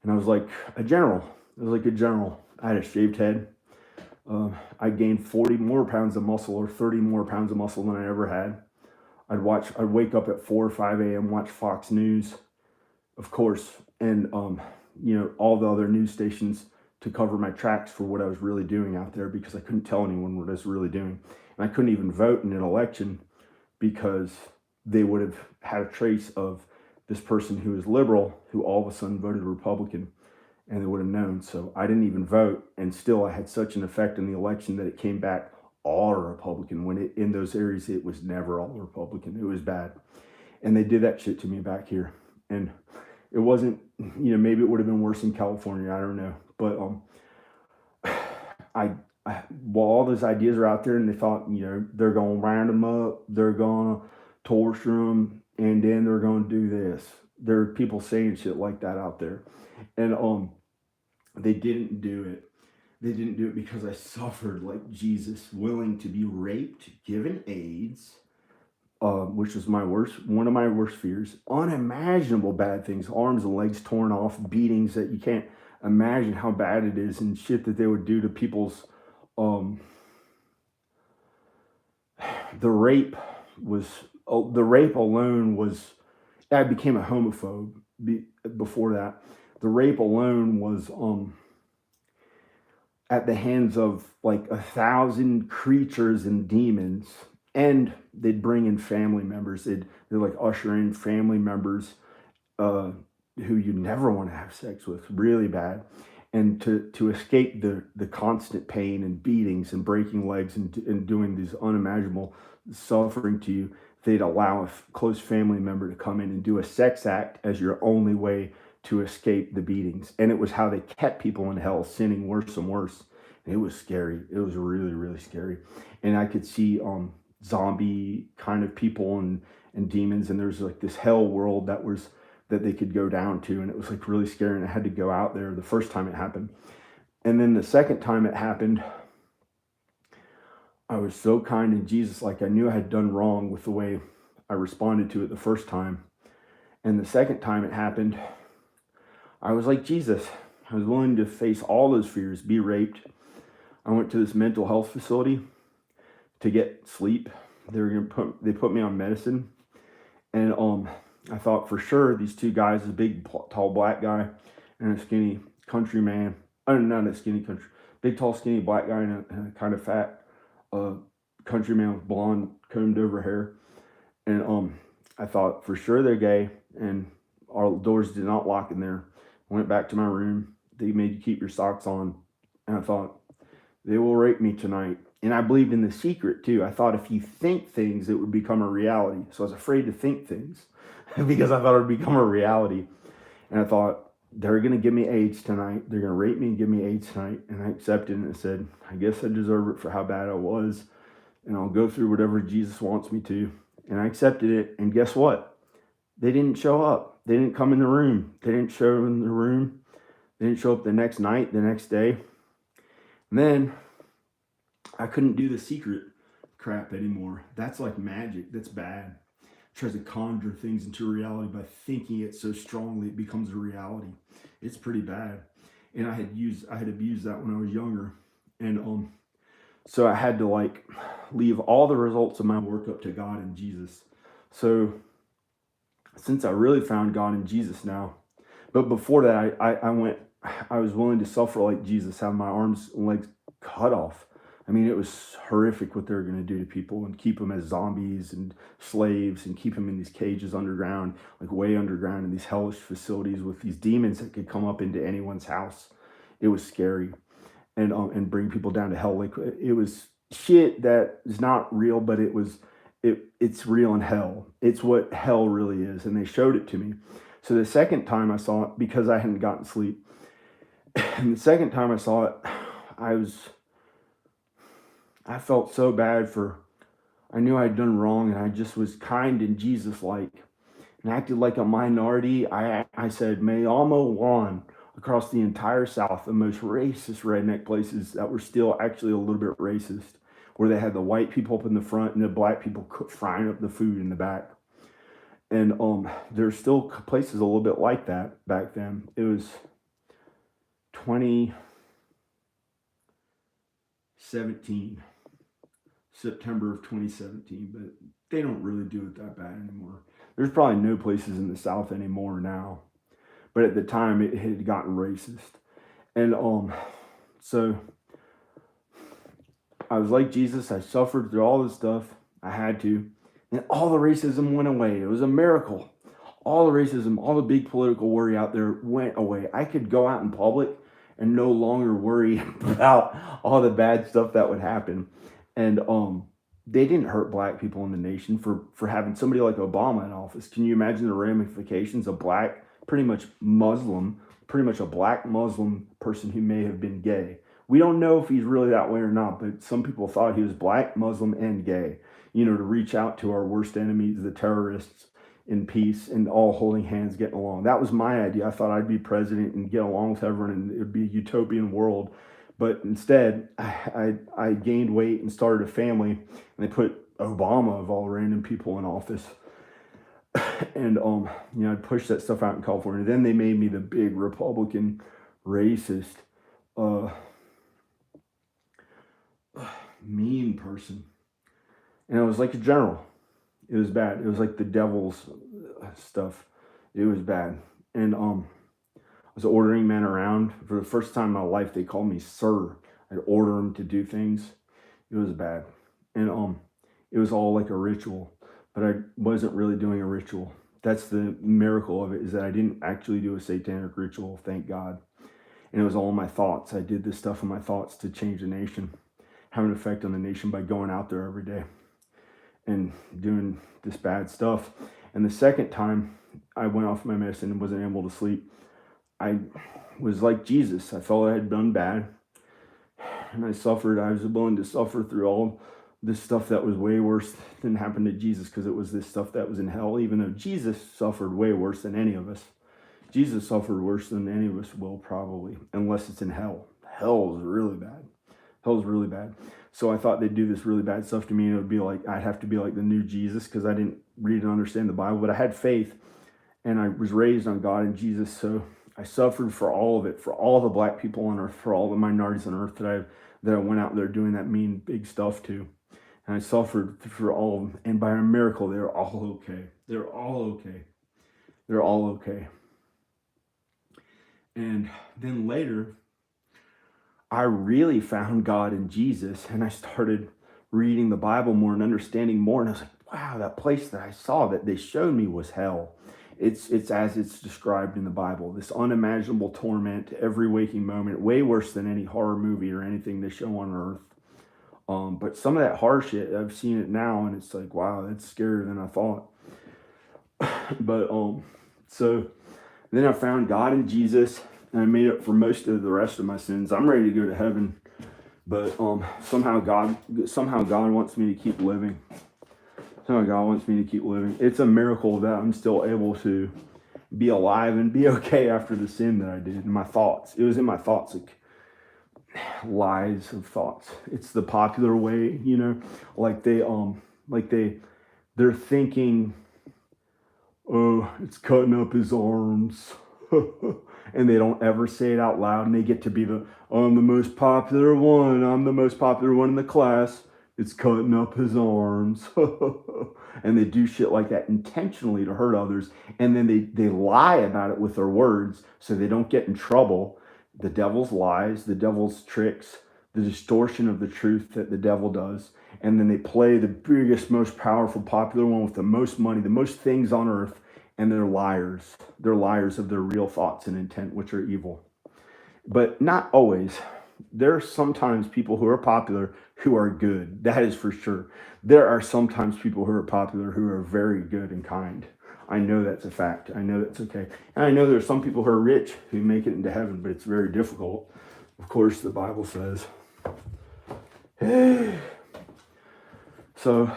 Speaker 1: And I was like a general. I had a shaved head. I gained 40 more pounds of muscle or 30 more pounds of muscle than I ever had. I'd wake up at 4 or 5 a.m., watch Fox News, of course, and all the other news stations to cover my tracks for what I was really doing out there, because I couldn't tell anyone what I was really doing. And I couldn't even vote in an election because they would have had a trace of this person who was liberal who all of a sudden voted Republican, and they would have known. So I didn't even vote, and still I had such an effect in the election that it came back all Republican, when in those areas it was never all Republican. It was bad. And they did that shit to me back here. And it wasn't, maybe it would have been worse in California, I don't know. But while all those ideas are out there, and they thought, they're going to round them up, they're going to torture them, and then they're going to do this. There are people saying shit like that out there. And
Speaker 11: They didn't do it. They didn't do it because I suffered like Jesus, willing to be raped, given AIDS, which was one of my worst fears. Unimaginable bad things, arms and legs torn off, beatings that you can't imagine how bad it is, and shit that they would do to people's. The rape alone was. I became a homophobe before that. The rape alone was at the hands of like 1,000 creatures and demons, and they'd bring in family members. They'd like usher in family members who you never want to have sex with, really bad, and to escape the constant pain and beatings and breaking legs and doing these unimaginable suffering to you. They'd allow a close family member to come in and do a sex act as your only way to escape the beatings. And it was how they kept people in hell, sinning worse and worse. And it was scary. It was really, really scary. And I could see zombie kind of people and demons. And there's like this hell world that they could go down to. And it was like really scary. And I had to go out there the first time it happened. And then the second time it happened, I was so kind in Jesus, like I knew I had done wrong with the way I responded to it the first time. And the second time it happened, I was like Jesus. I was willing to face all those fears, be raped. I went to this mental health facility to get sleep. They put me on medicine. And I thought for sure these two guys, a big tall black guy and a skinny country man. Not a skinny country, big tall skinny black guy and a kind of fat countryman with blonde combed over hair. And I thought for sure they're gay, and our doors did not lock in there. I went back to my room. They made you keep your socks on. And I thought, they will rape me tonight. And I believed in the secret too. I thought if you think things, it would become a reality. So I was afraid to think things because I thought it would become a reality. And I thought, they're going to give me AIDS tonight. They're going to rape me and give me AIDS tonight. And I accepted it and said, I guess I deserve it for how bad I was. And I'll go through whatever Jesus wants me to. And I accepted it. And guess what? They didn't show up. They didn't come in the room. They didn't show up in the room. They didn't show up the next night, the next day. And then I couldn't do the secret crap anymore. That's like magic. That's bad. Tries to conjure things into reality by thinking it so strongly it becomes a reality. It's pretty bad. And I had abused that when I was younger. And so I had to like leave all the results of my work up to God and Jesus. So since I really found God and Jesus now, but before that I was willing to suffer like Jesus, have my arms and legs cut off. I mean, it was horrific what they were going to do to people and keep them as zombies and slaves and keep them in these cages underground, like way underground in these hellish facilities with these demons that could come up into anyone's house. It was scary, and bring people down to hell. Like it was shit that is not real, but it's real in hell. It's what hell really is, and they showed it to me. So the second time I saw it, because I hadn't gotten sleep, and the second time I saw it, I felt so bad I knew I'd done wrong, and I just was kind and Jesus-like and acted like a minority. I said, Mayamo won across the entire South, the most racist redneck places that were still actually a little bit racist, where they had the white people up in the front and the black people frying up the food in the back. And there's still places a little bit like that back then. It was 2017. September of 2017, but they don't really do it that bad anymore. There's probably no places in the South anymore now, but at the time it had gotten racist. And so I was like Jesus. I suffered through all this stuff. I had to, and all the racism went away. It was a miracle. All the racism, all the big political worry out there went away. I could go out in public and no longer worry about all the bad stuff that would happen. And they didn't hurt black people in the nation for having somebody like Obama in office. Can you imagine the ramifications? Pretty much a black Muslim person who may have been gay. We don't know if he's really that way or not, but some people thought he was black, Muslim, and gay, to reach out to our worst enemies, the terrorists,
Speaker 1: in peace and all holding hands, getting along. That was my idea. I thought I'd be president and get along with everyone and it would be a utopian world. But instead, I gained weight and started a family, and they put Obama of all random people in office. And I pushed that stuff out in California. Then they made me the big Republican racist mean person. And I was like a general. It was bad. It was like the devil's stuff. It was bad. And I was ordering men around. For the first time in my life, they called me sir. I'd order them to do things. It was bad. And it was all like a ritual. But I wasn't really doing a ritual. That's the miracle of it, is that I didn't actually do a satanic ritual, thank God. And it was all my thoughts. I did this stuff in my thoughts to change the nation, have an effect on the nation by going out there every day and doing this bad stuff. And the second time I went off my medicine and wasn't able to sleep, I was like Jesus. I felt I had done bad. And I suffered. I was willing to suffer through all this stuff that was way worse than happened to Jesus, because it was this stuff that was in hell, even though Jesus suffered way worse than any of us. Jesus suffered worse than any of us will, probably, unless it's in hell. Hell is really bad. Hell is really bad. So I thought they'd do this really bad stuff to me, and it would be like I'd have to be like the new Jesus, because I didn't read and understand the Bible, but I had faith, and I was raised on God and Jesus. So I suffered for all of it, for all the black people on earth, for all the minorities on earth that I went out there doing that mean big stuff to. And I suffered for all of them. And by a miracle, they're all okay. They're all okay. They're all okay. And then later, I really found God in Jesus. And I started reading the Bible more and understanding more. And I was like, wow, that place that I saw that they showed me was hell. It's as it's described in the Bible. This unimaginable torment every waking moment. Way worse than any horror movie or anything they show on earth. But some of that horror shit, I've seen it now, and it's like, wow, that's scarier than I thought. But so then I found God in Jesus, and I made up for most of the rest of my sins. I'm ready to go to heaven, but somehow God wants me to keep living. Somehow God wants me to keep living. It's a miracle that I'm still able to be alive and be okay after the sin that I did in my thoughts. It was in my thoughts, like lies of thoughts. It's the popular way, they're thinking, oh, it's cutting up his arms. And they don't ever say it out loud, and they get to be I'm the most popular one. I'm the most popular one in the class. It's cutting up his arms. And they do shit like that intentionally to hurt others. And then they lie about it with their words so they don't get in trouble. The devil's lies, the devil's tricks, the distortion of the truth that the devil does. And then they play the biggest, most powerful, popular one with the most money, the most things on earth. And they're liars. They're liars of their real thoughts and intent, which are evil. But not always. There are sometimes people who are popular who are good. That is for sure. There are sometimes people who are popular who are very good and kind. I know that's a fact. I know that's okay. And I know there are some people who are rich who make it into heaven, but it's very difficult. Of course, the Bible says. So,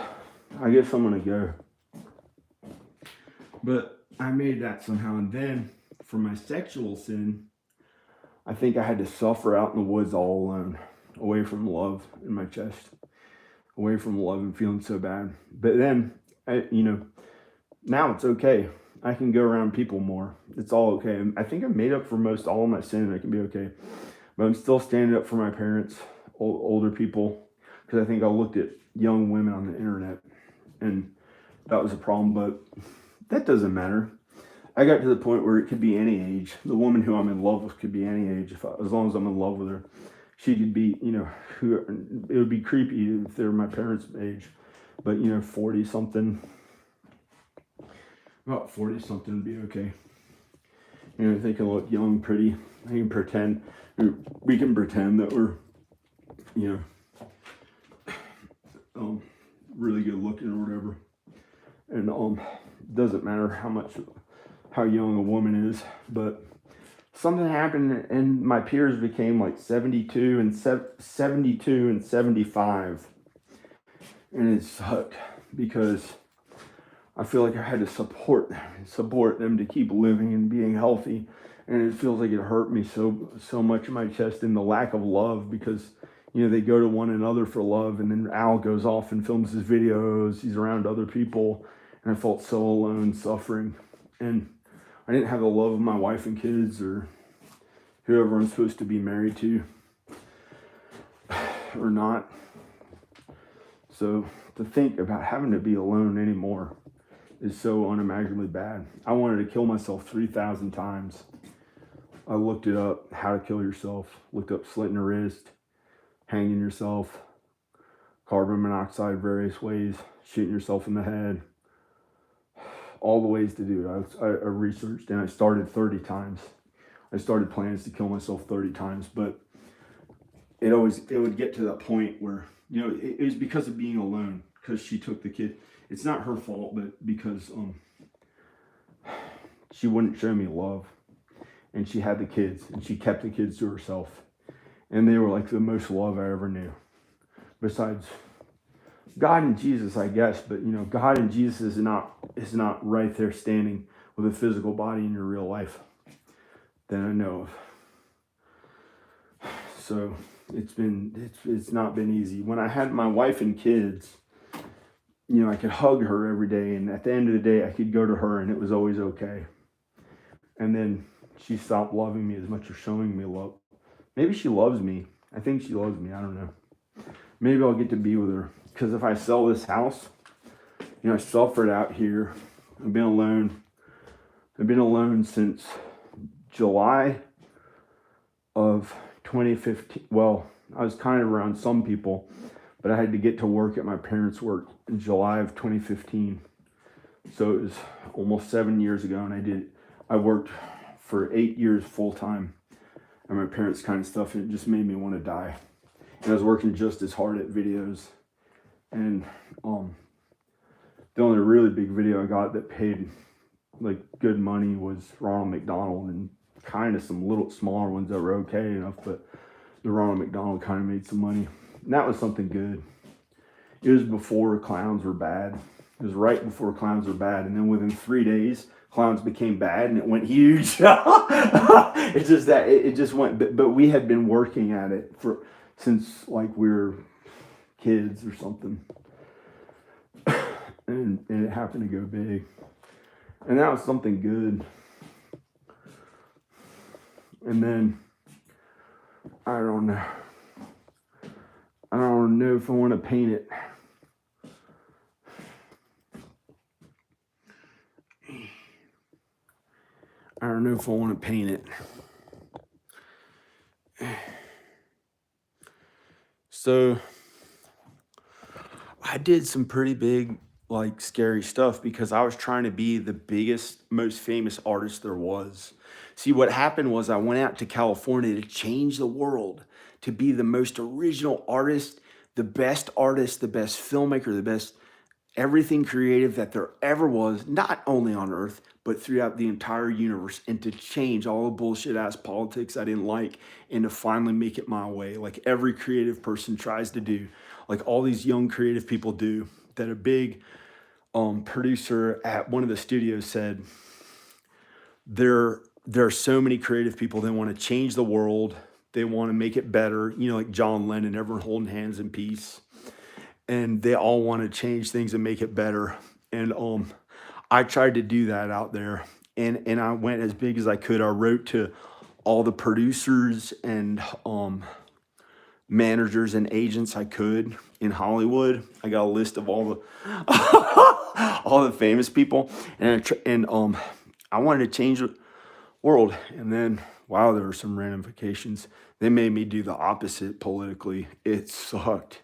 Speaker 1: I guess I'm going to go. But I made that somehow. And then, for my sexual sin, I think I had to suffer out in the woods all alone, away from love in my chest, away from love and feeling so bad. But then, now it's okay. I can go around people more. It's all okay. I think I made up for most all of my sin, and I can be okay. But I'm still standing up for my parents, older people, because I think I looked at young women on the internet, and that was a problem. But that doesn't matter. I got to the point where it could be any age. The woman who I'm in love with could be any age, as long as I'm in love with her. She could be, it would be creepy if they were my parents' age, but 40-something. About 40-something would be okay. They can look young, pretty. I can pretend. We can pretend that we're, really good looking or whatever. And doesn't matter how young a woman is, but something happened and my peers became like 72 and 75, and it sucked because I feel like I had to support them to keep living and being healthy. And it feels like it hurt me so much in my chest, and the lack of love, because, you know, they go to one another for love, and then Al goes off and films his videos. He's around other people, and I felt so alone, suffering. And I didn't have the love of my wife and kids or whoever I'm supposed to be married to or not. So to think about having to be alone anymore is so unimaginably bad. I wanted to kill myself 3,000 times. I looked it up, how to kill yourself, looked up slitting a wrist, hanging yourself, carbon monoxide, various ways, shooting yourself in the head, all the ways to do it. I researched, and I started 30 times. I started plans to kill myself 30 times, but it would get to that point where, you know, it was because of being alone, because she took the kid. It's not her fault, but because she wouldn't show me love. And she had the kids, and she kept the kids to herself. And they were like the most love I ever knew. Besides God and Jesus, I guess, but you know, God and Jesus is not right there standing with a physical body in your real life that I know of. So it's not been easy. When I had my wife and kids, you know, I could hug her every day, and at the end of the day I could go to her and it was always okay. And then she stopped loving me as much as showing me love. Maybe she loves me. I think she loves me. I don't know. Maybe I'll get to be with her. Because if I sell this house, you know, I suffered out here. I've been alone. I've been alone since July of 2015. Well, I was kind of around some people, but I had to get to work at my parents' work in July of 2015. So it was almost 7 years ago, and I worked for 8 years full time at my parents' kind of stuff, and it just made me want to die. And I was working just as hard at videos. And the only really big video I got that paid like good money was Ronald McDonald, and kind of some little smaller ones that were okay enough, but the Ronald McDonald kind of made some money. And that was something good. It was before clowns were bad. It was right before clowns were bad. And then within 3 days, clowns became bad and it went huge. It's just that it just went, but we had been working at it since like we were kids or something. And it happened to go big. And that was something good. And then, I don't know if I want to paint it. I don't know if I want to paint it. So I did some pretty big, like, scary stuff because I was trying to be the biggest, most famous artist there was. See, what happened was I went out to California to change the world, to be the most original artist, the best filmmaker, the best everything creative that there ever was, not only on Earth, but throughout the entire universe, and to change all the bullshit ass politics I didn't like, and to finally make it my way, like every creative person tries to do, like all these young creative people do, that a big producer at one of the studios said, there are so many creative people that want to change the world, they want to make it better, you know, like John Lennon, everyone holding hands in peace. And they all want to change things and make it better. And I tried to do that out there. And I went as big as I could. I wrote to all the producers and managers and agents I could in Hollywood. I got a list of all the all the famous people. And I wanted to change the world. And then, wow, there were some ramifications. They made me do the opposite politically. It sucked.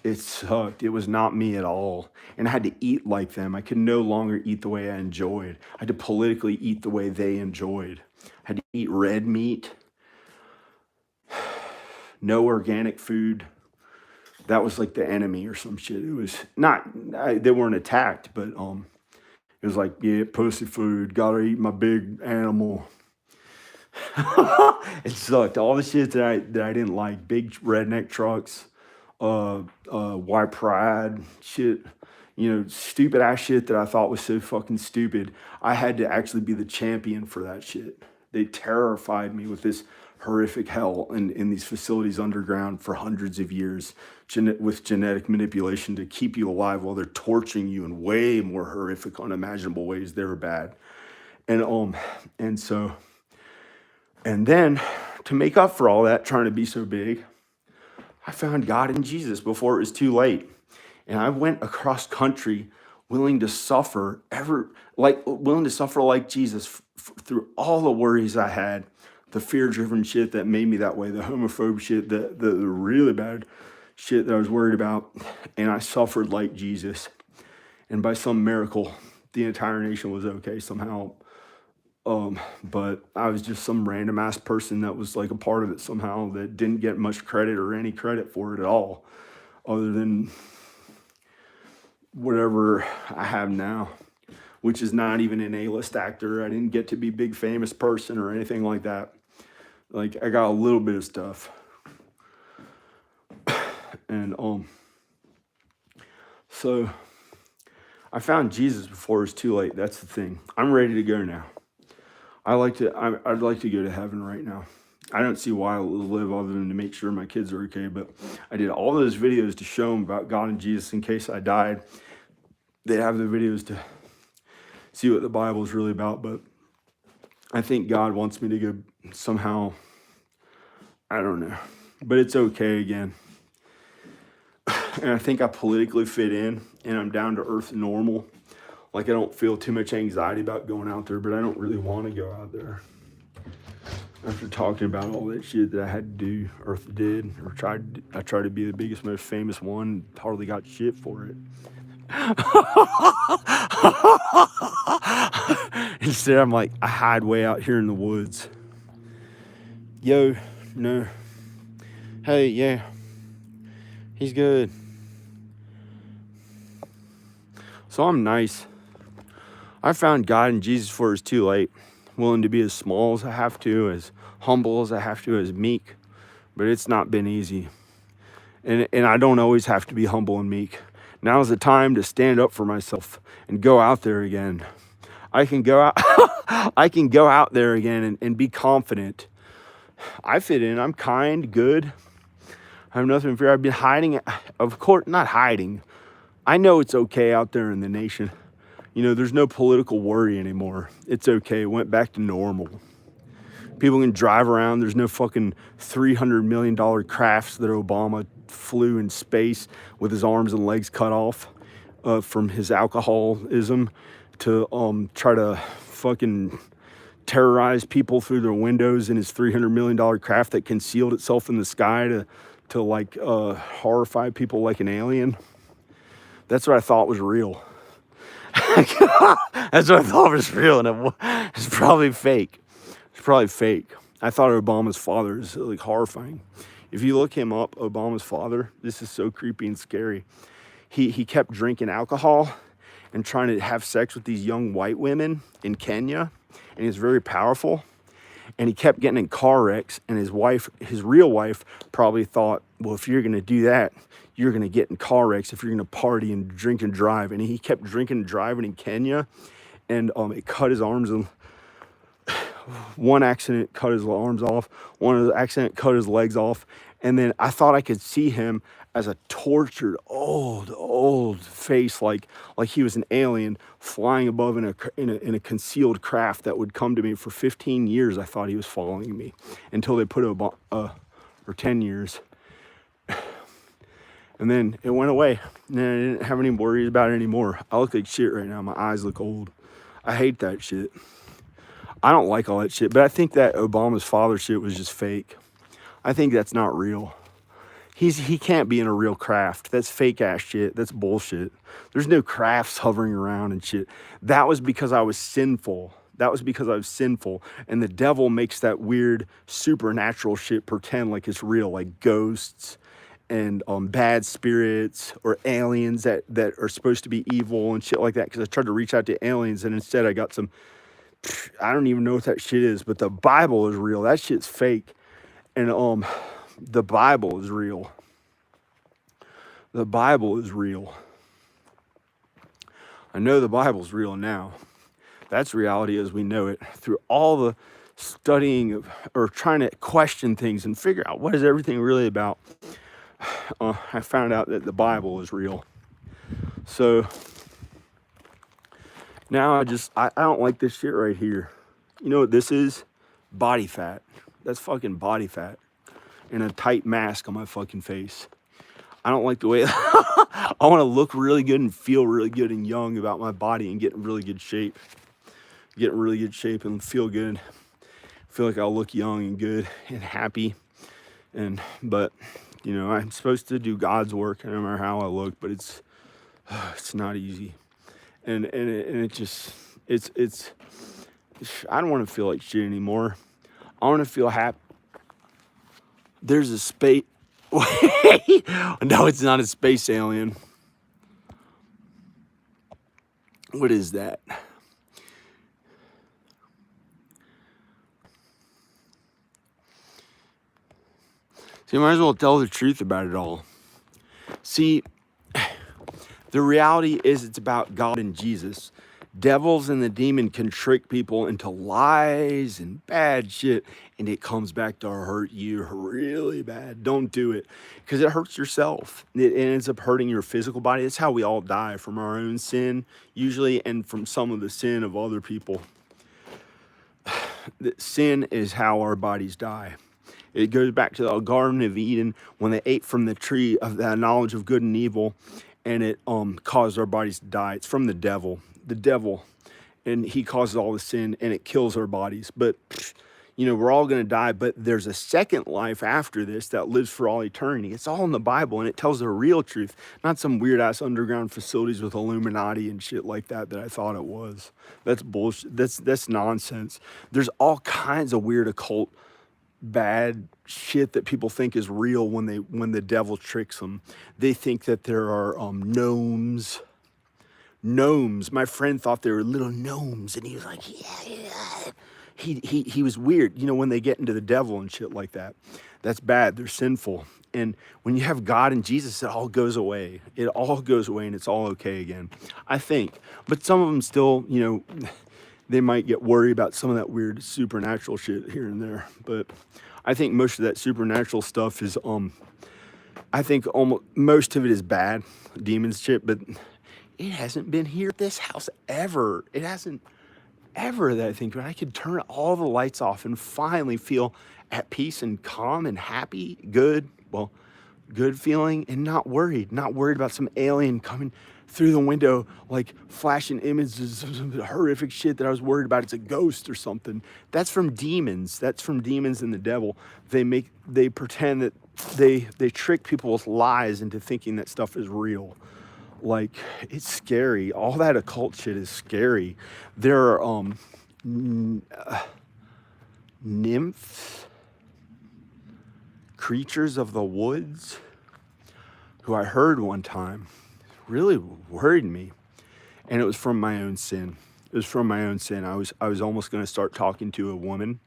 Speaker 1: It sucked. It was not me at all. And I had to eat like them. I could no longer eat the way I enjoyed. I had to politically eat the way they enjoyed. I had to eat red meat. No organic food. That was like the enemy or some shit. It was not, they weren't attacked, but it was like, yeah, pussy food. Gotta eat my big animal. It sucked. All the shit that I didn't like. Big redneck trucks. White pride shit, stupid ass shit that I thought was so fucking stupid. I had to actually be the champion for that shit. They terrified me with this horrific hell in these facilities underground for hundreds of years with genetic manipulation to keep you alive while they're torturing you in way more horrific, unimaginable ways. They were bad. And then to make up for all that, trying to be so big, I found God in Jesus before it was too late. And I went across country willing to suffer like Jesus through all the worries I had, the fear-driven shit that made me that way, the homophobe shit, the really bad shit that I was worried about. And I suffered like Jesus. And by some miracle, the entire nation was okay somehow. But I was just some random ass person that was like a part of it somehow that didn't get much credit or any credit for it at all, other than whatever I have now, which is not even an A-list actor. I didn't get to be big famous person or anything like that. Like, I got a little bit of stuff. And so I found Jesus before it was too late. That's the thing. I'm ready to go now. I'd like to go to heaven right now. I don't see why I live other than to make sure my kids are okay, but I did all those videos to show them about God and Jesus in case I died. They have the videos to see what the Bible is really about, but I think God wants me to go somehow. I don't know, but it's okay again. And I think I politically fit in, and I'm down to earth normal. Like, I don't feel too much anxiety about going out there, but I don't really want to go out there. After talking about all that shit that I had to do, or did, or tried, I tried to be the biggest, most famous one, hardly got shit for it. Instead, I'm like, I hide way out here in the woods. Yo, no. Hey, yeah. He's good. So I'm nice. I found God and Jesus before it's too late. Willing to be as small as I have to, as humble as I have to, as meek. But it's not been easy. And I don't always have to be humble and meek. Now's the time to stand up for myself and go out there again. I can go out I can go out there again and be confident. I fit in. I'm kind, good. I have nothing to fear. I've been hiding. Of course, not hiding. I know it's okay out there in the nation. There's no political worry anymore. It's okay. It went back to normal. People can drive around. There's no fucking $300 million crafts that Obama flew in space with his arms and legs cut off from his alcoholism to try to fucking terrorize people through their windows in his $300 million craft that concealed itself in the sky to like horrify people like an alien. That's what I thought was real. That's what I thought was real, and it's probably fake. It's probably fake. I thought Obama's father is like horrifying. If you look him up, Obama's father, this is so creepy and scary. He kept drinking alcohol and trying to have sex with these young white women in Kenya, and he's very powerful. And he kept getting in car wrecks, and his real wife, probably thought, well, if you're going to do that, you're going to get in car wrecks if you're going to party and drink and drive. And he kept drinking and driving in Kenya, and it cut his arms. And one accident cut his arms off. One accident cut his legs off. And then I thought I could see him as a tortured, old face, like he was an alien flying above in a concealed craft that would come to me for 15 years. I thought he was following me until they put or 10 years. And then it went away. And then I didn't have any worries about it anymore. I look like shit right now. My eyes look old. I hate that shit. I don't like all that shit, but I think that Obama's father shit was just fake. I think that's not real. He can't be in a real craft. That's fake ass shit. That's bullshit. There's no crafts hovering around and shit. That was because I was sinful. And the devil makes that weird supernatural shit pretend like it's real, like ghosts and bad spirits or aliens that are supposed to be evil and shit like that. Because I tried to reach out to aliens, and instead I got some, I don't even know what that shit is, but the Bible is real. That shit's fake. And the Bible is real. The Bible is real. I know the Bible's real now. That's reality as we know it. Through all the studying of, or trying to question things and figure out what is everything really about, I found out that the Bible is real. So now I don't like this shit right here. You know what this is? Body fat. That's fucking body fat. And a tight mask on my fucking face. I don't like the way I want to look really good and feel really good and young about my body and get in really good shape. Get in really good shape and feel good. Feel like I'll look young and good and happy. But you know, I'm supposed to do God's work no matter how I look, but it's not easy. And it just it's I don't want to feel like shit anymore. I want to feel happy. There's a space. No, it's not a space alien. What is that? So you might as well tell the truth about it all. See, the reality is it's about God and Jesus. Devils and the demon can trick people into lies and bad shit, and it comes back to hurt you really bad. Don't do it, because it hurts yourself. It ends up hurting your physical body. That's how we all die, from our own sin, usually, and from some of the sin of other people. Sin is how our bodies die. It goes back to the Garden of Eden when they ate from the tree of the knowledge of good and evil, and it caused our bodies to die. It's from the devil. The devil, and he causes all the sin, and it kills our bodies. But you know, we're all going to die, but there's a second life after this that lives for all eternity. It's all in the Bible, and it tells the real truth, not some weird ass underground facilities with Illuminati and shit like that I thought it was. That's bullshit. That's nonsense. There's all kinds of weird occult bad shit that people think is real when the devil tricks them. They think that there are gnomes. My friend thought they were little gnomes, and he was like, yeah. He was weird, you know, when they get into the devil and shit like that. That's bad. They're sinful. And when you have God and Jesus, it all goes away. It all goes away, and it's all okay again, I think. But some of them still, you know, they might get worried about some of that weird supernatural shit here and there. But I think most of that supernatural stuff is, I think almost most of it is bad, demons shit, but it hasn't been here at this house ever. It hasn't ever that I think, but I could turn all the lights off and finally feel at peace and calm and happy, good feeling, and not worried about some alien coming through the window, like flashing images of some horrific shit that I was worried about. It's a ghost or something. That's from demons. That's from demons and the devil. They pretend that they trick people with lies into thinking that stuff is real. Like, it's scary. All that occult shit is scary. There are nymphs, creatures of the woods, who I heard one time really worried me, and it was from my own sin. It was from my own sin. I was almost going to start talking to a woman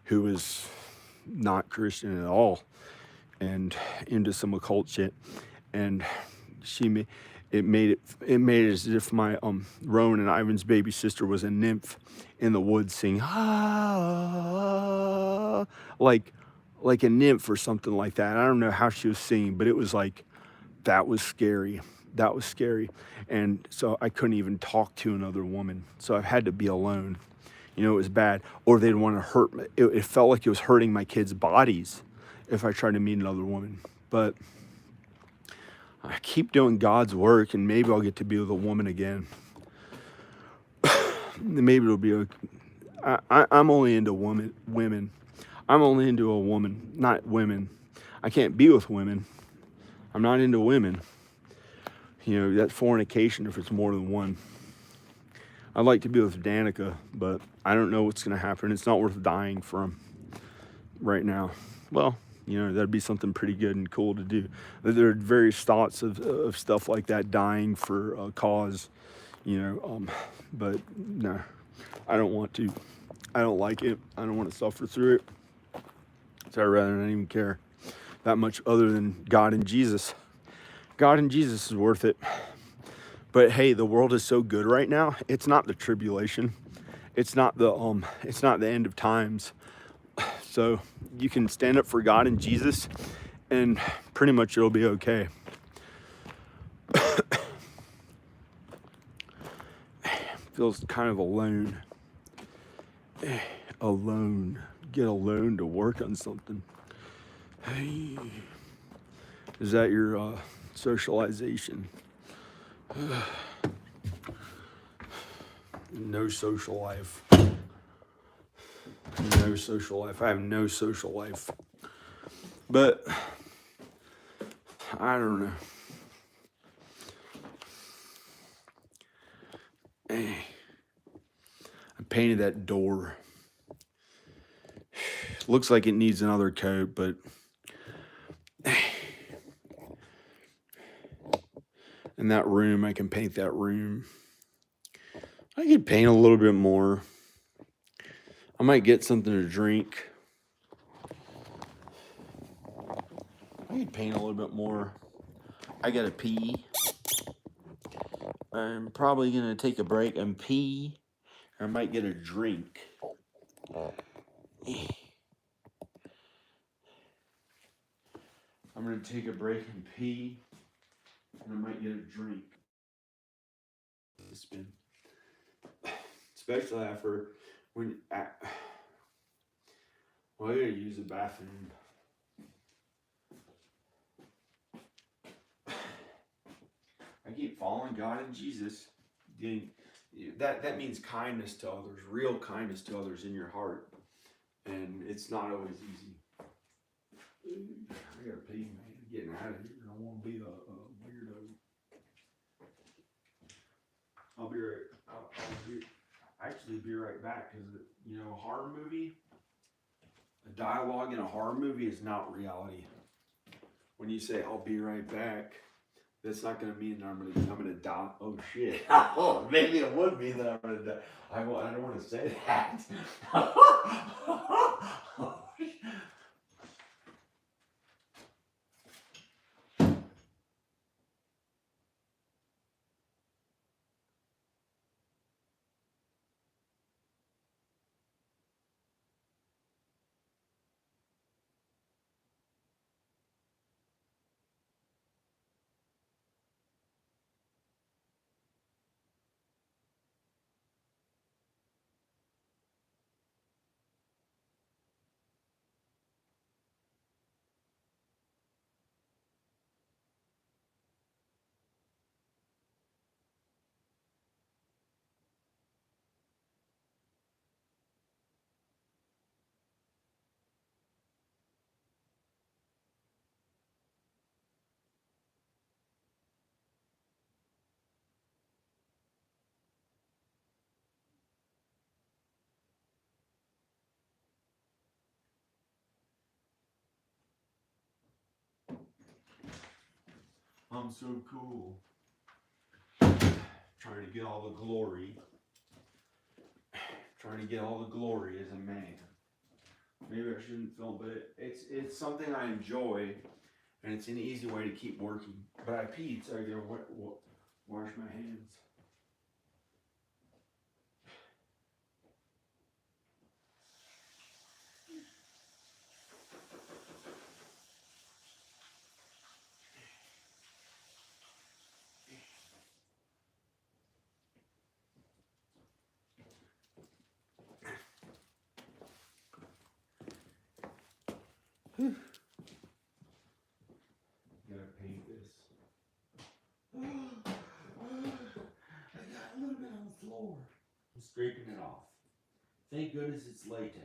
Speaker 1: who was not Christian at all and into some occult shit, and it made it as if my Rowan and Ivan's baby sister was a nymph in the woods singing like a nymph or something like that. I don't know how she was singing, but it was like, that was scary. That was scary. And so I couldn't even talk to another woman. So I had to be alone. You know, it was bad. Or they'd want to hurt me. It felt like it was hurting my kids' bodies if I tried to meet another woman. But I keep doing God's work, and maybe I'll get to be with a woman again. Maybe it'll be okay. I'm only into women. I'm only into a woman, not women. I can't be with women. I'm not into women. You know, that's fornication if it's more than one. I'd like to be with Danica, but I don't know what's going to happen. It's not worth dying from right now. Well, you know, that'd be something pretty good and cool to do. There are various thoughts of stuff like that, dying for a cause, you know, but no, I don't want to. I don't like it. I don't want to suffer through it. So I'd rather not even care that much other than God and Jesus. God and Jesus is worth it. But hey, the world is so good right now. It's not the tribulation. It's not the end of times. So you can stand up for God and Jesus, and pretty much it'll be okay. Feels kind of alone. Alone. Get alone to work on something. Hey, is that your socialization? No social life. No social life. I have no social life. But I don't know. I painted that door. Looks like it needs another coat, but in that room, I can paint that room. I could paint a little bit more. I might get something to drink. I could paint a little bit more. I gotta pee. I'm probably gonna take a break and pee. I might get a drink. I'm gonna take a break and pee, and I might get a drink. It's been, especially after when I gotta use the bathroom. I keep following God and Jesus. That means kindness to others, real kindness to others in your heart, and it's not always easy. I gotta pee, man. I'm getting out of here. I don't want to be a weirdo. I'll actually be right back, because a horror movie, a dialogue in a horror movie is not reality. When you say I'll be right back, that's not gonna mean that I'm gonna die. Oh shit! Oh, maybe it would mean that I'm gonna die. I don't want to say that. I'm so cool. Trying to get all the glory. Trying to get all the glory as a man. Maybe I shouldn't film, but it's something I enjoy, and it's an easy way to keep working. But I peed, so I gotta wash my hands. Gotta paint this. I got a little bit on the floor. I'm scraping it off. Thank goodness it's latex.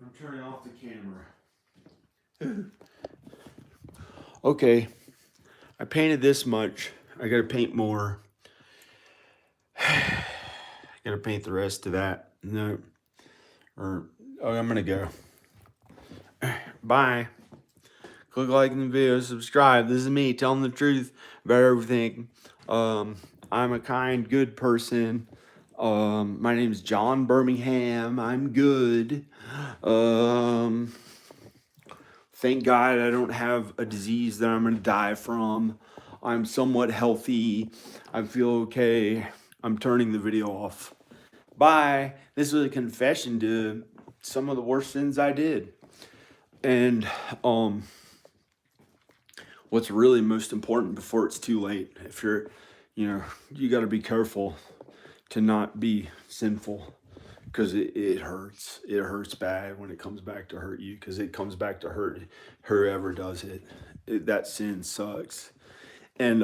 Speaker 1: I'm turning off the camera. Okay, I painted this much. I gotta paint more. I gotta paint the rest of that. No, I'm gonna go. Bye. Click like in the video, subscribe. This is me telling the truth about everything. I'm a kind, good person. My name is John Birmingham. I'm good. Thank God I don't have a disease that I'm going to die from. I'm somewhat healthy. I feel okay. I'm turning the video off. Bye. This was a confession to some of the worst sins I did. And what's really most important before it's too late, if you're, you got to be careful to not be sinful, because it hurts. It hurts bad when it comes back to hurt you, because it comes back to hurt whoever does it. That sin sucks. And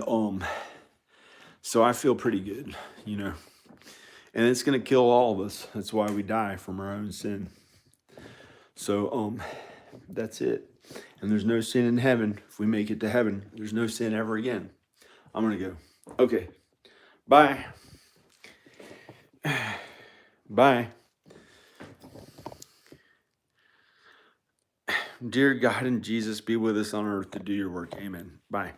Speaker 1: so I feel pretty good, and it's going to kill all of us. That's why we die, from our own sin. So that's it. And there's no sin in heaven. If we make it to heaven, there's no sin ever again. I'm going to go. Okay. Bye. Bye. Dear God and Jesus, be with us on earth to do your work. Amen. Bye.